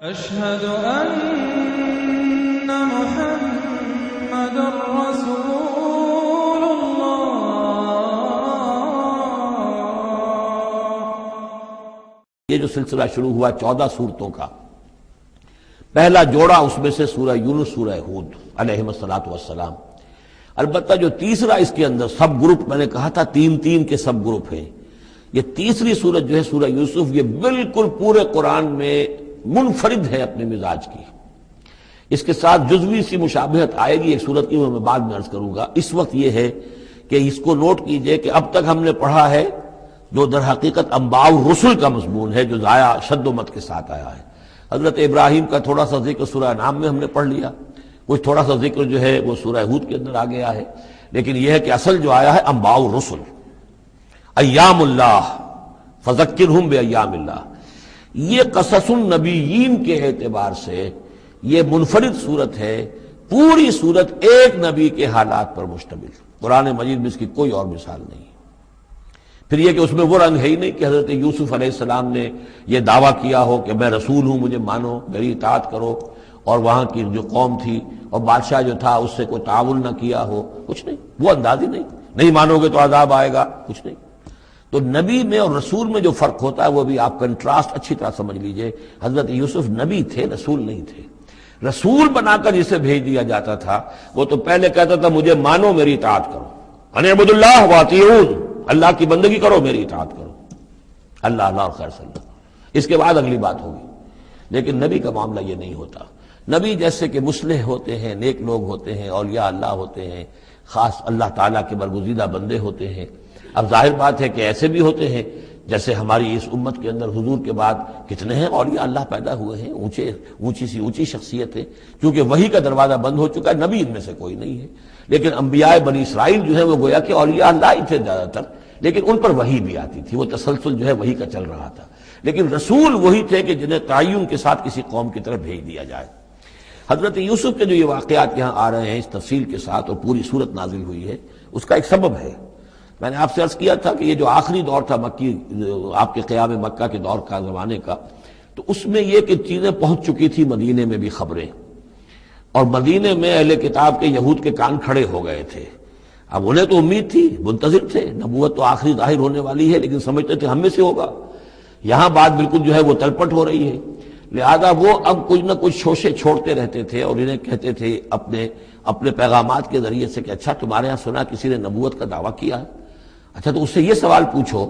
أشهد أن محمد رسول الله۔ یہ جو سلسلہ شروع ہوا 14 سورتوں کا، پہلا جوڑا اس میں سے سورہ یونس، سورہ ہود علیہم الصلاۃ والسلام۔ البتہ جو تیسرا اس کے اندر سب گروپ، میں نے کہا تھا تین کے سب گروپ ہیں، یہ تیسری سورت جو ہے سورہ یوسف، یہ بالکل پورے قرآن میں منفرد ہے اپنے مزاج کی۔ اس کے ساتھ جزوی سی مشابہت آئے گی ایک سورت کی، میں بعد میں عرض کروں گا۔ اس وقت یہ ہے کہ اس کو نوٹ کیجئے کہ اب تک ہم نے پڑھا ہے جو در حقیقت انباء الرسل کا مضمون ہے، جو ضائع شد و مت کے ساتھ آیا ہے۔ حضرت ابراہیم کا تھوڑا سا ذکر سورہ انعام میں ہم نے پڑھ لیا، کچھ تھوڑا سا ذکر جو ہے وہ سورہ ہود کے اندر آ گیا ہے، لیکن یہ ہے کہ اصل جو آیا ہے انباء الرسل، ایام اللہ فذکرہم بایام اللہ۔ یہ قصص النبیین کے اعتبار سے یہ منفرد صورت ہے، پوری صورت ایک نبی کے حالات پر مشتمل۔ قرآن مجید میں اس کی کوئی اور مثال نہیں۔ پھر یہ کہ اس میں وہ رنگ ہے ہی نہیں کہ حضرت یوسف علیہ السلام نے یہ دعویٰ کیا ہو کہ میں رسول ہوں، مجھے مانو، میری اطاعت کرو، اور وہاں کی جو قوم تھی اور بادشاہ جو تھا اس سے کوئی تعاون نہ کیا ہو، کچھ نہیں، وہ انداز ہی نہیں مانو گے تو عذاب آئے گا، کچھ نہیں۔ تو نبی میں اور رسول میں جو فرق ہوتا ہے وہ بھی آپ کنٹراسٹ اچھی طرح سمجھ لیجئے۔ حضرت یوسف نبی تھے، رسول نہیں تھے۔ رسول بنا کر جسے بھیج دیا جاتا تھا وہ تو پہلے کہتا تھا مجھے مانو، میری اطاعت کرو، ان اعبدوا اللہ واطیعون، اللہ کی بندگی کرو، میری اطاعت کرو، اللہ اور خیر صلی اللہ، اس کے بعد اگلی بات ہوگی۔ لیکن نبی کا معاملہ یہ نہیں ہوتا۔ نبی جیسے کہ مصلح ہوتے ہیں، نیک لوگ ہوتے ہیں، اولیاء اللہ ہوتے ہیں، خاص اللہ تعالیٰ کے برگزیدہ بندے ہوتے ہیں۔ اب ظاہر بات ہے کہ ایسے بھی ہوتے ہیں جیسے ہماری اس امت کے اندر حضور کے بعد کتنے ہیں اولیاء اللہ پیدا ہوئے ہیں، اونچی شخصیت ہے، کیونکہ وحی کا دروازہ بند ہو چکا ہے، نبی ان میں سے کوئی نہیں ہے۔ لیکن انبیاء بنی اسرائیل جو ہے وہ گویا کہ اولیاء اللہ ہی تھے زیادہ تر، لیکن ان پر وحی بھی آتی تھی، وہ تسلسل جو ہے وحی کا چل رہا تھا۔ لیکن رسول وہی تھے کہ جنہیں تعین کے ساتھ کسی قوم کی طرف بھیج دیا جائے۔ حضرت یوسف کے جو یہ واقعات یہاں آ رہے ہیں اس تفصیل کے ساتھ، اور پوری صورت نازل ہوئی ہے، اس کا ایک سبب ہے۔ میں نے آپ سے عرض کیا تھا کہ یہ جو آخری دور تھا مکی، آپ کے قیام مکہ کے دور کا، زمانے کا، تو اس میں یہ کہ چیزیں پہنچ چکی تھی مدینے میں بھی خبریں، اور مدینے میں اہل کتاب کے یہود کے کان کھڑے ہو گئے تھے۔ اب انہیں تو امید تھی، منتظر تھے، نبوت تو آخری ظاہر ہونے والی ہے، لیکن سمجھتے تھے ہم میں سے ہوگا۔ یہاں بات بالکل جو ہے وہ تلپٹ ہو رہی ہے، لہذا وہ اب کچھ نہ کچھ شوشے چھوڑتے رہتے تھے اور انہیں کہتے تھے اپنے پیغامات کے ذریعے سے کہ اچھا تمہارے ہاں سنا کسی نے نبوت کا دعویٰ کیا ہے، اچھا تو اس سے یہ سوال پوچھو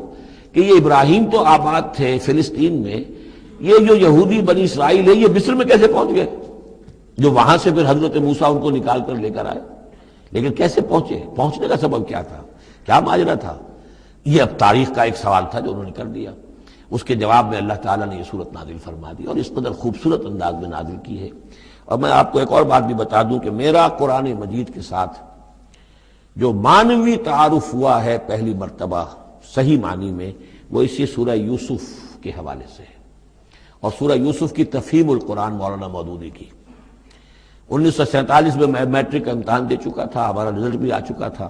کہ یہ ابراہیم تو آباد تھے فلسطین میں، یہ جو یہودی بنی اسرائیل ہے یہ مصر میں کیسے پہنچ گئے، جو وہاں سے پھر حضرت موسیٰ ان کو نکال کر لے کر آئے، لیکن کیسے پہنچے، پہنچنے کا سبب کیا تھا، کیا ماجرا تھا؟ یہ اب تاریخ کا ایک سوال تھا جو انہوں نے کر دیا۔ اس کے جواب میں اللہ تعالیٰ نے یہ صورت نازل فرما دی، اور اس قدر خوبصورت انداز میں نازل کی ہے۔ اور میں آپ کو ایک اور بات بھی بتا دوں کہ میرا قرآن مجید کے ساتھ جو معنوی تعارف ہوا ہے پہلی مرتبہ صحیح معنی میں، وہ اسی سورہ یوسف کے حوالے سے ہے، اور سورہ یوسف کی تفہیم القرآن مولانا مودودی کی۔ 1947 میں میں میٹرک کا امتحان دے چکا تھا، ہمارا رزلٹ بھی آ چکا تھا،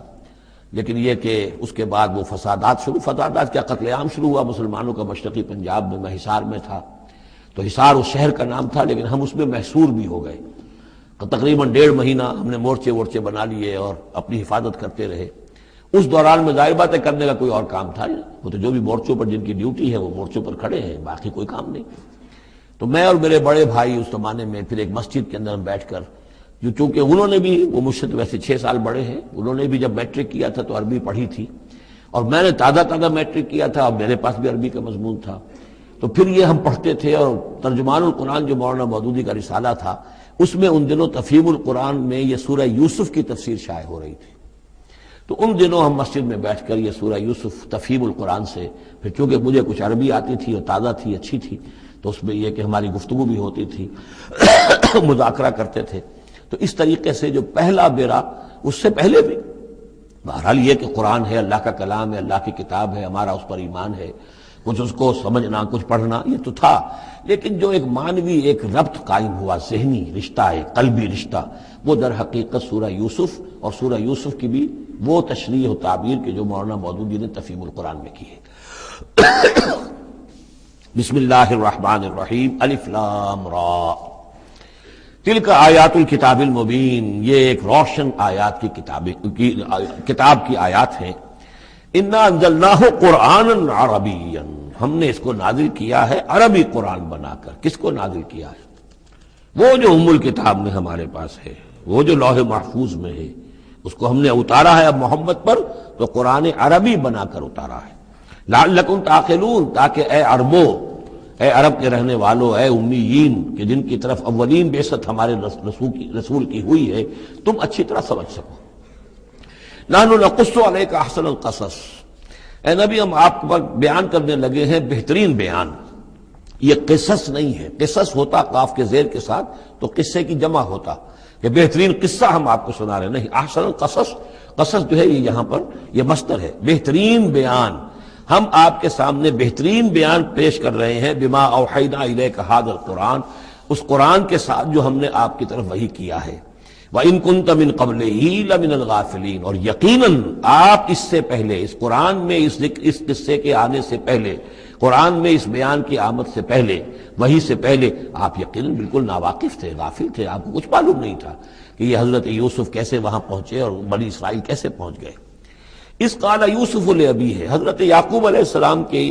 لیکن یہ کہ اس کے بعد وہ فسادات کیا قتل عام شروع ہوا مسلمانوں کا مشرقی پنجاب میں۔ میں حصار میں تھا، تو حصار اس شہر کا نام تھا، لیکن ہم اس میں محصور بھی ہو گئے۔ تقریباً 1.5 مہینہ ہم نے مورچے بنا لیے اور اپنی حفاظت کرتے رہے۔ اس دوران میں ظاہر بات ہے کرنے کا کوئی اور کام تھا نہیں، وہ تو جو بھی مورچوں پر جن کی ڈیوٹی ہے وہ مورچوں پر کھڑے ہیں، باقی کوئی کام نہیں۔ تو میں اور میرے بڑے بھائی اس زمانے میں پھر ایک مسجد کے اندر ہم بیٹھ کر، جو چونکہ انہوں نے بھی، وہ مجھ سے تو ویسے 6 سال بڑے ہیں، انہوں نے بھی جب میٹرک کیا تھا تو عربی پڑھی تھی، اور میں نے تازہ میٹرک کیا تھا، اور میرے پاس بھی عربی کا مضمون تھا، تو پھر یہ ہم پڑھتے تھے۔ اور ترجمان القرآن جو مولانا مودودی کا رسالہ تھا، اس میں ان دنوں تفہیم القرآن میں یہ سورہ یوسف کی تفسیر شائع ہو رہی تھی، تو ان دنوں ہم مسجد میں بیٹھ کر یہ سورہ یوسف تفہیم القرآن سے، پھر چونکہ مجھے کچھ عربی آتی تھی اور تازہ تھی، اچھی تھی، تو اس میں یہ کہ ہماری گفتگو بھی ہوتی تھی، مذاکرہ کرتے تھے۔ تو اس طریقے سے جو پہلا بیرا، اس سے پہلے بھی بہرحال یہ کہ قرآن ہے، اللہ کا کلام ہے، اللہ کی کتاب ہے، ہمارا اس پر ایمان ہے، کچھ اس کو سمجھنا، کچھ پڑھنا، یہ تو تھا، لیکن جو ایک معنوی ایک ربط قائم ہوا، ذہنی رشتہ ہے، قلبی رشتہ، وہ در حقیقت سورہ یوسف اور سورہ یوسف کی بھی وہ تشریح و تعبیر کے جو مولانا مودودی نے تفہیم القرآن میں کی ہے۔ بسم اللہ الرحمن الرحیم الف لام را تلک آیات الکتاب المبین، یہ ایک روشن آیات کی کتاب کی آیات ہیں. انا انزلناہ قرآنا عربیا، ہم نے اس کو نازل کیا ہے عربی قرآن بنا کر. کس کو نازل کیا ہے؟ وہ جو ام الکتاب میں ہمارے پاس ہے، وہ جو لوح محفوظ میں ہے، اس کو ہم نے اتارا ہے اب محمد پر، تو قرآن عربی بنا کر اتارا ہے. لعلکم تعقلون، تاکہ اے عربو، اے عرب کے رہنے والوں، اے امیین کہ جن کی طرف اولین بعثت ہمارے رسول کی ہوئی ہے، تم اچھی طرح سمجھ سکو. نحن نقص علیک احسن القصص، اے نبی ہم آپ پر بیان کرنے لگے ہیں بہترین بیان. یہ قصص نہیں ہے، قصص ہوتا قاف کے زیر کے ساتھ تو قصے کی جمع ہوتا کہ بہترین قصہ ہم آپ کو سنا رہے ہیں. نہیں، احسن القصص، قصص جو ہے یہ یہاں پر یہ مصدر ہے، بہترین بیان. ہم آپ کے سامنے بہترین بیان پیش کر رہے ہیں بما اوحینا الیک ھذا القرآن، اس قرآن کے ساتھ جو ہم نے آپ کی طرف وحی کیا ہے. وَإِن كُنتَ مِن قَبْلِهِ لَمِنَ الْغَافِلِينَ، اور یقیناً آپ اس سے پہلے، اس قرآن میں اس قصے کے آنے سے پہلے، قرآن میں اس بیان کی آمد سے پہلے، وحی سے پہلے آپ یقیناً بالکل ناواقف تھے، غافل تھے. آپ کو کچھ معلوم نہیں تھا کہ یہ حضرت یوسف کیسے وہاں پہنچے اور بنی اسرائیل کیسے پہنچ گئے. اس قال یوسف لابیہ، حضرت یعقوب علیہ السلام کی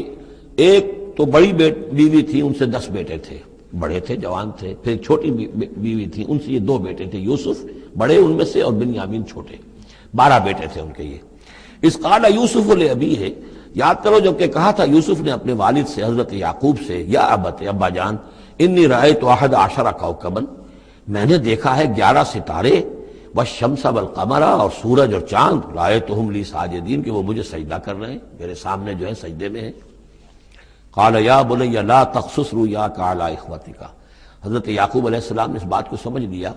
ایک تو بڑی بیوی تھی، ان سے 10 بیٹے تھے، بڑے تھے، جوان تھے. پھر ایک چھوٹی بیوی تھی، ان سے یہ 2 بیٹے تھے، یوسف بڑے ان میں سے اور بنیامین چھوٹے. 12 بیٹے تھے ان کے. یہ اس قال یوسف لابیہ، یاد کرو جب کہ کہا تھا یوسف نے اپنے والد سے، حضرت یعقوب سے، یا ابت، ابا جان، انی رأیت 11 کوكبا، میں نے دیکھا ہے 11 ستارے، والشمس والقمر، اور سورج اور چاند، رأیتهم لی ساجدین، کہ وہ مجھے سجدہ کر رہے ہیں، میرے سامنے جو ہے سجدے میں ہیں. قال یا بنی لا تقصص رؤیاک علی اخوتک، حضرت یعقوب علیہ السلام نے اس بات کو سمجھ لیا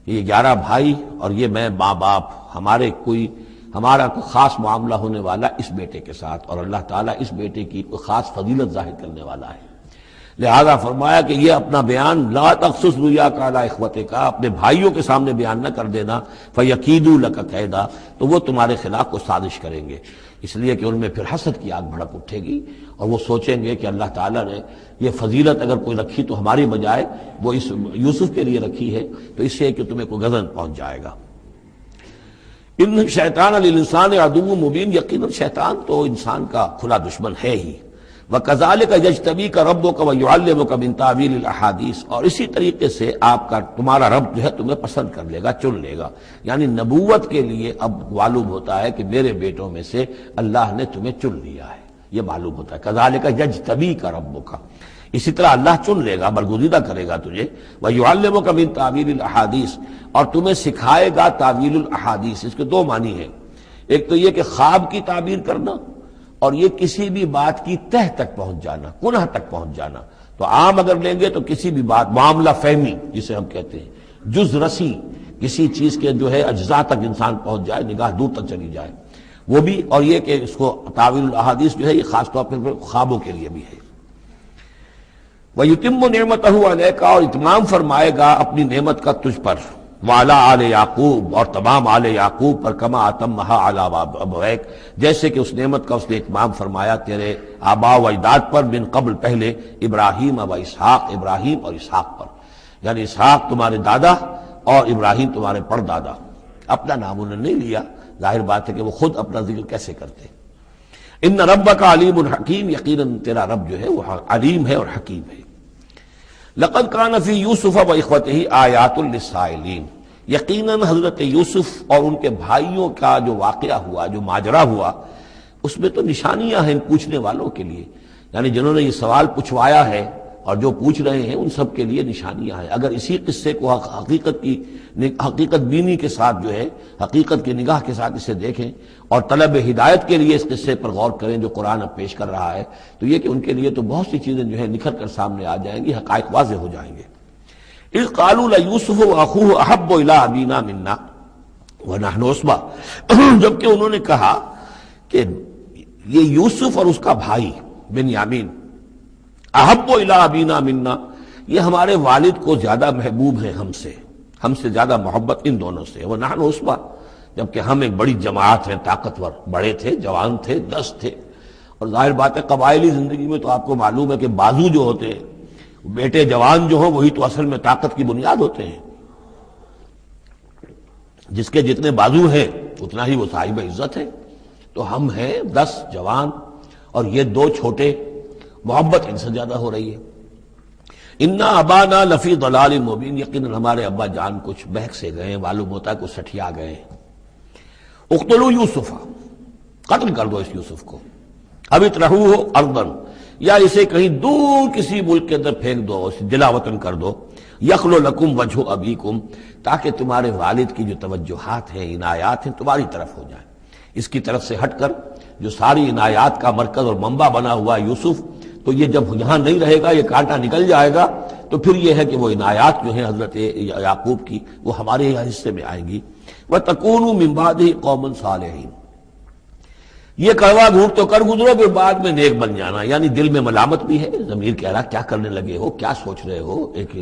کہ یہ 11 بھائی اور یہ میں ماں باپ، ہمارا کوئی خاص معاملہ ہونے والا اس بیٹے کے ساتھ، اور اللہ تعالیٰ اس بیٹے کی کوئی خاص فضیلت ظاہر کرنے والا ہے. لہذا فرمایا کہ یہ اپنا بیان لا تقصص رؤیاک علی اخوتک، اپنے بھائیوں کے سامنے بیان نہ کر دینا. فیکیدوا لک کیدا، تو وہ تمہارے خلاف کو سازش کریں گے، اس لیے کہ ان میں پھر حسد کی آگ بھڑک اٹھے گی اور وہ سوچیں گے کہ اللہ تعالیٰ نے یہ فضیلت اگر کوئی رکھی تو ہماری بجائے وہ اس یوسف کے لیے رکھی ہے، تو اس سے کہ تمہیں کوئی غضب پہنچ جائے گا. ان شیطان للانسان عدو مبین، یقیناً شیطان تو انسان کا کھلا دشمن ہے ہی. وَكَذَلِكَ يَجْتَبِيكَ رَبُّكَ وَيُعَلِّمُكَ مِن تَأْوِيلِ الْأَحَادِيثِ، اور اسی طریقے سے تمہارا رب جو ہے تمہیں پسند کر لے گا، چن لے گا. یعنی نبوت کے لیے اب معلوم ہوتا ہے کہ میرے بیٹوں میں سے اللہ نے تمہیں چن لیا ہے، یہ معلوم ہوتا ہے. كَذَلِكَ يَجْتَبِيكَ رَبُّكَ، اسی طرح اللہ چن لے گا، برگزیدہ کرے گا تجھے. وَيُعَلِّمُكَ مِن تَأْوِيلِ الْأَحَادِيثِ، اور تمہیں سکھائے گا تعویل الاحادیث. اس کے 2 معنی ہیں، ایک تو یہ کہ خواب کی تعبیر کرنا، اور یہ کسی بھی بات کی تہ تک پہنچ جانا، کنہ تک پہنچ جانا. تو عام اگر لیں گے تو کسی بھی بات، معاملہ فہمی جسے ہم کہتے ہیں، جز رسی، کسی چیز کے جو ہے اجزاء تک انسان پہنچ جائے، نگاہ دور تک چلی جائے، وہ بھی. اور یہ کہ اس کو تعویل الاحادیث جو ہے یہ خاص طور پر خوابوں کے لیے بھی ہے. وَيُتِمُّ نِعْمَتَهُ عَلَيْكَ، اور اتمام فرمائے گا اپنی نعمت کا تجھ پر. وعلی آل یعقوب، اور تمام آل یعقوب پر. کما اتمھا علی ابویک، جیسے کہ اس نعمت کا اس نے اتمام فرمایا تیرے آباء و اجداد پر، من قبل پہلے، ابراہیم و اسحاق، ابراہیم اور اسحاق پر. یعنی اسحاق تمہارے دادا اور ابراہیم تمہارے پردادا. اپنا نام انہوں نے نہیں لیا، ظاہر بات ہے کہ وہ خود اپنا ذکر کیسے کرتے. ان ربک علیم حکیم، یقیناً تیرا رب جو ہے وہ علیم ہے اور حکیم ہے. لقد کان فی یوسف و اخوتہ آیات للسائلین، یقیناً حضرت یوسف اور ان کے بھائیوں کا جو واقعہ ہوا، جو ماجرا ہوا، اس میں تو نشانیاں ہیں پوچھنے والوں کے لیے. یعنی جنہوں نے یہ سوال پوچھوایا ہے اور جو پوچھ رہے ہیں ان سب کے لیے نشانیاں ہیں. اگر اسی قصے کو حقیقت بینی کے ساتھ جو ہے، حقیقت کی نگاہ کے ساتھ اسے دیکھیں اور طلب ہدایت کے لیے اس قصے پر غور کریں جو قرآن اب پیش کر رہا ہے، تو یہ کہ ان کے لیے تو بہت سی چیزیں جو ہے نکھر کر سامنے آ جائیں گی، حقائق واضح ہو جائیں گے. اذ قالوا لیوسف واخوہ احب الی ابینا منا ونحن عصبہ، جبکہ انہوں نے کہا کہ یہ یوسف اور اس کا بھائی بنیامین، احب الی ابینا منا، یہ ہمارے والد کو زیادہ محبوب ہیں ہم سے زیادہ محبت ان دونوں سے. ونحن عصبہ، جبکہ ہم ایک بڑی جماعت ہیں، طاقتور، بڑے تھے، جوان تھے، 10 تھے، اور ظاہر بات ہے قبائلی زندگی میں تو آپ کو معلوم ہے کہ بازو جو ہوتے ہیں، بیٹے جوان جو ہوں وہی تو اصل میں طاقت کی بنیاد ہوتے ہیں. جس کے جتنے بازو ہیں اتنا ہی وہ صاحب عزت ہے. تو ہم ہیں 10 جوان اور یہ 2 چھوٹے، محبت ان سے زیادہ ہو رہی ہے. انا ابانا لفی ضلال مبین، یقیناً ہمارے ابا جان کچھ بہک سے گئے، معلوم ہوتا ہے کچھ سٹھیا گئے. اقتلوا یوسف، قتل کر دو اس یوسف کو، اب اترہوہ ارضاً، یا اسے کہیں دور کسی ملک کے اندر پھینک دو، اسے دلا وطن کر دو. یخلو لکم وجہ ابیکم، تاکہ تمہارے والد کی جو توجہات ہیں، عنایات ہیں، تمہاری طرف ہو جائیں. اس کی طرف سے ہٹ کر جو ساری عنایات کا مرکز اور منبع بنا ہوا ہے یوسف، تو یہ جب یہاں نہیں رہے گا، یہ کانٹا نکل جائے گا، تو پھر یہ ہے کہ وہ عنایات جو ہیں حضرت یعقوب کی وہ ہمارے حصے میں آئیں گی. وَتَكُونُوا مِن بَعْدِهِ قَوْمًا صَالِحِينَ، یہ کڑوا گھونٹ تو کر گزرو پھر بعد میں نیک بن جانا. یعنی دل میں ملامت بھی ہے، ضمیر کہہ رہا کیا کرنے لگے ہو، کیا سوچ رہے ہو، ایک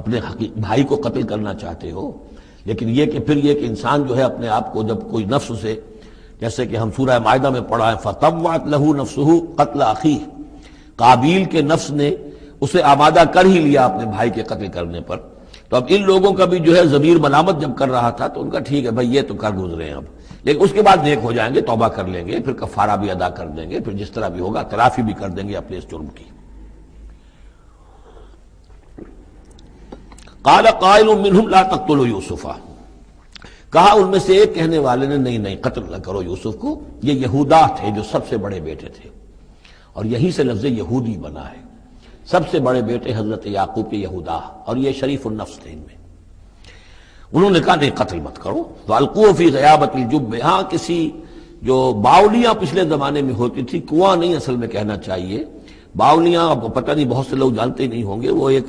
اپنے بھائی کو قتل کرنا چاہتے ہو. لیکن یہ کہ پھر یہ کہ انسان جو ہے اپنے آپ کو جب کوئی نفس سے، جیسے کہ ہم سورہ مائدہ میں پڑھا ہے فَطَوَّعَتْ لَهُ نَفْسُهُ قَتْلَ أَخِيهِ، قابیل کے نفس نے اسے آمادہ کر ہی لیا اپنے بھائی کے قتل کرنے پر. تو اب ان لوگوں کا بھی جو ہے ضمیر ملامت جب کر رہا تھا تو ان کا ٹھیک ہے بھائی یہ تو کر گزرے ہیں اب، لیکن اس کے بعد نیک ہو جائیں گے، توبہ کر لیں گے، پھر کفارہ بھی ادا کر دیں گے، پھر جس طرح بھی ہوگا تلافی بھی کر دیں گے اپنے اس جرم کی. قال قائل منهم لا تقتلوا یوسف، کہا ان میں سے ایک کہنے والے نے نہیں قتل نہ کرو یوسف کو. یہ یہودا تھے جو سب سے بڑے بیٹے تھے، اور یہی سے لفظ یہودی بنا ہے. سب سے بڑے بیٹے حضرت یعقوب کے یہودا، اور یہ شریف النفس تھے ان میں. انہوں نے کہا نہیں قتل مت کرو. وَأَلْقُوهُ فِي غَيَابَةِ الْجُبِّ، ہاں کسی جو باولیاں پچھلے زمانے میں ہوتی تھی، کنواں نہیں اصل میں کہنا چاہیے، باولیاں آپ کو پتہ نہیں، بہت سے لوگ جانتے نہیں ہوں گے، وہ ایک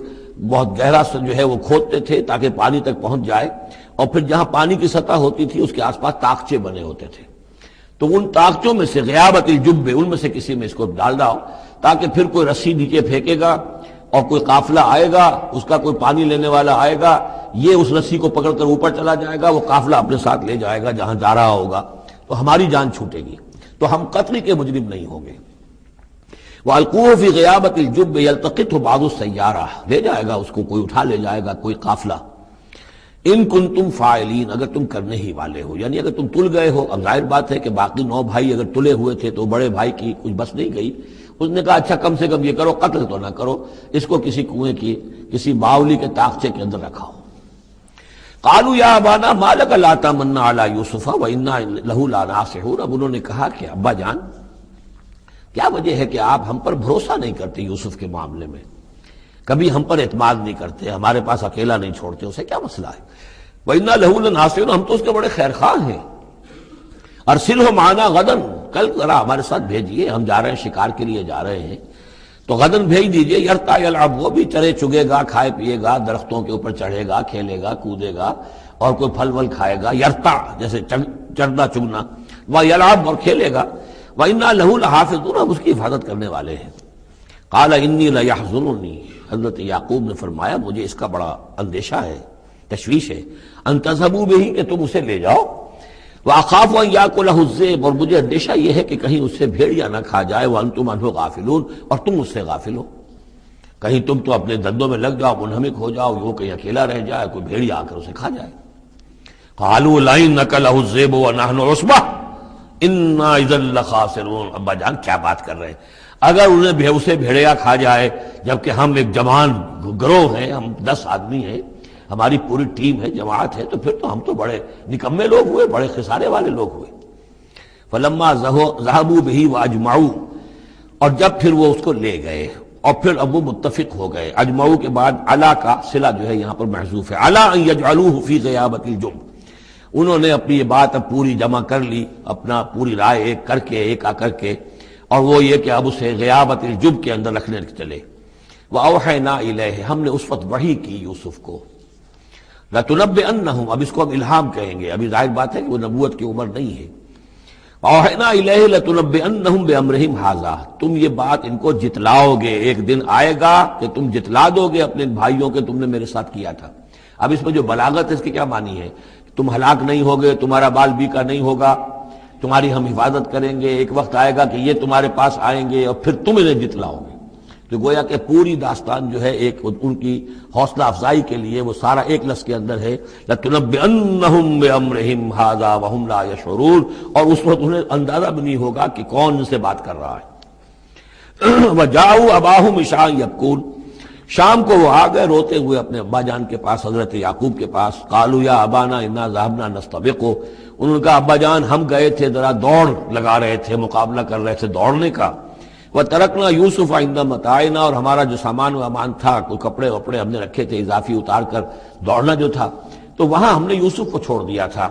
بہت گہرا سا جو ہے وہ کھودتے تھے تاکہ پانی تک پہنچ جائے، اور پھر جہاں پانی کی سطح ہوتی تھی اس کے آس پاس طاقچے بنے ہوتے تھے. تو ان طاقچوں میں سے غیابت الجب، ان میں سے کسی میں اس کو ڈال ڈاؤ، تاکہ پھر کوئی رسی نیچے پھینکے گا اور کوئی قافلہ آئے گا، اس کا کوئی پانی لینے والا آئے گا، یہ اس رسی کو پکڑ کر اوپر چلا جائے گا، وہ قافلہ اپنے ساتھ لے جائے گا جہاں جا رہا ہوگا، تو ہماری جان چھوٹے گی، تو ہم قتل کے مجرم نہیں ہوں گے. وَأَلْقُوهُ فِي غِيَابَةِ الْجُبِّ يَلْتَقِطْهُ بَعْضُ السَّيَّارَةِ، لے جائے گا اس کو، کوئی اٹھا لے جائے گا، کوئی قافلہ. ان کنتم فاعلین، اگر تم کرنے ہی والے ہو، یعنی اگر تم تل گئے ہو. اب ظاہر بات ہے کہ باقی 9 بھائی اگر تلے ہوئے تھے تو بڑے بھائی کی کچھ بس نہیں گئی. اس نے کہا اچھا کم سے کم یہ کرو، قتل تو نہ کرو، اس کو کسی کنویں کی کسی باولی کے طاقچے کے اندر رکھاؤ. قالوا یا ابانا ما لک لا تمنا علی یوسف وانا لہ لناصحون، اب انہوں نے کہا کہ ابا جان کیا وجہ ہے کہ آپ ہم پر بھروسہ نہیں کرتے یوسف کے معاملے میں، کبھی ہم پر اعتماد نہیں کرتے، ہمارے پاس اکیلا نہیں چھوڑتے، اسے کیا مسئلہ ہے؟ وَإِنَّا لَهُ لَنَاصِحُونَ، ہم تو اس کے بڑے خیر خواہ ہیں. أَرْسِلْهُ مَعَنَا غَدًا، کل ذرا ہمارے ساتھ بھیجیے، ہم جا رہے ہیں شکار کے لیے جا رہے ہیں، تو غدن بھیج دیجیے. یرتع یلعب، وہ بھی چرے چگے گا، کھائے پیے گا، درختوں کے اوپر چڑھے گا، کھیلے گا، کودے گا، اور کوئی پھل ول کھائے گا. یرتع جیسے چڑھنا چگنا، ویلعب اور کھیلے گا. وَإِنَّا لَهُ لَحَافِظُونَ، ہم اس کی حفاظت کرنے والے ہیں. قَالَ إِنِّي لَيَحْزُنُنِي، حضرت یعقوب نے فرمایا مجھے اس کا بڑا اندیشہ ہے، تشویش ہے، ان تذهبوا به، کہ تم اسے لے جاؤ. وَأَخَافُ أَن يَأْكُلَهُ الذِّئْبُ، اور مجھے اندیشہ یہ ہے کہ کہیں اس سے بھیڑیا نہ کھا جائے. وَأَنتُمْ عَنْهُ غَافِلُونَ، اور تم اس سے غافل ہو، کہیں تم تو اپنے دندوں میں لگ جاؤ، منہمک ہو جاؤ، وہ کہیں اکیلا رہ جائے، کوئی بھیڑیا آ کر اسے کھا جائے. قَالُوا لَئِن أَكَلَهُ الذِّئْبُ وَنَحْنُ عُصْبَةٌ إِنَّا إِذًا لَخَاسِرُونَ. ابا جان کیا بات کر رہے ہیں، اگر انہیں اسے بھیڑیا کھا جائے جبکہ ہم ایک جوان گروہ ہیں، ہم 10 آدمی ہیں، ہماری پوری ٹیم ہے، جماعت ہے، تو پھر تو ہم تو بڑے نکمے لوگ ہوئے، بڑے خسارے والے لوگ ہوئے. فلما ذهبوا به واجمعوا، اور جب پھر وہ اس کو لے گئے اور پھر اب وہ متفق ہو گئے. اجمعوا کے بعد علا کا صلہ جو ہے یہاں پر محذوف ہے. علا ان يجعلوه في غيابة الجب، انہوں نے اپنی یہ بات اب پوری جمع کر لی، اپنا پوری رائے ایک کر کے، ایک آ کر کے، اور وہ یہ کہ اب اسے غیابت الجب کے اندر رکھنے چلے. وَأَوْحَيْنَا إِلَيْهِ، ہم نے اس وقت وحی کی یوسف کو. لَتُنَبِّئَنَّهُمْ، اب اس کو ہم الہام کہیں گے، ابھی ظاہر بات ہے کہ وہ نبوت کی عمر نہیں ہے. وَأَوْحَيْنَا إِلَيْهِ لَتُنَبِّئَنَّهُمْ بِأَمْرِهِمْ هَٰذَا، تم یہ بات ان کو جتلاؤ گے، ایک دن آئے گا کہ تم جتلا دو گے اپنے بھائیوں کے تم نے میرے ساتھ کیا تھا. اب اس میں جو بلاغت ہے اس کی کیا معنی ہے؟ تم ہلاک نہیں ہوگے، تمہارا بال بیکا نہیں ہوگا، تمہاری ہم حفاظت کریں گے، ایک وقت آئے گا کہ یہ تمہارے پاس آئیں گے اور پھر تم انہیں جتلاؤ گے۔ تو گویا کہ پوری داستان جو ہے ایک ان کی حوصلہ افزائی کے لیے وہ سارا ایک لفظ کے اندر ہے لَتُنَبِّئَنَّهُم بِأَمْرِهِمْ هَٰذَا وَهُمْ لَا يَشْعُرُونَ، اور اس وقت انہیں اندازہ بھی نہیں ہوگا کہ کون ان سے بات کر رہا ہے۔ وَجَاءُوا أَبَاهُمْ عِشَاءً يَبْكُونَ، شام کو وہ آ گئے روتے ہوئے اپنے ابا جان کے پاس، حضرت یعقوب کے پاس۔ قَالُوا يَا أَبَانَا إِنَّا ذَهَبْنَا نَسْتَبِقُ، انہوں نے کہا ابا جان ہم گئے تھے ذرا دوڑ لگا رہے تھے، مقابلہ کر رہے تھے دوڑنے کا۔ وَتَرَكْنَا يُوسُفَ عِندَ مَتَاعِنَا، اور ہمارا جو سامان و امان تھا، کوئی کپڑے وپڑے ہم نے رکھے تھے اضافی اتار کر دوڑنا جو تھا، تو وہاں ہم نے یوسف کو چھوڑ دیا تھا۔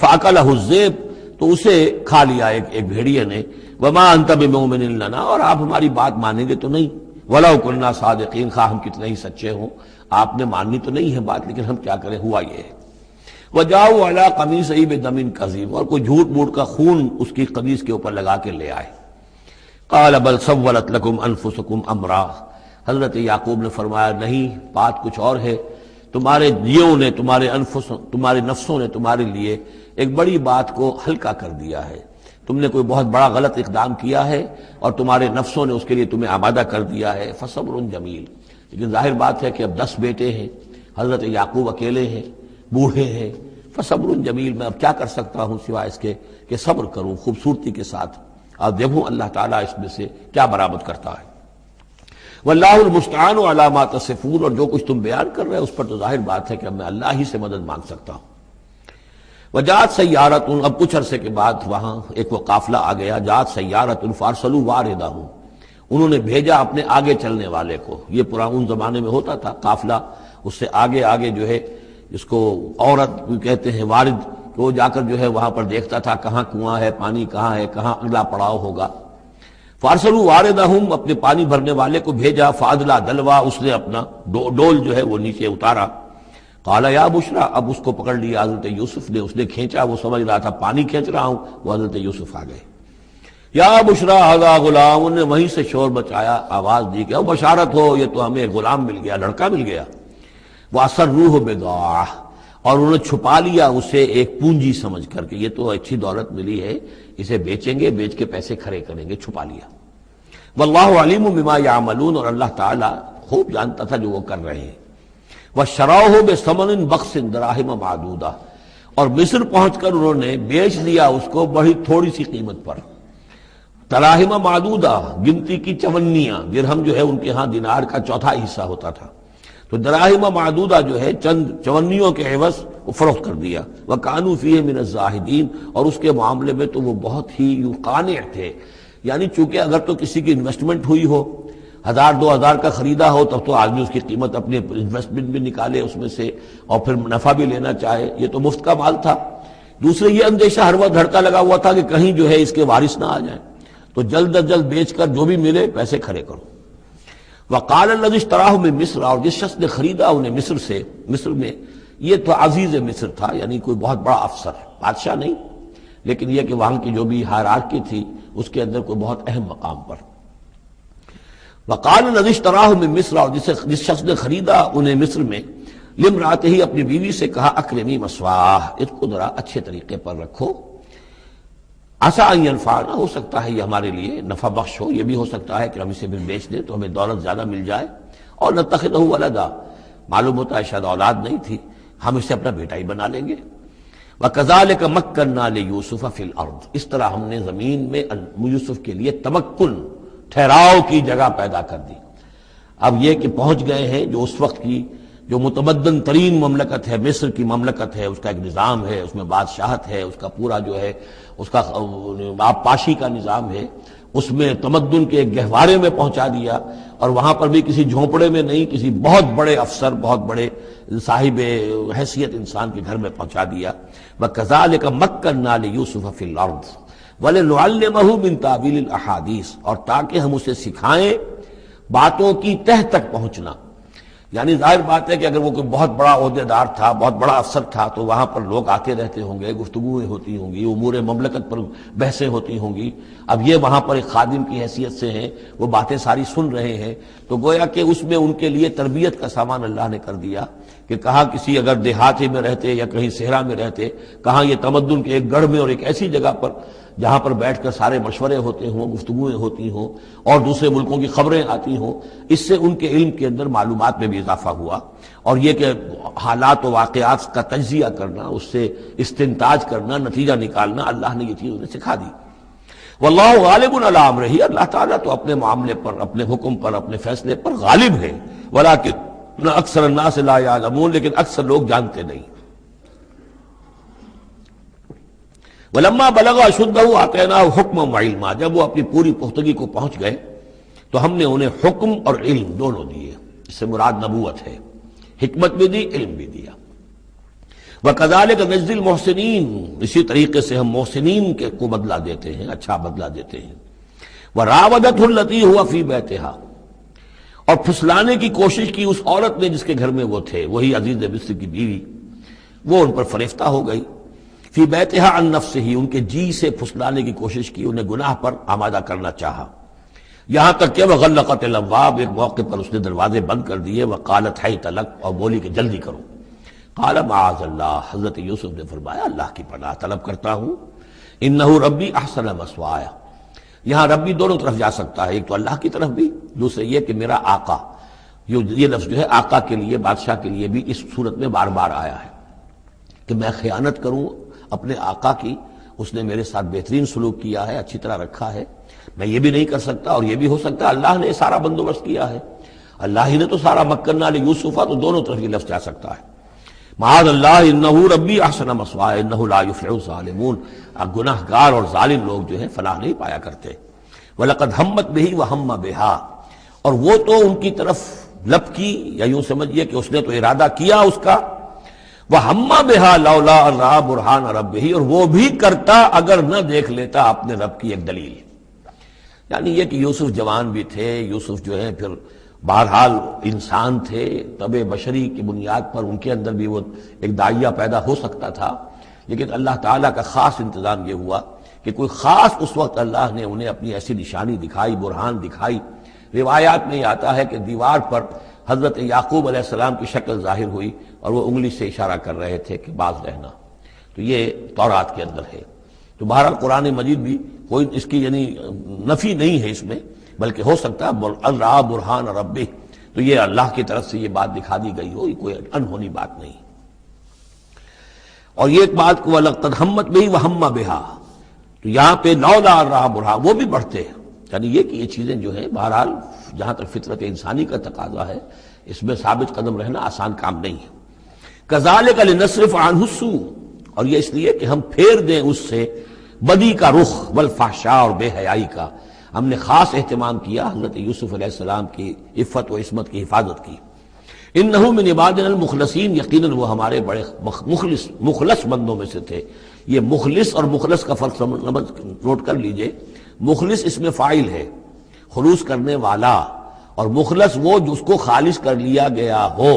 فَأَكَلَهُ الذِّئْبُ، تو اسے کھا لیا ایک بھیڑیے نے۔ وَمَا أَنْتَ بِمُؤْمِنٍ لَنَا، اور آپ ہماری بات مانیں گے تو نہیں۔ وَلَوْ كُنَّا صَادِقِينَ، خواہ ہم کتنے ہی سچے ہوں، آپ نے ماننی تو نہیں ہے بات، لیکن ہم کیا کریں، ہوا یہ ہے۔ وَجَاءُوا عَلَىٰ قَمِيصِهِ بِدَمٍ كَذِيبٍ، اور کوئی جھوٹ موٹ کا خون اس کی قمیص کے اوپر لگا کے لے آئے۔ قَالَ بَلْ سَوَّلَتْ لَكُمْ أَنفُسُكُمْ أَمْرًا، حضرت یعقوب نے فرمایا نہیں، بات کچھ اور ہے، تمہارے جیوں نے، تمہارے نفسوں نے تمہارے لیے ایک بڑی بات کو ہلکا کر دیا ہے۔ تم نے کوئی بہت بڑا غلط اقدام کیا ہے اور تمہارے نفسوں نے اس کے لیے تمہیں آمادہ کر دیا ہے۔ فصبر جمیل، لیکن ظاہر بات ہے کہ اب 10 بیٹے ہیں، حضرت یعقوب اکیلے ہیں، بوڑھے ہیں۔ فصبر جمیل، میں اب کیا کر سکتا ہوں سوائے اس کے کہ صبر کروں خوبصورتی کے ساتھ، اور دیکھوں اللہ تعالیٰ اس میں سے کیا برآمد کرتا ہے۔ واللہ المستعان علی ما تصفون، اور جو کچھ تم بیان کر رہے ہیں اس پر تو ظاہر بات ہے کہ اب میں اللہ ہی سے مدد مانگ سکتا ہوں۔ وجاءت سیارۃ، اب کچھ عرصے کے بعد وہاں ایک وہ قافلہ آ گیا۔ جاءت سیارۃ فارسلوا واردہم، انہوں نے بھیجا اپنے آگے چلنے والے کو۔ یہ پرانے زمانے میں ہوتا تھا قافلہ، اس سے آگے آگے جو ہے جس کو عورت کہتے ہیں وارد، وہ جا کر جو ہے وہاں پر دیکھتا تھا کہاں کنواں ہے، پانی کہاں ہے، کہاں اگلا پڑاؤ ہوگا۔ فارسلوا واردہم، اپنے پانی بھرنے والے کو بھیجا۔ فادلا دلوا، اس نے اپنا ڈول جو ہے وہ نیچے اتارا۔ قال یا بشرا، اب اس کو پکڑ لیا حضرت یوسف نے، اس نے کھینچا، وہ سمجھ رہا تھا پانی کھینچ رہا ہوں، وہ حضرت یوسف آ گئے۔ یا بشرا ھذا غلام، انہوں نے وہیں سے شور بچایا، آواز دی کہ بشارت ہو، یہ تو ہمیں غلام مل گیا، لڑکا مل گیا۔ وَأَسَرُّوهُ بِضَاعَةً، اور انہوں نے چھپا لیا اسے ایک پونجی سمجھ کر کہ یہ تو اچھی دولت ملی ہے، اسے بیچیں گے، بیچ کے پیسے کھڑے کریں گے، چھپا لیا۔ واللہ علیم بما یعملون، اور اللہ تعالیٰ خوب جانتا تھا جو وہ کر رہے ہیں۔ وَشَرَوْهُ بِثَمَنٍ بَخْسٍ دَرَاهِمَ مَعْدُودَةٍ، اور مصر پہنچ کر انہوں نے بیچ دیا اس کو بڑی تھوڑی سی قیمت پر۔ دراہم معدودہ، گنتی کی چونیاں، درہم جو ہے ان کے ہاں دینار کا چوتھا حصہ ہوتا تھا، تو دراہم معدودہ جو ہے چند چونیوں کے عوض وہ فروخت کر دیا۔ وَكَانُوا فِيهِ مِنَ الزَّاهِدِينَ، اور اس کے معاملے میں تو وہ بہت ہی قانع تھے، یعنی چونکہ اگر تو کسی کی انویسٹمنٹ ہوئی ہو، 1000-2000 کا خریدا ہو، تب تو آدمی اس کی قیمت اپنے انویسٹمنٹ بھی نکالے اس میں سے اور پھر منافع بھی لینا چاہے، یہ تو مفت کا مال تھا۔ دوسرے یہ اندیشہ ہر وقت دھڑکا لگا ہوا تھا کہ کہیں جو ہے اس کے وارث نہ آ جائیں، تو جلد از جلد بیچ کر جو بھی ملے پیسے کھڑے کرو۔ وقال الذي اشتراه من مصر، اور جس شخص نے خریدا انہیں مصر سے، مصر میں یہ تو عزیز مصر تھا، یعنی کوئی بہت بڑا افسر، بادشاہ نہیں، لیکن یہ کہ وہاں کی جو بھی ہائرارکی تھی اس کے اندر کوئی بہت اہم مقام پر۔ وقال الذي اشتراه من مصر، اور جس شخص نے خریدا انہیں مصر میں، لامرأته، اپنی بیوی سے کہا اکرمی مثواہ، اس کو ذرا اچھے طریقے پر رکھو، عسیٰ ان ینفعنا، ہو سکتا ہے یہ ہمارے لیے نفع بخش ہو، یہ بھی ہو سکتا ہے کہ ہم اسے پھر بیچ دیں تو ہمیں دولت زیادہ مل جائے، اور نتخذہ ولدا، معلوم ہوتا ہے شاید اولاد نہیں تھی، ہم اسے اپنا بیٹا ہی بنا لیں گے۔ وَكَذَلِكَ مَكَّنَّا لِيُوسُفَ فِي الْأَرْضِ، اس طرح ہم نے زمین میں یوسف کے لیے تمکن، ٹھہراؤ کی جگہ پیدا کر دی۔ اب یہ کہ پہنچ گئے ہیں جو اس وقت کی جو متمدن ترین مملکت ہے، مصر کی مملکت ہے، اس کا ایک نظام ہے، اس میں بادشاہت ہے، اس کا پورا جو ہے اس کا آبپاشی کا نظام ہے، اس میں تمدن کے ایک گہوارے میں پہنچا دیا، اور وہاں پر بھی کسی جھونپڑے میں نہیں، کسی بہت بڑے افسر، بہت بڑے صاحب حیثیت انسان کے گھر میں پہنچا دیا۔ وَكَذَلِكَ مَكَّنَّا لِيُوسُفَ فِي الْأَرْضِ وَلِنُعَلِّمَهُ مِن تَأْوِيلِ الْأَحَادِيثِ، اور تاکہ ہم اسے سکھائیں باتوں کی تہ تک پہنچنا، یعنی ظاہر بات ہے کہ اگر وہ کوئی بہت بڑا عہدے دار تھا، بہت بڑا افسر تھا، تو وہاں پر لوگ آتے رہتے ہوں گے، گفتگویں ہوتی ہوں گی، امور مملکت پر بحثیں ہوتی ہوں گی۔ اب یہ وہاں پر ایک خادم کی حیثیت سے ہیں، وہ باتیں ساری سن رہے ہیں، تو گویا کہ اس میں ان کے لیے تربیت کا سامان اللہ نے کر دیا کہ کہاں کسی اگر دیہاتی میں رہتے یا کہیں صحرا میں رہتے، کہاں یہ تمدن کے ایک گڑھ میں اور ایک ایسی جگہ پر جہاں پر بیٹھ کر سارے مشورے ہوتے ہوں، گفتگویں ہوتی ہوں اور دوسرے ملکوں کی خبریں آتی ہوں، اس سے ان کے علم کے اندر معلومات میں بھی اضافہ ہوا، اور یہ کہ حالات و واقعات کا تجزیہ کرنا، اس سے استنتاج کرنا، نتیجہ نکالنا، اللہ نے یہ چیز انہیں سکھا دی۔ واللہ غالب علی امرہ، اللہ تعالیٰ تو اپنے معاملے پر، اپنے حکم پر، اپنے فیصلے پر غالب ہے، ولکن اکثر الناس لا یعلمون، لیکن اکثر لوگ جانتے نہیں۔ ولما بلغ اشدہ آتیناہ حکما وعلما، جب وہ اپنی پوری پختگی کو پہنچ گئے تو ہم نے انہیں حکم اور علم دونوں دیے، اس سے مراد نبوت ہے، حکمت بھی دی، علم بھی دیا۔ وَكَذَلِكَ نَجْزِي الْمُحْسِنِينَ، اسی طریقے سے ہم محسنین کو بدلہ دیتے ہیں، اچھا بدلہ دیتے ہیں۔ وَرَاوَدَتْهُ الَّتِي هُوَ فِي بَيْتِهَا، اور پھسلانے کی کوشش کی اس عورت نے جس کے گھر میں وہ تھے، وہی عزیز مصر کی بیوی، وہ ان پر فریفتہ ہو گئی۔ فی بیتہا عن نفسہ، ان کے جی سے پھسلانے کی کوشش کی، انہیں گناہ پر آمادہ کرنا چاہا، یہاں تک کہ وغلقت الابواب، ایک موقع پر اس نے دروازے بند کر دیے، وقالت حیت لک، اور بولی کہ جلدی کرو۔ قال معاذ اللہ، حضرت یوسف نے فرمایا اللہ کی پناہ طلب کرتا ہوں، انہ ربی احسن مثوایا، یہاں ربی دونوں طرف جا سکتا ہے، ایک تو اللہ کی طرف بھی، دوسرے یہ کہ میرا آقا، یہ لفظ جو ہے آقا کے لیے، بادشاہ کے لیے بھی اس صورت میں بار بار آیا ہے کہ میں خیانت کروں اپنے آقا کی، اس نے میرے ساتھ بہترین سلوک کیا ہے، اچھی طرح رکھا ہے، میں یہ بھی نہیں کر سکتا، اور یہ بھی ہو سکتا ہے اللہ نے سارا بندوبست کیا ہے، اللہ ہی نے تو سارا مکننا لیوسف، تو دونوں طرف یہ لفظ جا سکتا ہے۔ معاذ اللہ انہ ربی احسن مثوایا انہ لا یفلح الظالمون، گناہ گار اور ظالم لوگ جو ہیں فلاح نہیں پایا کرتے۔ وَلَقَدْ ہمت بِهِ وَهَمَّ بِهَا، اور وہ تو ان کی طرف لپکی، یا یوں سمجھیے کہ اس نے تو ارادہ کیا اس کا، وَهَمَّ بِهَا لَوْلَا أَن رَأَىٰ بُرْهَانَ رَبِّهِ، اور وہ بھی کرتا اگر نہ دیکھ لیتا اپنے رب کی ایک دلیل، یعنی یہ کہ یوسف جوان بھی تھے، یوسف جو ہے پھر بہرحال انسان تھے، طبع بشری کی بنیاد پر ان کے اندر بھی وہ ایک داعیہ پیدا ہو سکتا تھا، لیکن اللہ تعالیٰ کا خاص انتظام یہ ہوا کہ کوئی خاص اس وقت اللہ نے انہیں اپنی ایسی نشانی دکھائی، برہان دکھائی۔ روایات میں یہ آتا ہے کہ دیوار پر حضرت یعقوب علیہ السلام کی شکل ظاہر ہوئی اور وہ انگلی سے اشارہ کر رہے تھے کہ باز رہنا، تو یہ تورات کے اندر ہے۔ تو بہرحال قرآن مجید بھی کوئی اس کی یعنی نفی نہیں ہے اس میں، بلکہ ہو سکتا ہے الرا برہان ربہ، تو یہ اللہ کی طرف سے یہ بات دکھا دی گئی ہو، یہ کوئی انہونی بات نہیں۔ اور یہ ایک بات کو وَلَقَدْ ہَمَّتْ بِهِ وَهَمَّ بِهَا، تو یہاں پہ لولا الرا برہان، وہ بھی بڑھتے ہیں، یعنی یہ کہ یہ چیزیں جو ہیں بہرحال جہاں تک فطرت انسانی کا تقاضا ہے اس میں ثابت قدم رہنا آسان کام نہیں ہے۔ كَذَلِكَ لِنَصْرِفَ عَنْهُ السُّوءَ، اور یہ اس لیے کہ ہم پھیر دیں اس سے بدی کا رخ، والفحشاء، اور بے حیائی کا، ہم نے خاص اہتمام کیا حضرت یوسف علیہ السلام کی عفت و عصمت کی حفاظت کی۔ انہ من عبادنا المخلصین، یقیناً وہ ہمارے بڑے مخلص بندوں میں سے تھے۔ یہ مخلص اور مخلص کا فرق نوٹ کر لیجئے، مخلص اس میں فاعل ہے، خلوص کرنے والا، اور مخلص وہ جس کو خالص کر لیا گیا ہو۔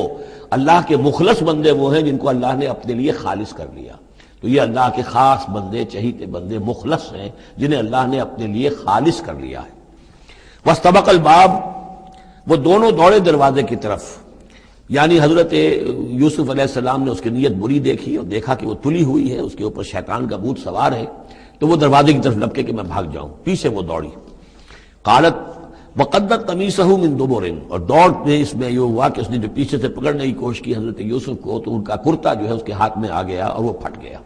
اللہ کے مخلص بندے وہ ہیں جن کو اللہ نے اپنے لیے خالص کر لیا، تو یہ اللہ کے خاص بندے، چہیتے بندے مخلص ہیں جنہیں اللہ نے اپنے لیے خالص کر لیا ہے۔ واستبق الباب، وہ دونوں دوڑے دروازے کی طرف، یعنی حضرت یوسف علیہ السلام نے اس کی نیت بری دیکھی اور دیکھا کہ وہ تلی ہوئی ہے، اس کے اوپر شیطان کا بھوت سوار ہے، تو وہ دروازے کی طرف لپکے کہ میں بھاگ جاؤں، پیچھے وہ دوڑی۔ قالت وقدت قمیصہ من دبر، اور دوڑ میں اس میں یہ ہوا کہ اس نے جو پیچھے سے پکڑنے کی کوشش کی حضرت یوسف کو، تو ان کا کرتا جو ہے اس کے ہاتھ میں آ گیا اور وہ پھٹ گیا۔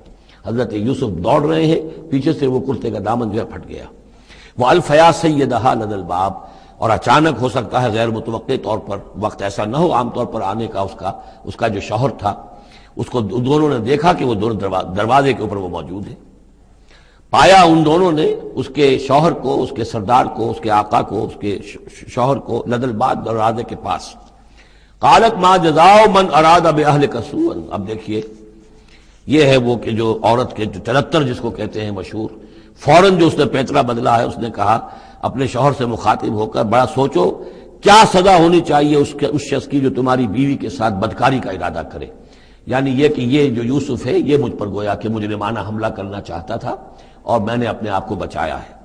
حضرت یوسف دوڑ رہے ہیں، پیچھے سے وہ کرتے کا دامن جو ہے پھٹ گیا۔ وَأَلْفَيَا سَيِّدَهَا لَدَى الْبَابِ، اور اچانک ہو سکتا ہے غیر متوقع طور پر، وقت ایسا نہ ہو عام طور پر آنے کا، اس کا جو شوہر تھا، اس کو دونوں نے دیکھا کہ وہ دونوں دروازے کے اوپر وہ موجود ہے۔ پایا ان دونوں نے اس کے شوہر کو، اس کے سردار کو، اس کے آقا کو، اس کے شوہر کو لدى الباب، دروازے کے پاس۔ قالت ما جزاء من اراد باهلك سوءا، اب دیکھیے یہ ہے وہ کہ جو عورت کے جو تلتر جس کو کہتے ہیں مشہور، فوراً جو اس نے پیترا بدلا ہے، اس نے کہا اپنے شوہر سے مخاطب ہو کر، بڑا سوچو کیا سزا ہونی چاہیے اس شخص کی جو تمہاری بیوی کے ساتھ بدکاری کا ارادہ کرے، یعنی یہ کہ یہ جو یوسف ہے یہ مجھ پر گویا کہ مجرمانہ حملہ کرنا چاہتا تھا اور میں نے اپنے آپ کو بچایا ہے۔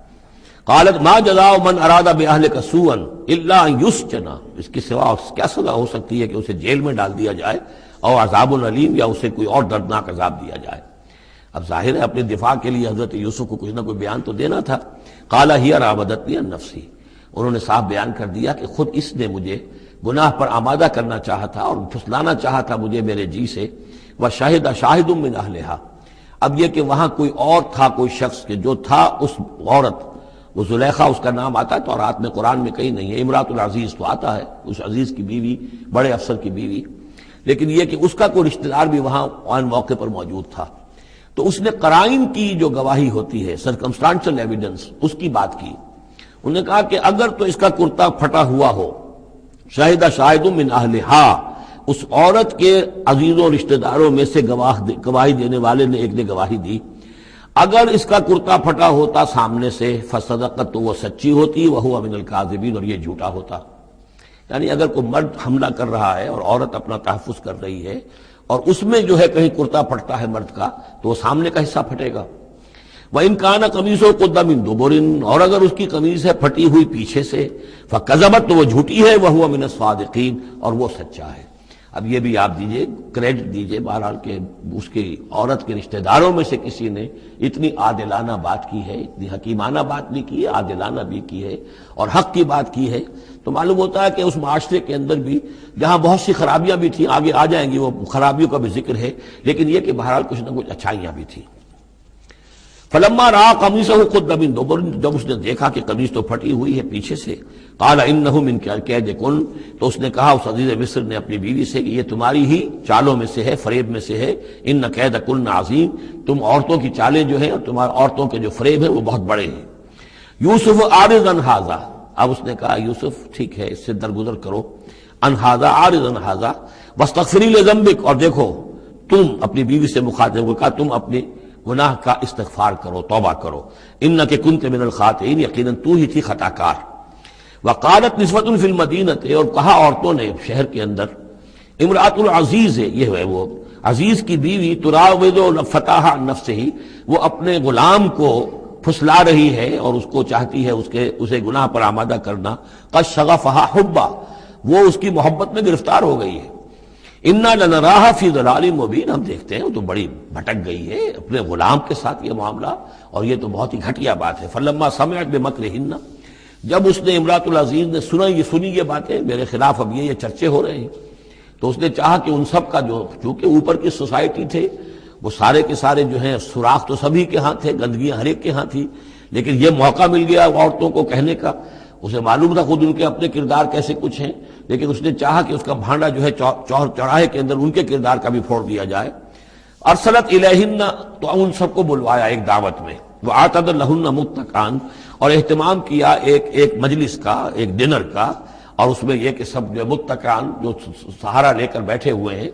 قالت ما جزاء من اراد باهلك سوءا الا ان يسجن، اس کے سوا کیا سزا ہو سکتی ہے کہ اسے جیل میں ڈال دیا جائے اور عذاب العلیم، یا اسے کوئی اور دردناک عذاب دیا جائے۔ اب ظاہر ہے اپنے دفاع کے لیے حضرت یوسف کو کچھ نہ کوئی بیان تو دینا تھا۔ قال هي راودتني عن نفسي، انہوں نے صاف بیان کر دیا کہ خود اس نے مجھے گناہ پر آمادہ کرنا چاہا تھا اور پھسلانا چاہا تھا مجھے میرے جی سے۔ وشهد شاهد من اهلها، اب یہ کہ وہاں کوئی اور تھا، کوئی شخص کہ جو تھا اس عورت، وہ زلیخا اس کا نام آتا ہے تورات میں، قرآن میں کہیں نہیں ہے۔ امرات العزیز تو آتا ہے، اس عزیز کی بیوی، بڑے افسر کی بیوی، لیکن یہ کہ اس کا کوئی رشتہ دار بھی وہاں آن موقع پر موجود تھا، تو اس نے قرائن کی جو گواہی ہوتی ہے، سرکمسٹانشل ایویڈنس، اس کی بات کی۔ انہوں نے کہا کہ اگر تو اس کا کرتا پھٹا ہوا ہو، شاہد شاہد من اہلہا، اس عورت کے عزیزوں رشتہ داروں میں سے گواہی دینے والے نے ایک نے گواہی دی، اگر اس کا کرتا پھٹا ہوتا سامنے سے فصدقت، تو وہ سچی ہوتی، وہو من الکاذبین، اور یہ جھوٹا ہوتا۔ یعنی اگر کوئی مرد حملہ کر رہا ہے اور عورت اپنا تحفظ کر رہی ہے اور اس میں جو ہے کہیں کرتا پھٹتا ہے مرد کا، تو وہ سامنے کا حصہ پھٹے گا۔ وَإِنْ كَانَ قَمِيصُهُ قُدَّ مِنْ دُبُرٍ، اور اگر اس کی قمیص ہے پھٹی ہوئی پیچھے سے، فَكَذَبَتْ، تو وہ جھوٹی ہے، وَهُوَ مِنَ الصَّادِقِينَ، اور وہ سچا ہے۔ اب یہ بھی آپ دیجئے، کریڈٹ دیجئے بہرحال کہ اس کی عورت کے رشتہ داروں میں سے کسی نے اتنی عادلانہ بات کی ہے، اتنی حکیمانہ بات بھی کی ہے، عادلانہ بھی کی ہے اور حق کی بات کی ہے، تو معلوم ہوتا ہے کہ اس معاشرے کے اندر بھی جہاں بہت سی خرابیاں بھی تھیں، آگے آ جائیں گی وہ خرابیوں کا بھی ذکر ہے، لیکن یہ کہ بہرحال کچھ نہ کچھ اچھائیاں بھی تھیں۔ فلما رأى قميصه قد من دبر، جب اس نے دیکھا کہ قمیص تو پھٹی ہوئی ہے پیچھے سے، قال انه من کیدکن، تو اس نے کہا اس عزیز مصر نے اپنی بیوی سے کہ یہ تمہاری ہی چالوں میں سے ہے، فریب میں سے ہے۔ ان کیدکن عظیم، تم عورتوں کی چالیں جو ہیں اور تمہارے عورتوں کے جو فریب ہیں وہ بہت بڑے ہیں۔ یوسف اعرض عن ھذا، اب اس نے کہا یوسف ٹھیک ہے، اس سے درگزر کرو، عن ھذا، اعرض عن ھذا واستغفری لذنبک، اور دیکھو تم اپنی بیوی سے مخاطب ہو کہا تم اپنے گناہ کا استغفار کرو، توبہ کرو، انک کنت من الخاطئین، یقیناً تو ہی تھی خطا کار۔ وقالت نسوۃ فی المدینہ، اور کہا عورتوں نے شہر کے اندر، امرأۃ العزیز ہے، یہ ہے وہ عزیز کی بیوی، تراود فتاح عن نفسہ، وہ اپنے غلام کو پھسلا رہی ہے اور اس کو چاہتی ہے اسے گناہ پر آمادہ کرنا، قد شغفہا حبا، وہ اس کی محبت میں گرفتار ہو گئی ہے۔ انا لنراہا فی ضلال مبین، ہم دیکھتے ہیں وہ تو بڑی بھٹک گئی ہے اپنے غلام کے ساتھ یہ معاملہ، اور یہ تو بہت ہی گھٹیا بات ہے۔ فلما سمعت بمکرہن، جب اس نے امرأۃ العزیز نے سنی یہ باتیں، میرے خلاف اب یہ چرچے ہو رہے ہیں، تو اس نے چاہا کہ ان سب کا جو چونکہ اوپر کی سوسائٹی تھے وہ سارے کے سارے جو ہیں سوراخ تو سبھی کے ہاں تھے، گندگیاں ہر ایک کے ہاں تھی، لیکن یہ موقع مل گیا عورتوں کو کہنے کا، اسے معلوم تھا خود ان کے اپنے کردار کیسے کچھ ہیں، لیکن اس نے چاہا کہ اس کا بھانڈا جو ہے چوراہے کے اندر ان کے کردار کا بھی پھوڑ دیا جائے۔ ارسلت الیہن، تو ان سب کو بلوایا ایک دعوت میں، وآتت لہن متکئا، اور اہتمام کیا ایک مجلس کا، ایک ڈنر کا، اور اس میں یہ کہ سب جو متکئا جو سہارا لے کر بیٹھے ہوئے ہیں،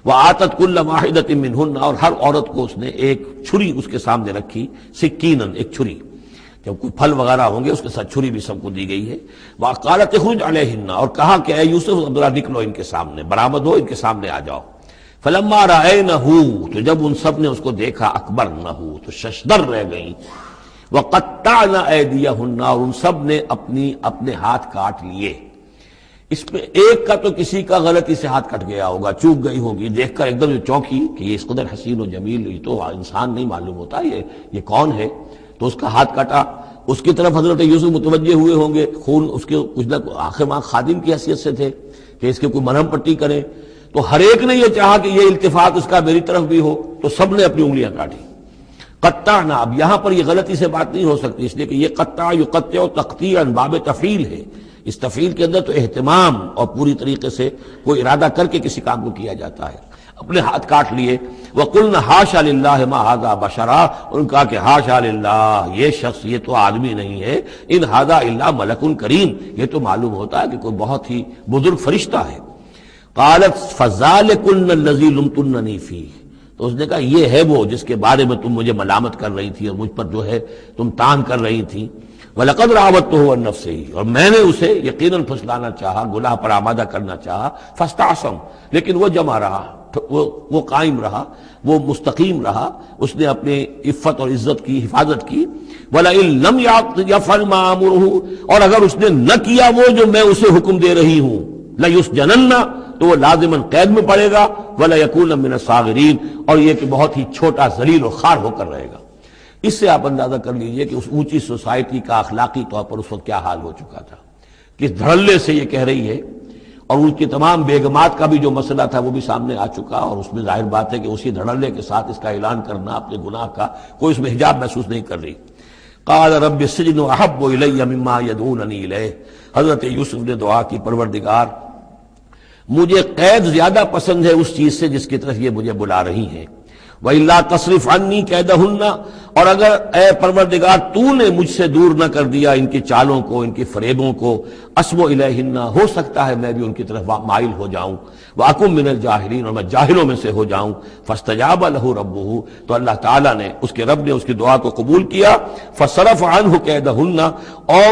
وآتت کل واحدۃ منہن، اور ہر عورت کو اس نے ایک چھری اس کے سامنے رکھی، سکینن، ایک چھری، جب کوئی پھل وغیرہ ہوں گے اس کے ساتھ چھری بھی سب کو دی گئی ہے۔ وقالت اخرج علیہن، اور کہا کہ اے یوسف ذرا نکلو ان کے سامنے، برآمد ہو، ان کے سامنے آ جاؤ۔ فلما رأینہ، تو جب ان سب نے اس کو دیکھا، اکبرنہ، تو ششدر رہ گئیں، وقطعن ایدیہن، اور ان سب نے اپنے ہاتھ کاٹ لیے۔ اس میں ایک کا تو کسی کا غلطی سے ہاتھ کٹ گیا ہوگا، چوک گئی ہوگی، دیکھ کر ایک دم چونکی کہ یہ اس قدر حسین و جمیل، یہ تو انسان نہیں معلوم ہوتا یہ کون ہے، تو اس کا ہاتھ کاٹا۔ اس کی طرف حضرت یوسف متوجہ ہوئے ہوں گے، خون اس کے کچھ نہ آخر ماں خادم کی حیثیت سے تھے کہ اس کے کوئی مرہم پٹی کریں، تو ہر ایک نے یہ چاہا کہ یہ التفات اس کا میری طرف بھی ہو، تو سب نے اپنی انگلیاں کاٹی۔ قطعنا، اب یہاں پر یہ غلطی سے بات نہیں ہو سکتی، اس لیے کہ یہ قطع یقطع تقطیعا باب تفعیل ہے، اس تفعیل کے اندر تو اہتمام اور پوری طریقے سے کوئی ارادہ کر کے کسی کام کو کیا جاتا ہے۔ اپنے ہاتھ کاٹ لیے۔ وقلنا حاشا للہ ما ھذا بشرا، ان کہا کہ حاشا للہ، یہ شخص یہ تو آدمی نہیں ہے، ان ھذا الا ملک کریم، یہ تو معلوم ہوتا ہے کہ کوئی بہت ہی بزرگ فرشتہ ہے۔ قالت فذلکن الذی لمتننی فیہ، تو اس نے کہا یہ ہے وہ جس کے بارے میں تم مجھے ملامت کر رہی تھی اور مجھ پر جو ہے تم تان کر رہی تھی. وَلَقَدْ رَاوَدتُّهُ عَن نَفْسِهِ، اور میں نے اسے یقیناً پھسلانا چاہا، گناہ پر آمادہ کرنا چاہا. فَاسْتَعْصَمَ، لیکن وہ جمع رہا، وہ قائم رہا، وہ مستقیم رہا، اس نے اپنے عفت اور عزت کی حفاظت کی. وَلَئِن لَّمْ يَفْعَلْ مَا آمُرُهُ، اور اگر اس نے نہ کیا وہ جو میں اسے حکم دے رہی ہوں، لَيُسْجَنَنَّ، تو وہ لازماً قید میں پڑے گا. وَلَيَكُونَ مِنَ الصَّاغِرِينَ، اور یہ کہ بہت ہی چھوٹا ذلیل و خوار ہو کر رہے گا. اس سے آپ اندازہ کر لیجئے کہ اس اونچی سوسائٹی کا اخلاقی طور پر اس وقت کیا حال ہو چکا تھا. کس دھڑلے سے یہ کہہ رہی ہے، اور ان کی تمام بیگمات کا بھی جو مسئلہ تھا وہ بھی سامنے آ چکا، اور اس میں ظاہر بات ہے کہ اسی دھڑلے کے ساتھ اس کا اعلان کرنا اپنے گناہ کا، کوئی اس میں حجاب محسوس نہیں کر رہی. قال رب السجن احب الی مما یدعوننی الیہ، حضرت یوسف نے دعا کی، پروردگار مجھے قید زیادہ پسند ہے اس چیز سے جس کی طرف یہ مجھے بلا رہی ہیں. وَإِلَّا تَصْرِفْ عَنِّي كَيْدَهُنَّ، اور اگر اے پروردگار تو نے مجھ سے دور نہ کر دیا ان کی چالوں کو، ان کی فریبوں کو، أَصْبُ إِلَيْهِنَّ، ہو سکتا ہے میں بھی ان کی طرف مائل ہو جاؤں. وَأَكُن مِّنَ الْجَاهِلِينَ، اور میں جاہلوں میں سے ہو جاؤں. فَاسْتَجَابَ لَهُ رَبُّهُ، تو اللہ تعالیٰ نے، اس کے رب نے اس کی دعا کو قبول کیا. فَصَرَفَ عَنْهُ كَيْدَهُنَّ، اور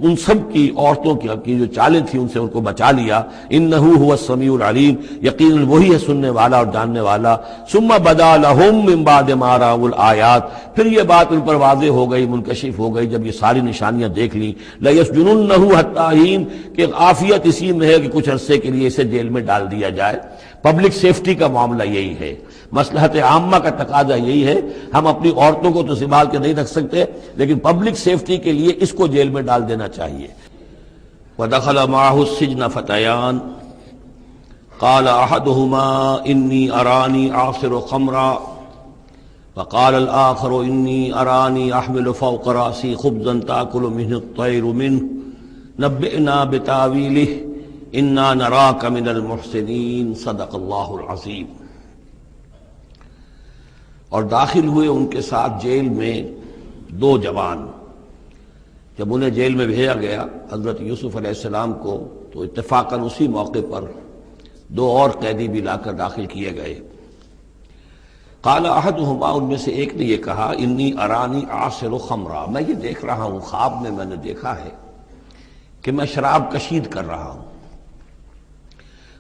ان سب کی عورتوں کی جو چالیں تھیں ان سے ان کو بچا لیا. انه هو السمیع العلیم، یقیناً وہی ہے سننے والا اور جاننے والا. ثم بدا لهم من بعد ما رأوا الآیات، پھر یہ بات ان پر واضح ہو گئی، منکشف ہو گئی جب یہ ساری نشانیاں دیکھ لی. لَيَسْجُنُنَّهُ حَتَّىٰ حِينٍ، کہ عافیت اسی میں ہے کہ کچھ عرصے کے لیے اسے جیل میں ڈال دیا جائے. پبلک سیفٹی کا معاملہ یہی ہے، مصلحت عامہ کا تقاضا یہی ہے. ہم اپنی عورتوں کو تو سنبھال کے نہیں رکھ سکتے، لیکن پبلک سیفٹی کے لیے اس کو جیل میں ڈال دینا چاہیے. وَدَخَلَ مَعَهُ السِّجْنَ فَتَيَانِ قَالَ أَحَدُهُمَا إِنِّي أَرَانِي أَعْصِرُ خَمْرًا وَقَالَ الْآخَرُ إِنِّي أَرَانِي أَحْمِلُ فَوْقَ رَأْسِي خُبْزًا تَأْكُلُ مِنْهُ الطَّيْرُ مِنْهُ نَبِّئْنَا بِتَأْوِيلِهِ إِنَّا نَرَاكَ مِنَ الْمُحْسِنِينَ صدق اللہ العظیم. اور داخل ہوئے ان کے ساتھ جیل میں دو جوان. جب انہیں جیل میں بھیجا گیا حضرت یوسف علیہ السلام کو، تو اتفاقاً اسی موقع پر دو اور قیدی بھی لا کر داخل کیے گئے. قال احدہما، ان میں سے ایک نے یہ کہا، انی ارانی اعصر خمرا، میں یہ دیکھ رہا ہوں، خواب میں نے دیکھا ہے کہ میں شراب کشید کر رہا ہوں.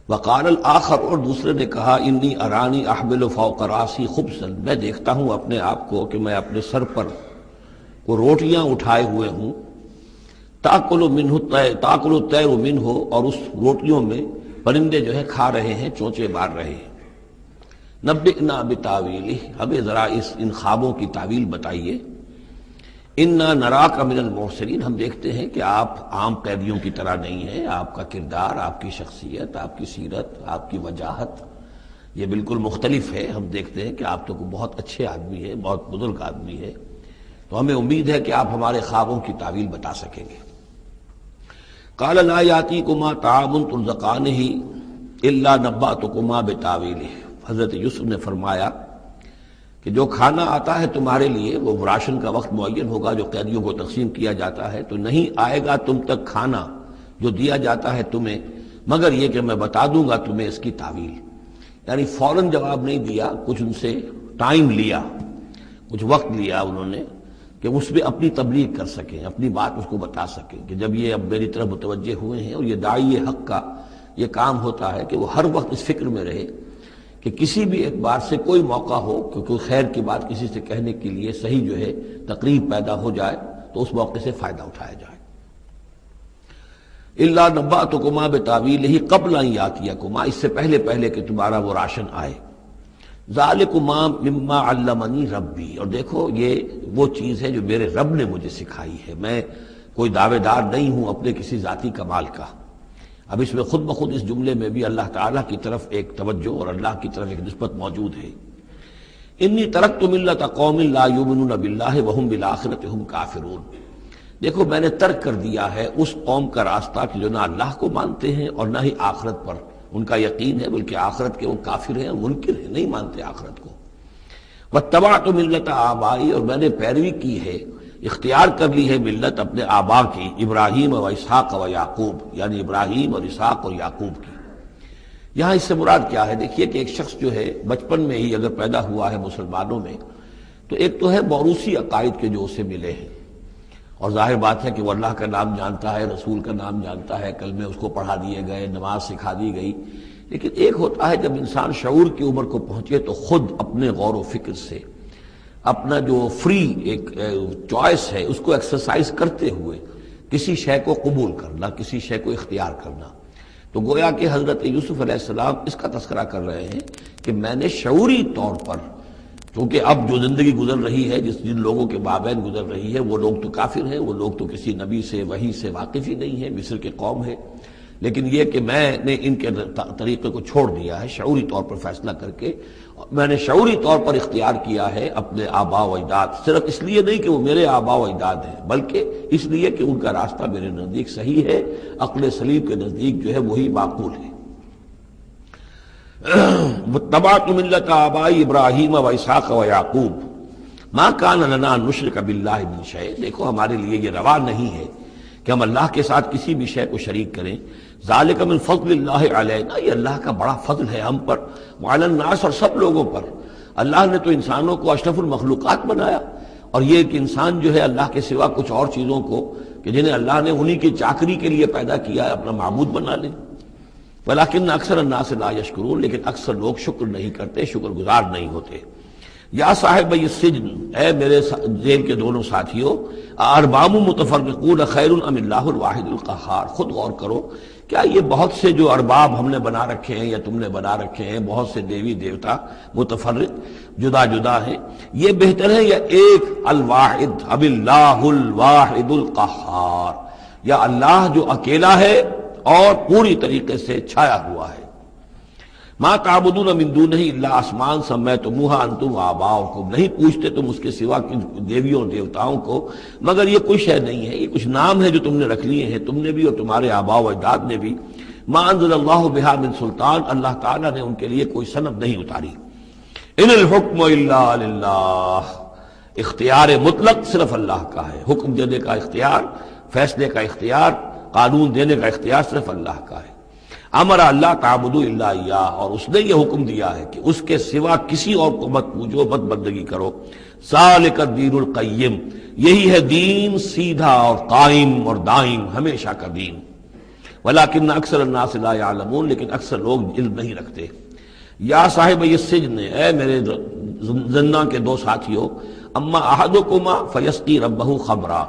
وقال الآخر، اور دوسرے نے کہا، انی ارانی احمل فوق راسی خبزا، میں دیکھتا ہوں اپنے آپ کو کہ میں اپنے سر پر وہ روٹیاں اٹھائے ہوئے ہوں. تاکل الطیر منہ، اور اس روٹیوں میں پرندے جو ہے کھا رہے ہیں، چونچے مار رہے ہیں. نبئنا بتاویلہ، ہمیں ذرا ان خوابوں کی تعویل بتائیے. انا نراک من المحسنین، ہم دیکھتے ہیں کہ آپ عام قیدیوں کی طرح نہیں ہیں. آپ کا کردار، آپ کی شخصیت، آپ کی سیرت، آپ کی وجاہت یہ بالکل مختلف ہے. ہم دیکھتے ہیں کہ آپ تو بہت اچھے آدمی ہیں، بہت بزرگ آدمی ہے. تو ہمیں امید ہے کہ آپ ہمارے خوابوں کی تعویل بتا سکیں گے. قال لا یاتیکما طعام ترزقانہ الا نبأتکما بتاویلہ، حضرت یوسف نے فرمایا کہ جو کھانا آتا ہے تمہارے لیے، وہ راشن کا وقت معین ہوگا جو قیدیوں کو تقسیم کیا جاتا ہے، تو نہیں آئے گا تم تک کھانا جو دیا جاتا ہے تمہیں، مگر یہ کہ میں بتا دوں گا تمہیں اس کی تعویل. یعنی فوراً جواب نہیں دیا، کچھ ان سے ٹائم لیا، کچھ وقت لیا انہوں نے کہ اس میں اپنی تبلیغ کر سکیں، اپنی بات اس کو بتا سکیں کہ جب یہ اب میری طرف متوجہ ہوئے ہیں. اور یہ داعی حق کا یہ کام ہوتا ہے کہ وہ ہر وقت اس فکر میں رہے کہ کسی بھی اعتبار سے کوئی موقع ہو کہ کوئی خیر کی بات کسی سے کہنے کے لیے صحیح جو ہے تقریب پیدا ہو جائے تو اس موقع سے فائدہ اٹھایا جائے. الا نبأتکما بتاویلہ قبل ان یاتیکما، اس سے پہلے کہ تمہارا وہ راشن آئے. ذالکما مما علمنی ربی، اور دیکھو یہ وہ چیز ہے جو میرے رب نے مجھے سکھائی ہے. میں کوئی دعوے دار نہیں ہوں اپنے کسی ذاتی کمال کا. اب اس میں خود بخود اس جملے میں بھی اللہ تعالیٰ کی طرف ایک توجہ اور اللہ کی طرف ایک نسبت موجود ہے. انی ترکت ملت قوم لا یؤمنون باللہ وہم بالآخرۃ ہم کافرون، دیکھو میں نے ترک کر دیا ہے اس قوم کا راستہ کہ جو نہ اللہ کو مانتے ہیں اور نہ ہی آخرت پر ان کا یقین ہے، بلکہ آخرت کے وہ کافر ہیں، منکر ہیں، نہیں مانتے آخرت کو. واتبعت ملت آبائی، اور میں نے پیروی کی ہے، اختیار کر لی ہے ملت اپنے آبا کی، ابراہیم و اسحاق و یعقوب، یعنی ابراہیم اور اسحاق اور یعقوب کی. یہاں اس سے مراد کیا ہے؟ دیکھیے کہ ایک شخص جو ہے بچپن میں ہی اگر پیدا ہوا ہے مسلمانوں میں، تو ایک تو ہے موروثی عقائد کے جو اسے ملے ہیں، اور ظاہر بات ہے کہ وہ اللہ کا نام جانتا ہے، رسول کا نام جانتا ہے، کلمے اس کو پڑھا دیے گئے، نماز سکھا دی گئی. لیکن ایک ہوتا ہے جب انسان شعور کی عمر کو پہنچے تو خود اپنے غور و فکر سے اپنا جو فری ایک چوائس ہے اس کو ایکسرسائز کرتے ہوئے کسی شے کو قبول کرنا، کسی شے کو اختیار کرنا. تو گویا کہ حضرت یوسف علیہ السلام اس کا تذکرہ کر رہے ہیں کہ میں نے شعوری طور پر، کیونکہ اب جو زندگی گزر رہی ہے، جن لوگوں کے مابین گزر رہی ہے، وہ لوگ تو کافر ہیں، وہ لوگ تو کسی نبی سے وحی سے واقف ہی نہیں ہیں، مصر کے قوم ہے. لیکن یہ کہ میں نے ان کے طریقے کو چھوڑ دیا ہے شعوری طور پر فیصلہ کر کے، میں نے شعوری طور پر اختیار کیا ہے اپنے آباء و اجداد، صرف اس لیے نہیں کہ وہ میرے آباء و اجداد ہیں، بلکہ اس لیے کہ ان کا راستہ میرے نزدیک صحیح ہے، عقل سلیم کے نزدیک جو ہے وہی معقول ہے. واتبعت ملت آبائی ابراہیم و اسحاق و یعقوب ما کان لنا ان نشرک باللہ من شیء. دیکھو ہمارے لیے یہ روا نہیں ہے کہ ہم اللہ کے ساتھ کسی بھی شے کو شریک کریں. ذالک من فضل اللہ علینا، یہ اللہ کا بڑا فضل ہے ہم پر، وعلی الناس، اور سب لوگوں پر. اللہ نے تو انسانوں کو اشرف المخلوقات بنایا، اور یہ کہ انسان جو ہے اللہ کے سوا کچھ اور چیزوں کو کہ جنہیں اللہ نے انہی کی چاکری کے لیے پیدا کیا ہے اپنا معبود بنا لے. ولیکن اکثر الناس لا یشکرون، لیکن اکثر لوگ شکر نہیں کرتے، شکر گزار نہیں ہوتے. یا صاحب السجن، اے میرے جیل کے دونوں ساتھیوں، ارباب متفرقون خیر ام اللہ الواحد القہار. خود غور کرو، کیا یہ بہت سے جو ارباب ہم نے بنا رکھے ہیں یا تم نے بنا رکھے ہیں، بہت سے دیوی دیوتا متفرق جدا جدا ہیں، یہ بہتر ہے یا ایک الواحد اب اللہ الواحد القہار، یا اللہ جو اکیلا ہے اور پوری طریقے سے چھایا ہوا ہے. ما تعبدون من دونہ الا اسماء سمیتموها انتم وآباؤکم، نہیں پوچھتے تم اس کے سوا دیویوں اور دیوتاؤں کو مگر یہ کوئی شے نہیں ہے، یہ کچھ نام ہے جو تم نے رکھ لیے ہیں، تم نے بھی اور تمہارے آباء و اجداد نے بھی. ما انزل اللہ بہا من سلطان، اللہ تعالیٰ نے ان کے لیے کوئی سند نہیں اتاری. ان الحکم الا للہ، اختیار مطلق صرف اللہ کا ہے، حکم دینے کا اختیار، فیصلے کا اختیار، قانون دینے کا اختیار صرف اللہ کا ہے. امر اللہ تعبدوا الا ایاہ، اور اس نے یہ حکم دیا ہے کہ اس کے سوا کسی اور کو مت پوجو، مت بندگی کرو. ذالک الدین القیم، یہی ہے دین سیدھا اور قائم اور دائم، ہمیشہ کا دین. ولیکن اکثر الناس لا یعلمون، لیکن اکثر لوگ علم نہیں رکھتے. یا صاحب السجن، اے میرے زنداں کے دو ساتھیوں، اما احدکما فیسقی ربہ خمرا،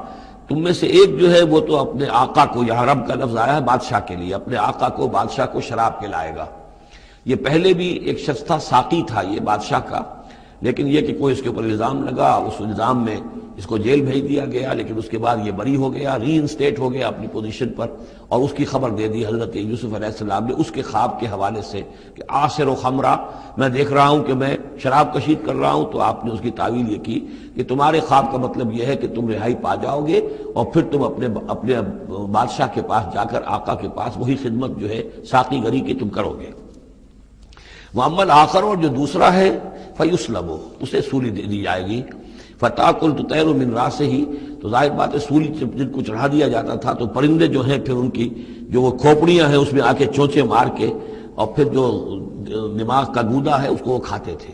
تم میں سے ایک جو ہے وہ تو اپنے آقا کو، یہاں رب کا لفظ آیا ہے بادشاہ کے لیے، اپنے آقا کو، بادشاہ کو شراب پلائے گا. یہ پہلے بھی ایک شخص تھا، ساقی تھا یہ بادشاہ کا، لیکن یہ کہ کوئی اس کے اوپر الزام لگا، اس الزام میں اس کو جیل بھیج دیا گیا، لیکن اس کے بعد یہ بری ہو گیا، ری انسٹیٹ ہو گیا اپنی پوزیشن پر، اور اس کی خبر دے دی حضرت یوسف علیہ السلام نے اس کے خواب کے حوالے سے کہ آصر و خمرہ، میں دیکھ رہا ہوں کہ میں شراب کشید کر رہا ہوں. تو آپ نے اس کی تعویل یہ کی کہ تمہارے خواب کا مطلب یہ ہے کہ تم رہائی پا جاؤ گے، اور پھر تم اپنے بادشاہ کے پاس جا کر، آقا کے پاس وہی خدمت جو ہے ساقی گری کی تم کرو گے. محمد آخر، اور جو دوسرا ہے فیسلب، اسے سولی دے دی جائے گی. فتاکل تطیر من راسہ، تو ظاہر بات ہے سولی جن کو چڑھا دیا جاتا تھا تو پرندے جو ہیں پھر ان کی جو وہ کھوپڑیاں ہیں اس میں آ کے چونچے مار کے، اور پھر جو دماغ کا گودا ہے اس کو وہ کھاتے تھے.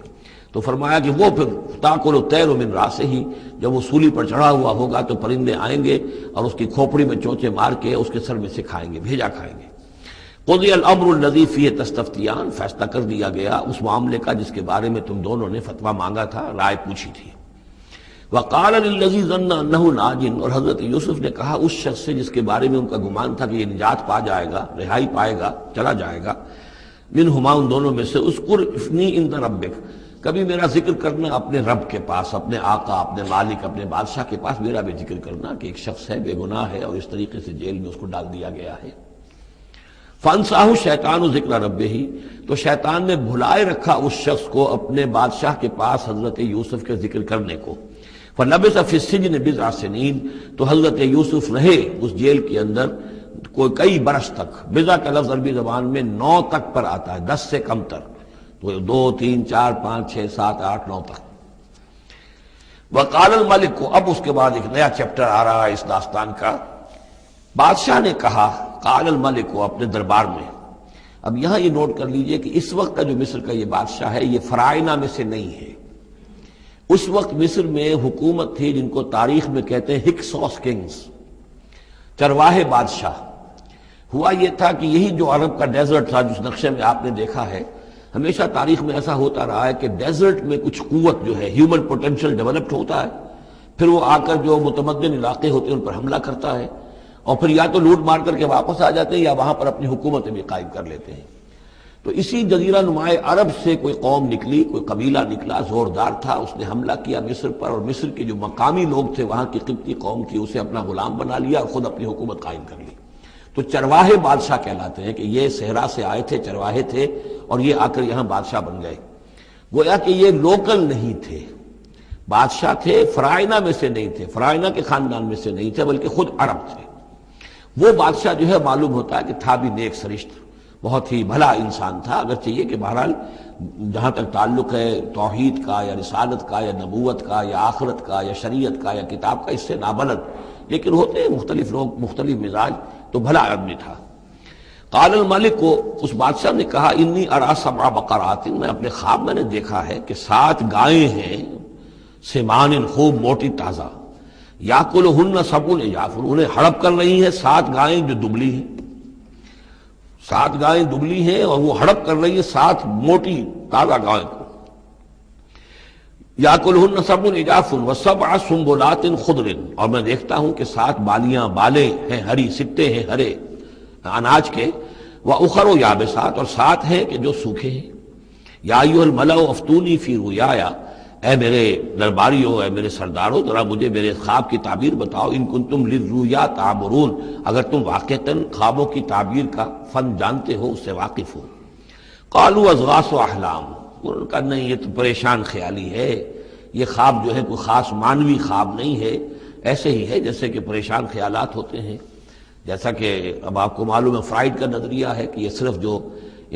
تو فرمایا کہ وہ پھر تاکل الطیر من راسہ، جب وہ سولی پر چڑھا ہوا ہوگا تو پرندے آئیں گے اور اس کی کھوپڑی میں چونچے مار کے اس کے سر میں سے کھائیں گے، بھیجا کھائیں گے. قضی الامر الذی فیہ تستفتیان، فیصلہ کر دیا گیا اس معاملے کا جس کے بارے میں تم دونوں نے فتویٰ مانگا تھا، رائے پوچھی تھی. وقال للذی ظن انہ ناج، اور حضرت یوسف نے کہا اس شخص سے جس کے بارے میں ان کا گمان تھا کہ یہ نجات پا جائے گا، رہائی پائے گا، چلا جائے گا، منہما، ان دونوں میں سے، اذکر افنی عند ربک، کبھی میرا ذکر کرنا اپنے رب کے پاس، اپنے آقا، اپنے مالک، اپنے بادشاہ کے پاس میرا بھی ذکر کرنا کہ ایک شخص ہے، بے گناہ ہے، اور اس طریقے سے جیل میں اس کو ڈال دیا گیا ہے. فانساہ شیطان ذکر ربہ، تو شیطان نے بھلائے رکھا اس شخص کو اپنے بادشاہ کے پاس حضرت یوسف کے ذکر کرنے کو. فلبث فی السجن بضع سنین، تو حضرت یوسف رہے اس جیل کے اندر کوئی کئی برس تک. بضع کا لفظ عربی زبان میں 9 تک پر آتا ہے، 10 سے کم تر، تو 2 3 4 5 6 7 8 9 تک. وقال الملک کو، اب اس کے بعد ایک نیا چیپٹر آ رہا ہے اس داستان کا. بادشاہ نے کہا، قال الملک کو اپنے دربار میں، اب یہاں یہ نوٹ کر لیجئے کہ اس وقت کا جو مصر کا یہ بادشاہ ہے یہ فرائنہ میں سے نہیں ہے. اس وقت مصر میں حکومت تھی جن کو تاریخ میں کہتے ہیں ہکسوس کنگز، چرواہے بادشاہ. ہوا یہ تھا کہ یہی جو عرب کا ڈیزرٹ تھا جس نقشے میں آپ نے دیکھا ہے، ہمیشہ تاریخ میں ایسا ہوتا رہا ہے کہ ڈیزرٹ میں کچھ قوت جو ہے ہیومن پوٹینشیل ڈیولپڈ ہوتا ہے، پھر وہ آ کر جو متمدن علاقے ہوتے ہیں ان پر حملہ کرتا ہے، اور پھر یا تو لوٹ مار کر کے واپس آ جاتے ہیں یا وہاں پر اپنی حکومتیں بھی قائم کر لیتے ہیں. تو اسی جزیرہ نماء عرب سے کوئی قوم نکلی، کوئی قبیلہ نکلا، زوردار تھا، اس نے حملہ کیا مصر پر، اور مصر کے جو مقامی لوگ تھے وہاں کی قبطی قوم کی، اسے اپنا غلام بنا لیا اور خود اپنی حکومت قائم کر لی. تو چرواہے بادشاہ کہلاتے ہیں کہ یہ صحرا سے آئے تھے، چرواہے تھے، اور یہ آ کر یہاں بادشاہ بن گئے. گویا کہ یہ لوکل نہیں تھے، بادشاہ تھے، فرائنہ میں سے نہیں تھے، فرائنہ کے خاندان میں سے نہیں تھے، بلکہ خود عرب تھے. وہ بادشاہ جو ہے معلوم ہوتا ہے کہ تھا بھی نیک سرشت، بہت ہی بھلا انسان تھا، اگرچہ یہ کہ بہرحال جہاں تک تعلق ہے توحید کا یا رسالت کا یا نبوت کا یا آخرت کا یا شریعت کا یا کتاب کا، اس سے نابلد، لیکن ہوتے ہیں مختلف لوگ، مختلف مزاج، تو بھلا آدمی تھا. قال الملک کو اس بادشاہ نے کہا انی ارا سبع بقرات، میں اپنے خواب میں نے دیکھا ہے کہ 7 گائیں ہیں، سمان خوب موٹی تازہ، یاکلہن سبع عجاف، انہیں ہڑپ کر رہی ہیں 7 گائیں جو دبلی ہیں، 7 گائیں دبلی ہیں اور وہ ہڑپ کر رہی ہیں 7 موٹی تازہ گائیں کو. یاکلہن سبع عجاف وسبع سنبلات خضر، اور میں دیکھتا ہوں کہ 7 بالیاں، بالیں ہیں ہری، سٹے ہیں ہرے اناج کے، وَأُخَرُ یابسات، اور 7 ہیں کہ جو سوکھے ہیں. یا ایھا الملأ افتونی فی رؤیایا، اے میرے درباریوں، اے میرے سرداروں، ذرا مجھے میرے خواب کی تعبیر بتاؤ. ان کنتم للرؤیا تعبرون، اگر تم واقعتاً خوابوں کی تعبیر کا فن جانتے ہو، اس سے واقف ہو. قالوا اضغاث احلام، انہوں نے کہا نہیں یہ تو پریشان خیالی ہے، یہ خواب جو ہے کوئی خاص مانوی خواب نہیں ہے، ایسے ہی ہے جیسے کہ پریشان خیالات ہوتے ہیں. جیسا کہ اب آپ کو معلوم ہے فرائڈ کا نظریہ ہے کہ یہ صرف جو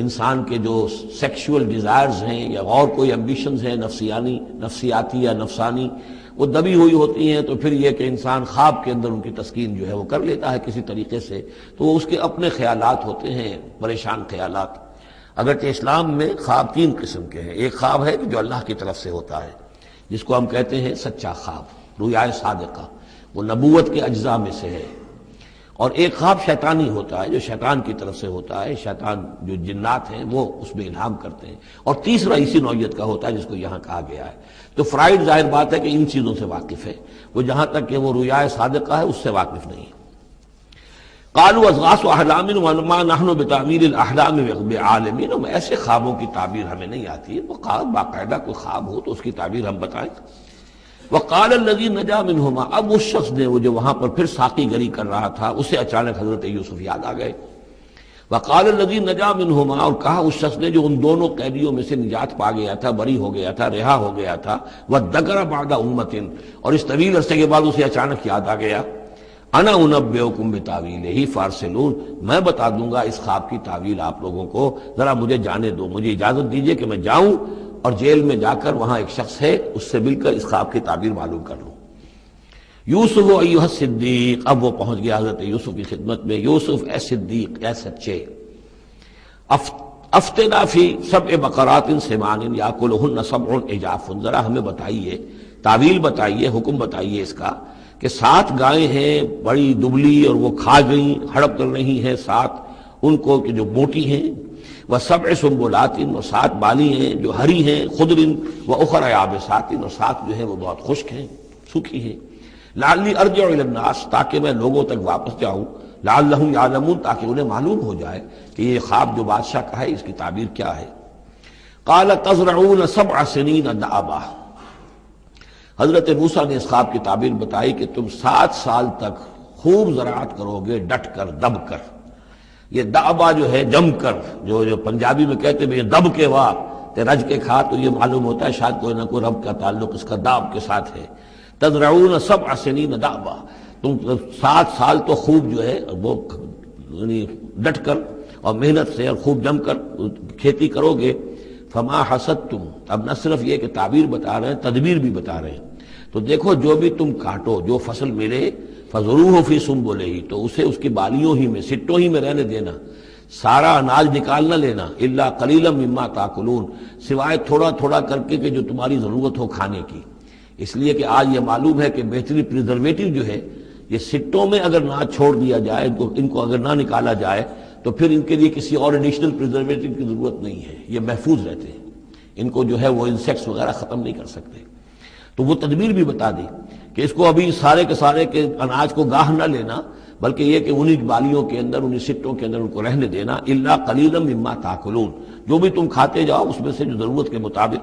انسان کے جو سیکشول ڈیزائرز ہیں یا اور کوئی ایمبیشنز ہیں نفسیاتی یا نفسانی، وہ دبی ہوئی ہوتی ہیں، تو پھر یہ کہ انسان خواب کے اندر ان کی تسکین جو ہے وہ کر لیتا ہے کسی طریقے سے، تو وہ اس کے اپنے خیالات ہوتے ہیں، پریشان خیالات. اگرچہ اسلام میں خواب 3 قسم کے ہیں. ایک خواب ہے جو اللہ کی طرف سے ہوتا ہے، جس کو ہم کہتے ہیں سچا خواب، رؤیا صادقہ، وہ نبوت کے اجزاء میں سے ہے. اور ایک خواب شیطانی ہوتا ہے جو شیطان کی طرف سے ہوتا ہے، شیطان جو جنات ہیں وہ اس میں الہام کرتے ہیں. اور تیسرا اسی نوعیت کا ہوتا ہے جس کو یہاں کہا گیا ہے. تو فرائڈ ظاہر بات ہے کہ ان چیزوں سے واقف ہے، وہ جہاں تک کہ وہ رؤیا صادقہ ہے اس سے واقف نہیں ہے. قالوا اضغاث احلام وما نحن بتاویل الاحلام بعالمین، ایسے خوابوں کی تعبیر ہمیں نہیں آتی ہے. وہ باقاعدہ کوئی خواب ہو تو اس کی تعبیر ہم بتائیں. وقال الذی نجا منہما، اب اس شخص نے، وہ جو وہاں پر پھر ساقی گری کر رہا تھا، اسے اچانک حضرت یوسف یاد آ گئے. وقال الذی نجا منہما، اور کہا اس شخص نے جو ان دونوں قیدیوں میں سے نجات پا گیا تھا، بری ہو گیا تھا، رہا ہو گیا تھا، وذکر بعد امۃ، اور اس طویل عرصے کے بعد اسے اچانک یاد آ گیا، انا انبئکم بتاویلہ فارسلون، میں بتا دوں گا اس خواب کی تعویل آپ لوگوں کو، ذرا مجھے جانے دو، مجھے اجازت دیجئے کہ میں جاؤں اور جیل میں جا کر وہاں ایک شخص ہے اس سے مل کر اس خواب کی تعبیر معلوم کر لوں. یوسف ایھا الصدیق، اب وہ پہنچ گیا حضرت یوسف کی خدمت میں. یوسف اے صدیق، اے سچے، افتنا فی 7 بقرات سمان یاکلہن 7 عجاف، ذرا ہمیں بتائیے، تعویل بتائیے، حکم بتائیے اس کا کہ 7 گائیں ہیں بڑی دبلی اور وہ کھا گئیں، ہڑپ کر رہی ہیں 7 ان کو کہ جو موٹی ہیں، وسبع سنبلات، اور 7 بالی ہیں جو ہری ہیں، خضر واخر یابسات، اور 7 جو ہیں وہ بہت خشک ہیں، سوکھی ہیں. لعلی ارجع الی الناس، تاکہ میں لوگوں تک واپس جاؤں، لعلہم یعلمون، تاکہ انہیں معلوم ہو جائے کہ یہ خواب جو بادشاہ کا ہے اس کی تعبیر کیا ہے. قال تزرعون 7 سنین دأبا، حضرت موسیٰ نے اس خواب کی تعبیر بتائی کہ تم 7 سال تک خوب زراعت کرو گے، ڈٹ کر، دب کر. یہ دأبا جو ہے جم کر، جو پنجابی میں کہتے ہیں دب کے واہ تے رج کے کھا، تو یہ معلوم ہوتا ہے شاید کوئی نہ کوئی رب کا تعلق اس کا داب کے ساتھ ہے. تزرعون 7 سنین دأبا، تم 7 سال تو خوب جو ہے وہ یعنی ڈٹ کر اور محنت سے اور خوب جم کر کھیتی کرو گے. فما حصدتم، اب نہ صرف یہ کہ تعبیر بتا رہے ہیں، تدبیر بھی بتا رہے ہیں. تو دیکھو جو بھی تم کاٹو، جو فصل ملے، فضروہ فی سنبلہ، تو اسے اس کی بالیوں ہی میں، سٹوں ہی میں رہنے دینا. سارا اناج نکال نہ لینا، الا قلیلا مما تاکلون، سوائے تھوڑا تھوڑا کر کے کہ جو تمہاری ضرورت ہو کھانے کی۔ اس لیے کہ آج یہ معلوم ہے کہ بہترین پریزرویٹو جو ہے یہ سٹوں میں اگر نہ چھوڑ دیا جائے، ان کو اگر نہ نکالا جائے تو پھر ان کے لیے کسی اور ایڈیشنل پریزرویٹو کی ضرورت نہیں ہے، یہ محفوظ رہتے ہیں، ان کو جو ہے وہ انسیکٹس وغیرہ ختم نہیں کر سکتے۔ تو وہ تدبیر بھی بتا دی کہ اس کو ابھی سارے کے سارے کے اناج کو گاہ نہ لینا، بلکہ یہ کہ انہی بالیوں کے اندر، انہی سٹوں کے اندر ان کو رہنے دینا، الا قلیلا مما تاکلون، جو بھی تم کھاتے جاؤ اس میں سے جو ضرورت کے مطابق۔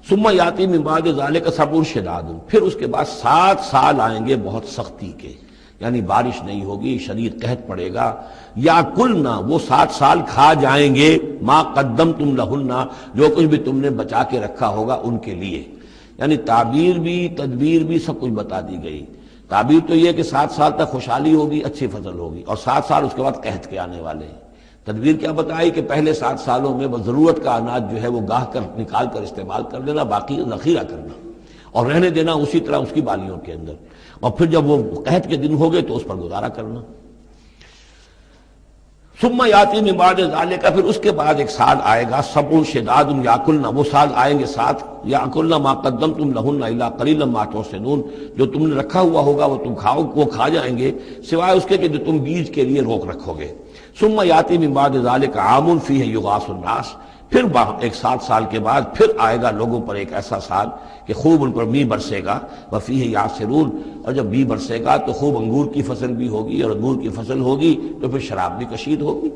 ثم یاتی من بعد ذلک صبر شداد، پھر اس کے بعد 7 سال آئیں گے بہت سختی کے، یعنی بارش نہیں ہوگی، شدید قحط پڑے گا۔ یا کلنا، وہ 7 سال کھا جائیں گے، ما قدمتم لہن، جو کچھ بھی تم نے بچا کے رکھا ہوگا ان کے لیے، یعنی تعبیر بھی تدبیر بھی سب کچھ بتا دی گئی۔ تعبیر تو یہ کہ 7 سال تک خوشحالی ہوگی، اچھی فصل ہوگی، اور 7 سال اس کے بعد قحط کے آنے والے ہیں۔ تدبیر کیا بتائی کہ پہلے 7 سالوں میں بس ضرورت کا اناج جو ہے وہ گاہ کر نکال کر استعمال کر لینا، باقی ذخیرہ کرنا اور رہنے دینا اسی طرح اس کی بالیوں کے اندر، اور پھر جب وہ قحط کے دن ہو گئے تو اس پر گزارا کرنا۔ ثم یاتی من بعد ذلک، پھر اس کے بعد ایک سال آئے گا، صبر شداد یاکلنا، وہ سال آئیں گے 7، یاکلنا ما قدمتم لہن الا قلیلا ما تحسنون، جو تم نے رکھا ہوا ہوگا وہ تم کھاؤ، وہ کھا جائیں گے سوائے اس کے کہ جو تم بیج کے لیے روک رکھو گے۔ ثم یاتی من بعد ذلک عام فیہ یغاث الناس، پھر ایک 7 سال کے بعد پھر آئے گا لوگوں پر ایک ایسا سال کہ خوب ان پر می برسے گا، وفیہ یعصرون، اور جب می برسے گا تو خوب انگور کی فصل بھی ہوگی، اور انگور کی فصل ہوگی تو پھر شراب بھی کشید ہوگی۔